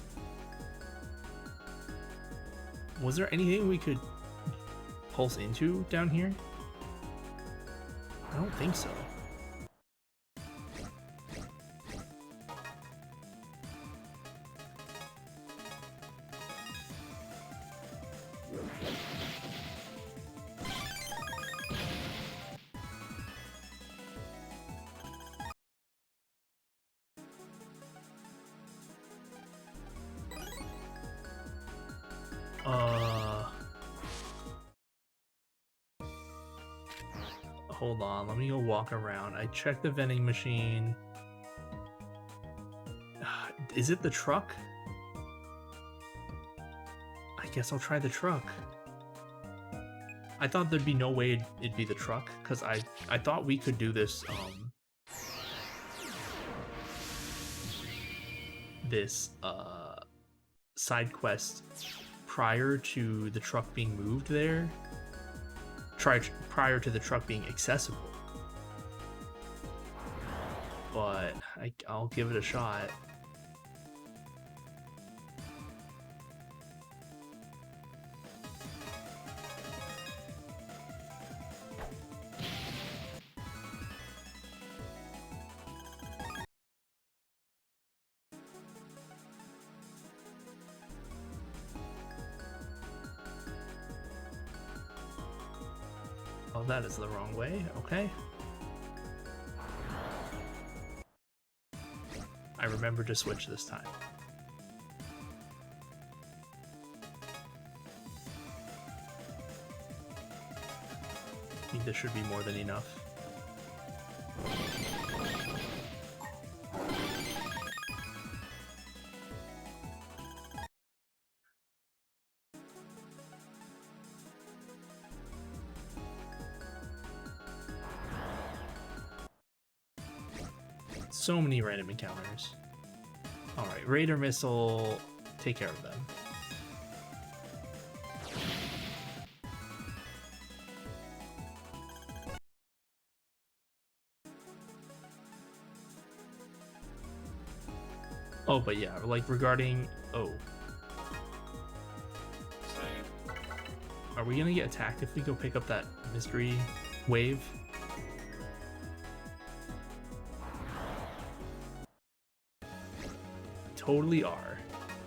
Was there anything we could pulse into down here? I don't think so. Hold on, let me go walk around. I checked the vending machine. Is it the truck? I guess I'll try the truck. I thought there'd be no way it'd be the truck, because I thought we could do this, side quest prior to the truck being moved there. Prior to the truck being accessible. But I'll give it a shot. Oh, that is the wrong way. Okay. I remember to switch this time. I think this should be more than enough. So many random encounters. Alright, Raider Missile, take care of them. Oh, but yeah, like regarding... Oh. Are we gonna get attacked if we go pick up that mystery wave? Totally are.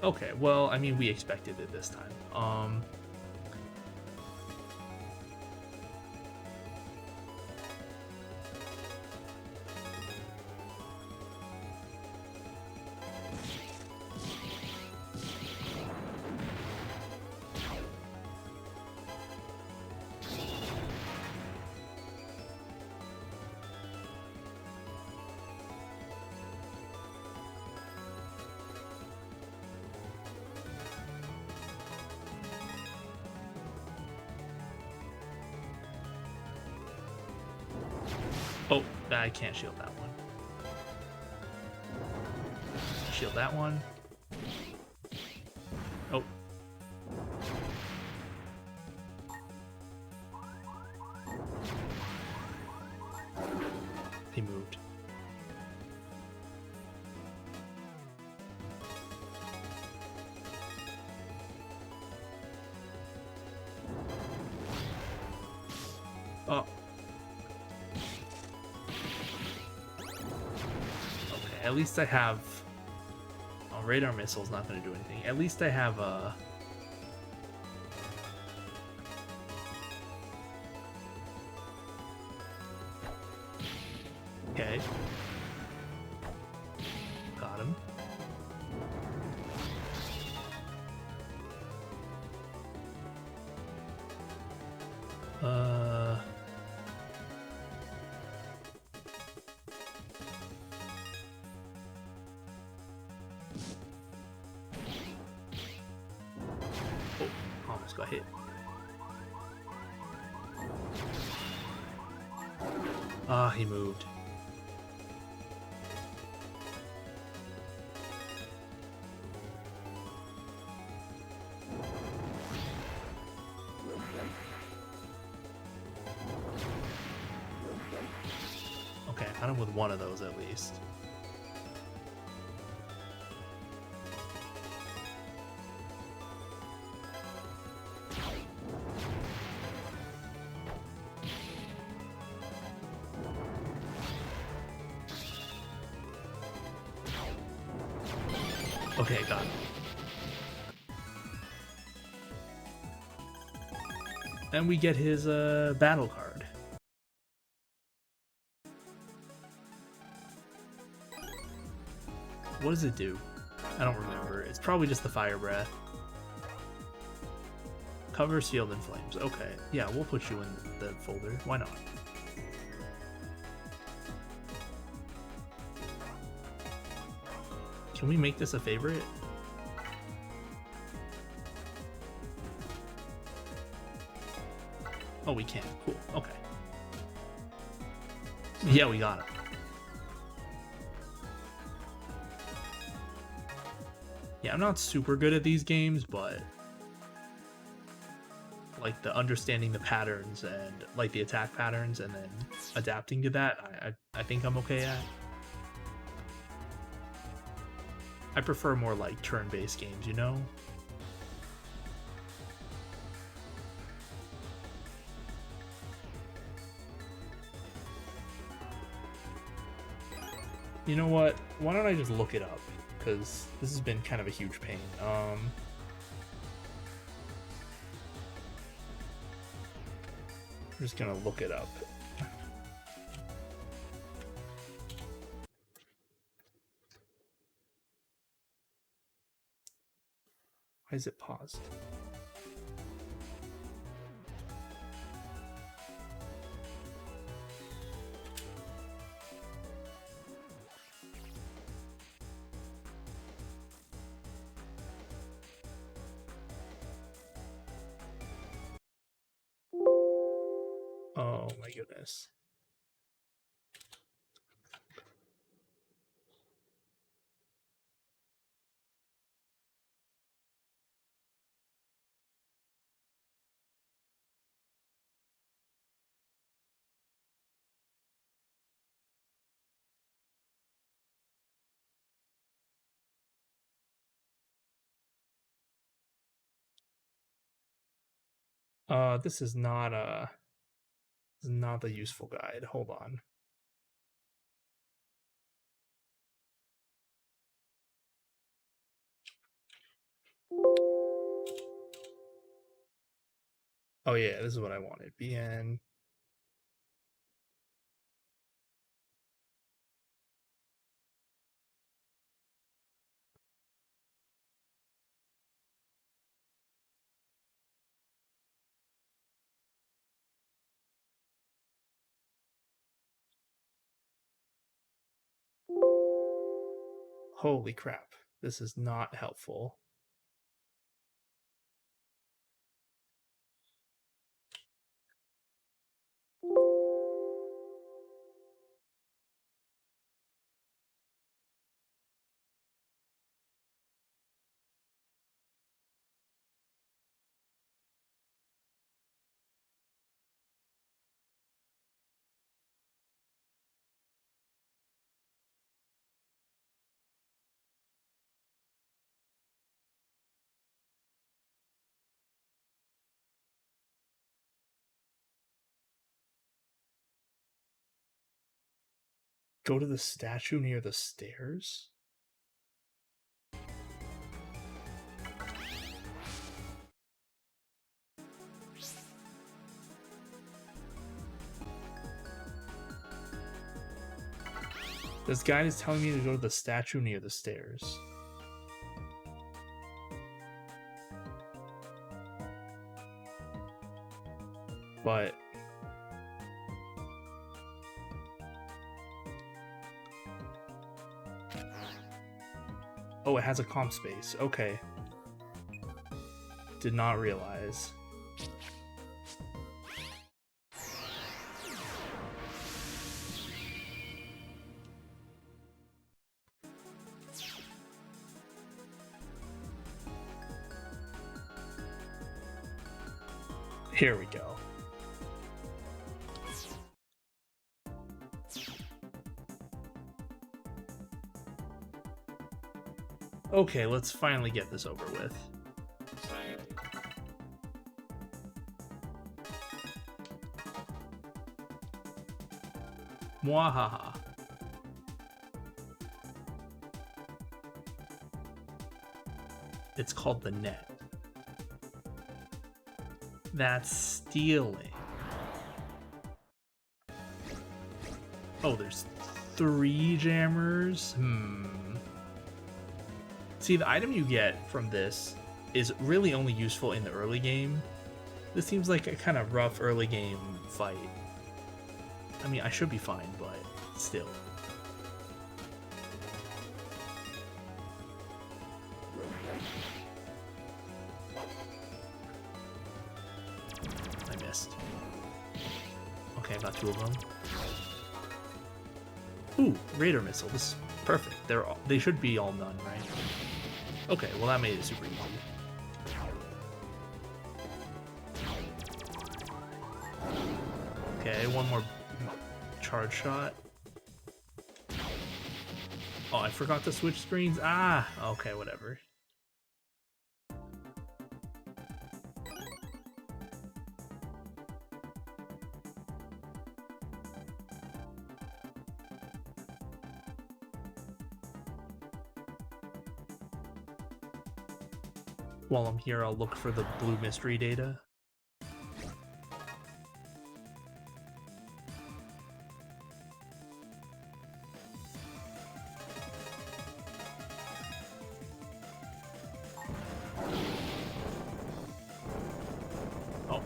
Okay, well, I mean, we expected it this time. Oh, I can't shield that one. Shield that one. Oh. He moved. Oh. At least I have... Oh, radar missile's not going to do anything. At least I have a... Okay. Uh... Oh, almost got hit. Ah, he moved. Okay, I got him with one of those at least. Okay, got it. And we get his battle card. What does it do? I don't remember. It's probably just the fire breath. Cover sealed in flames. Okay. Yeah, we'll put you in the folder. Why not? Can we make this a favorite? Oh, we can. Cool. Okay. Yeah, we got it. Yeah, I'm not super good at these games, but like the understanding the patterns and like the attack patterns and then adapting to that, I think I'm okay at. I prefer more like turn-based games, you know? You know what? Why don't I just look it up? Because this has been kind of a huge pain. I'm just gonna look it up. Why is it paused? Oh my goodness. This is not the useful guide. Hold on. Oh yeah, this is what I wanted. BN. Holy crap. This is not helpful. Go to the statue near the stairs? This guide is telling me to go to the statue near the stairs. but oh, it has a comp space. Okay. Did not realize. Here we go. Okay, let's finally get this over with. Mwahaha. It's called the net. That's stealing. Oh, there's 3 jammers? See, the item you get from this is really only useful in the early game. This seems like a kind of rough early game fight. I mean, I should be fine, but still. I missed. Okay, I got 2 of them. Ooh, Raider Missile. This is perfect. They should be all none, right? Okay, well that made it super easy. Okay, one more charge shot. Oh, I forgot to switch screens. Ah, okay, whatever. While I'm here, I'll look for the blue mystery data. Oh.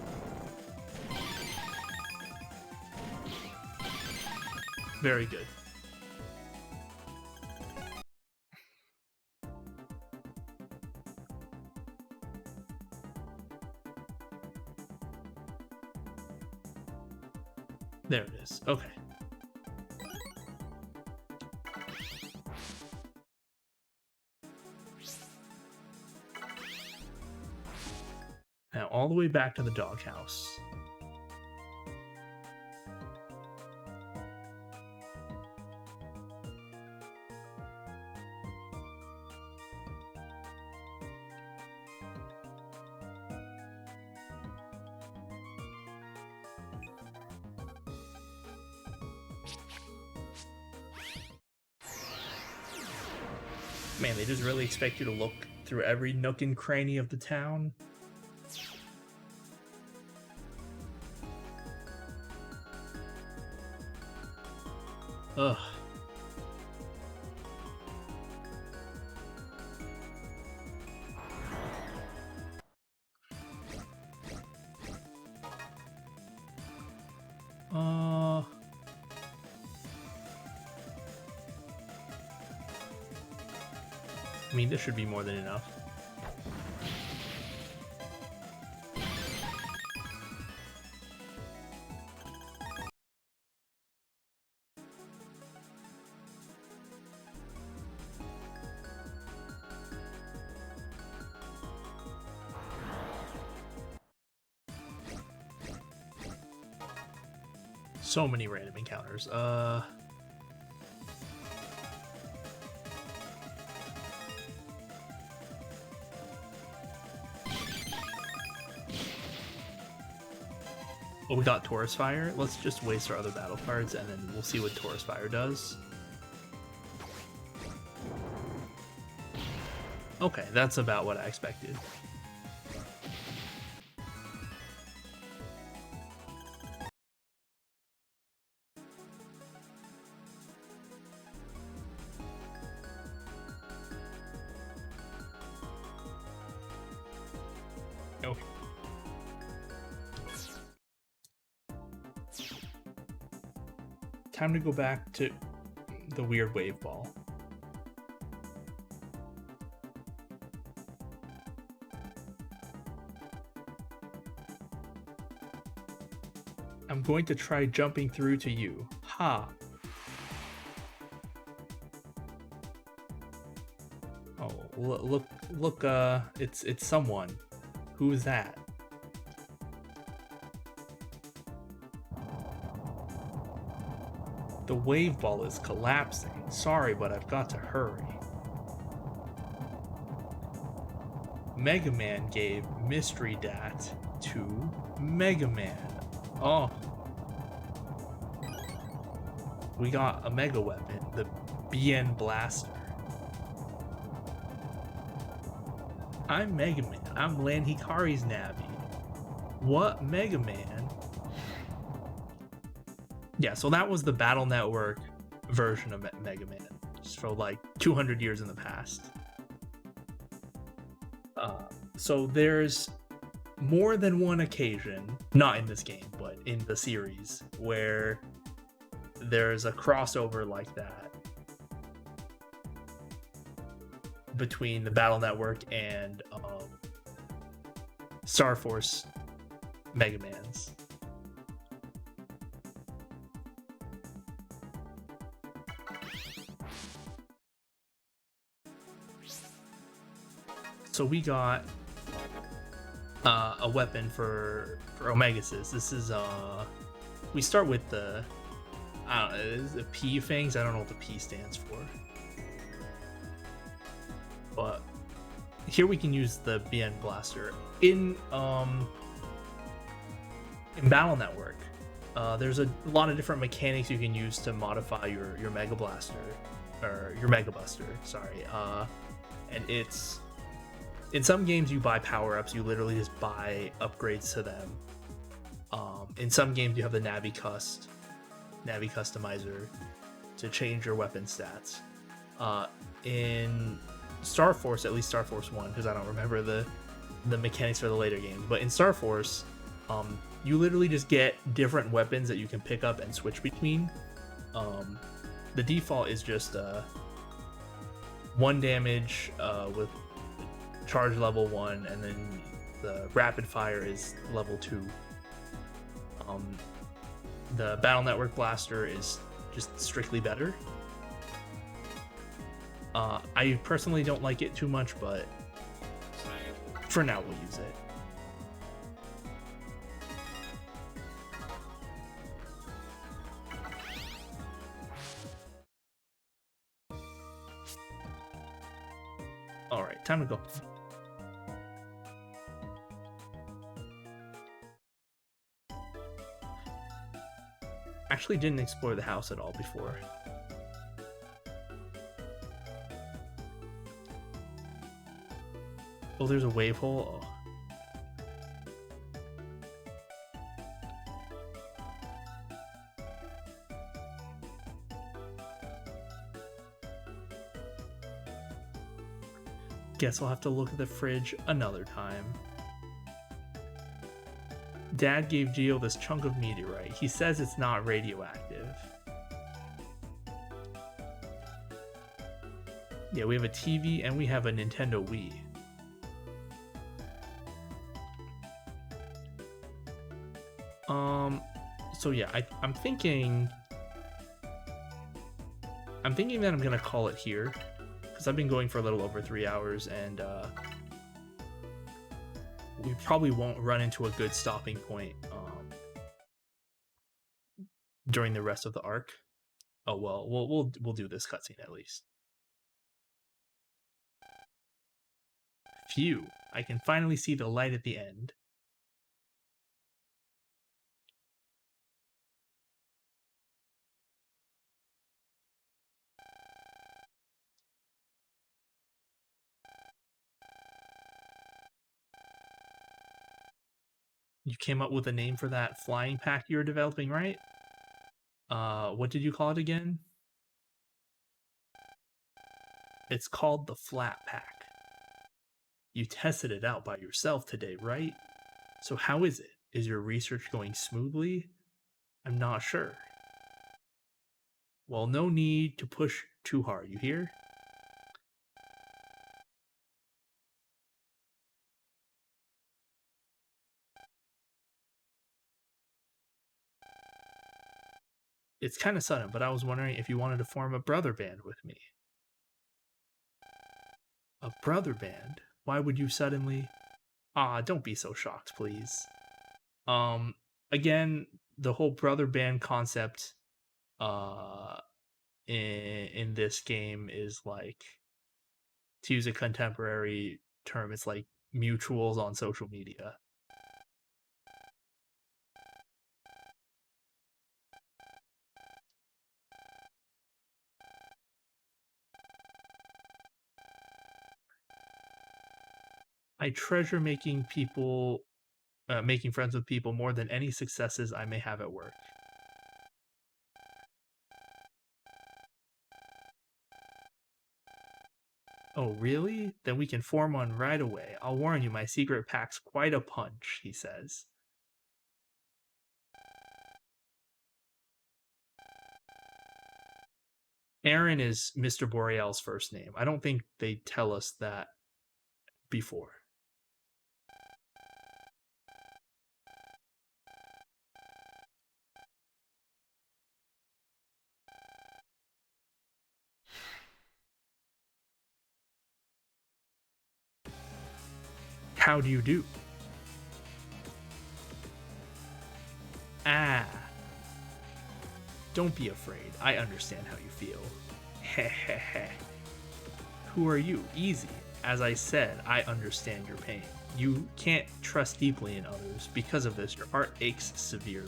Very good. There it is. Okay. Now all the way back to the doghouse. Man, they just really expect you to look through every nook and cranny of the town. Ugh. I mean, this should be more than enough. So many random encounters. Well, we got Taurus Fire. Let's just waste our other battle cards, and then we'll see what Taurus Fire does. Okay, that's about what I expected. Okay. time to go back to the weird wave ball. I'm going to try jumping through to you. Ha! Oh, look, it's someone. Who is that? The wave ball is collapsing. Sorry, but I've got to hurry. Mega Man gave Mystery Dat to Mega Man. Oh. We got a Mega Weapon, the BN Blaster. I'm Mega Man. I'm Lan Hikari's Navi. What? Mega Man? Yeah, so that was the Battle Network version of Mega Man. Just for like 200 years in the past. So there's more than one occasion, not in this game, but in the series, where there's a crossover like that between the Battle Network and Star Force Mega Mans. So we got a weapon for Omegasis. This is we start with the is it P fangs? I don't know what the P stands for, but here we can use the BN Blaster in Battle Network. There's a lot of different mechanics you can use to modify your Mega Blaster or your Mega Buster. Sorry, and it's. In some games, you buy power-ups. You literally just buy upgrades to them. In some games, you have the Navi Customizer to change your weapon stats. In Star Force, at least Star Force 1, because I don't remember the mechanics for the later games, but in Star Force, you literally just get different weapons that you can pick up and switch between. The default is just 1 damage with charge level 1, and then the rapid fire is level 2. The Battle Network Blaster is just strictly better. I personally don't like it too much, but for now we'll use it. Alright, time to go. Actually didn't explore the house at all before. Oh, there's a wave hole. Oh. Guess I'll have to look at the fridge another time. Dad gave Geo this chunk of meteorite. He says it's not radioactive. Yeah, we have a TV and we have a Nintendo Wii. So yeah, I'm thinking that I'm gonna call it here, because I've been going for a little over 3 hours, and we probably won't run into a good stopping point during the rest of the arc. Oh well, we'll do this cutscene at least. Phew! I can finally see the light at the end. You came up with a name for that flying pack you're developing, right? What did you call it again? It's called the Flat Pack. You tested it out by yourself today, right? So how is it? Is your research going smoothly? I'm not sure. Well, no need to push too hard, you hear? It's kind of sudden, but I was wondering if you wanted to form a brother band with me. A brother band? Why would you suddenly? Ah, don't be so shocked, please. Um, again, the whole brother band concept, uh, in this game is like, to use a contemporary term, it's like mutuals on social media. I treasure making friends with people more than any successes I may have at work. Oh, really? Then we can form one right away. I'll warn you, my secret packs quite a punch, he says. Aaron is Mr. Boreal's first name. I don't think they tell us that before. How do you do? Ah, don't be afraid. I understand how you feel. Heh heh heh. Who are you? Easy. As I said, I understand your pain. You can't trust deeply in others. Because of this, your heart aches severely.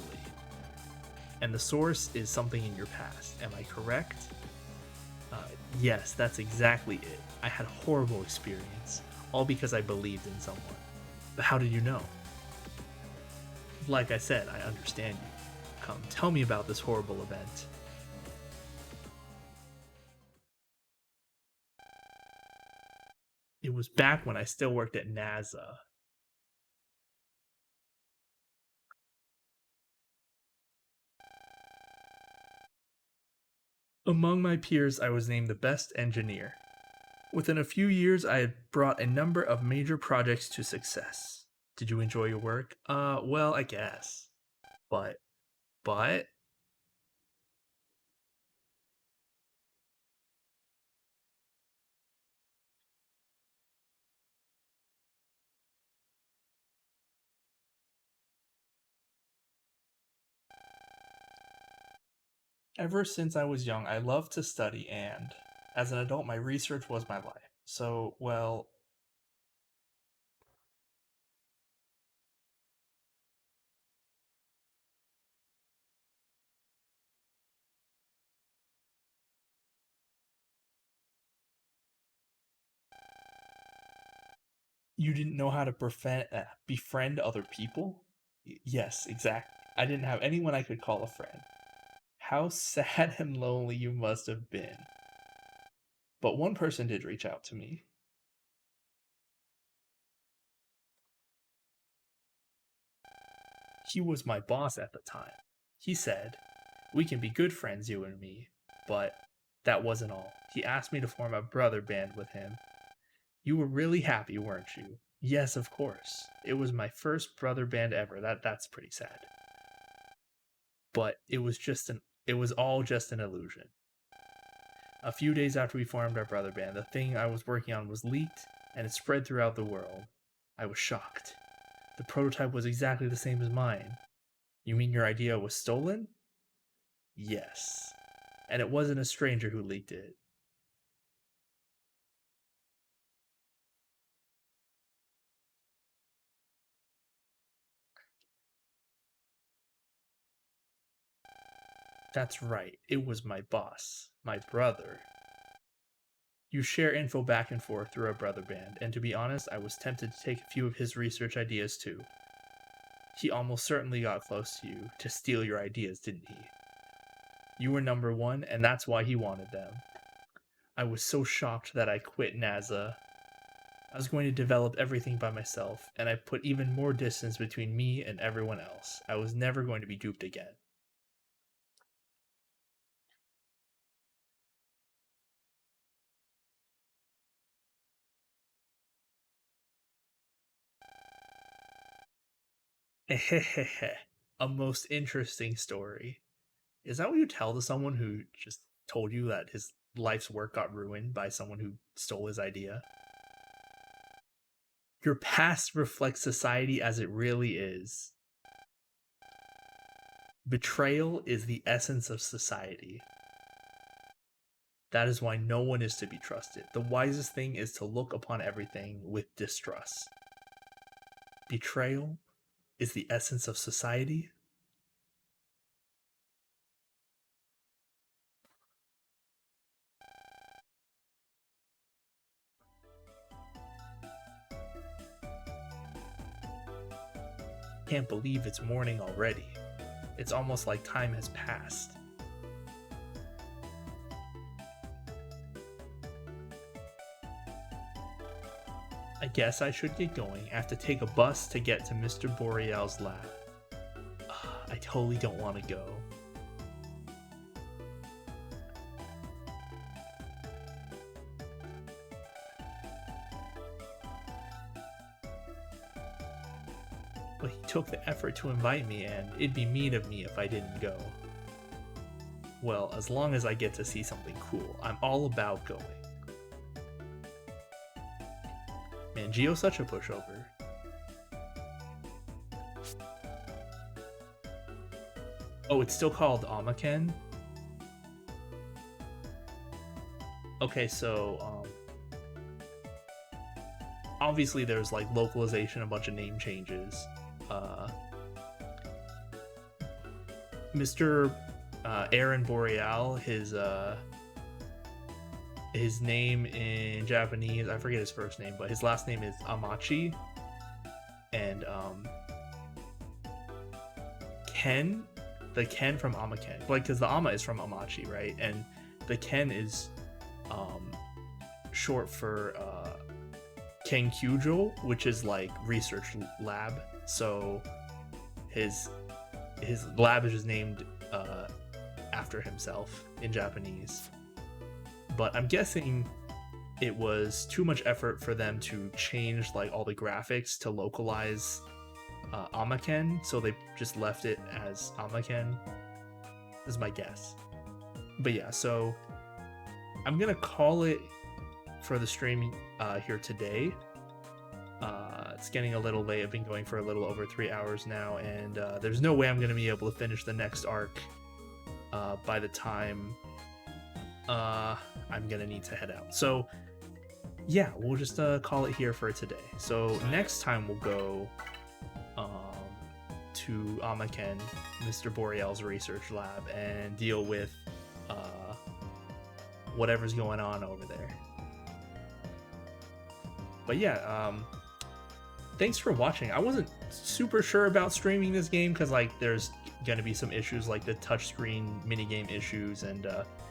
And the source is something in your past. Am I correct? Uh, yes, that's exactly it. I had a horrible experience, all because I believed in someone. But how did you know? Like I said, I understand you. Come, tell me about this horrible event. It was back when I still worked at NASA. Among my peers, I was named the best engineer. Within a few years, I had brought a number of major projects to success. Did you enjoy your work? Well, I guess. But, but, ever since I was young, I loved to study, and as an adult, my research was my life. So, well, you didn't know how to befriend other people? Yes, exactly. I didn't have anyone I could call a friend. How sad and lonely you must have been. But one person did reach out to me. He was my boss at the time. He said, "We can be good friends, you and me." But that wasn't all. He asked me to form a brother band with him. You were really happy, weren't you? Yes, of course. It was my first brother band ever. That's pretty sad. But it was all just an illusion. A few days after we formed our brother band, the thing I was working on was leaked and it spread throughout the world. I was shocked. The prototype was exactly the same as mine. You mean your idea was stolen? Yes. And it wasn't a stranger who leaked it. That's right, it was my boss, my brother. You share info back and forth through our brother band, and to be honest, I was tempted to take a few of his research ideas too. He almost certainly got close to you to steal your ideas, didn't he? You were number one, and that's why he wanted them. I was so shocked that I quit NASA. I was going to develop everything by myself, and I put even more distance between me and everyone else. I was never going to be duped again. A most interesting story. Is that what you tell to someone who just told you that his life's work got ruined by someone who stole his idea? Your past reflects society as it really is. Betrayal is the essence of society. That is why no one is to be trusted. The wisest thing is to look upon everything with distrust. Betrayal is the essence of society. Can't believe it's morning already. It's almost like time has passed. I guess I should get going. I have to take a bus to get to Mr. Boreal's lab. I totally don't want to go. But he took the effort to invite me, and it'd be mean of me if I didn't go. Well, as long as I get to see something cool, I'm all about going. Man, Gio's such a pushover. Oh, it's still called Amaken? Okay, so, obviously there's, like, localization, a bunch of name changes. Mr. Aaron Boreal, his name in Japanese, I forget his first name, but his last name is Amachi. And Ken, the Ken from Amaken, like, because the Ama is from Amachi, right? And the Ken is short for Kenkyujo, which is like research lab. So his lab is just named after himself in Japanese. But I'm guessing it was too much effort for them to change like all the graphics to localize Amaken, so they just left it as Amaken. Is my guess. But yeah, so I'm gonna call it for the stream here today. It's getting a little late. I've been going for a little over 3 hours now, and there's no way I'm gonna be able to finish the next arc by the time I'm gonna need to head out. So yeah, we'll just call it here for today. So next time we'll go to Amaken, Mr. Boreal's research lab, and deal with whatever's going on over there. But yeah, thanks for watching. I wasn't super sure about streaming this game because like there's gonna be some issues like the touchscreen minigame issues and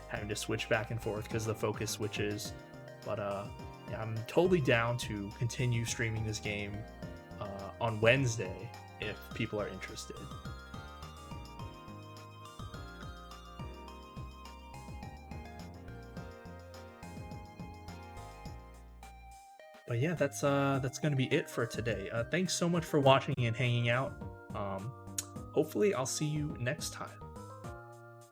having to switch back and forth because the focus switches. But yeah, I'm totally down to continue streaming this game on Wednesday if people are interested. But yeah, that's gonna be it for today. Thanks so much for watching and hanging out. Hopefully I'll see you next time.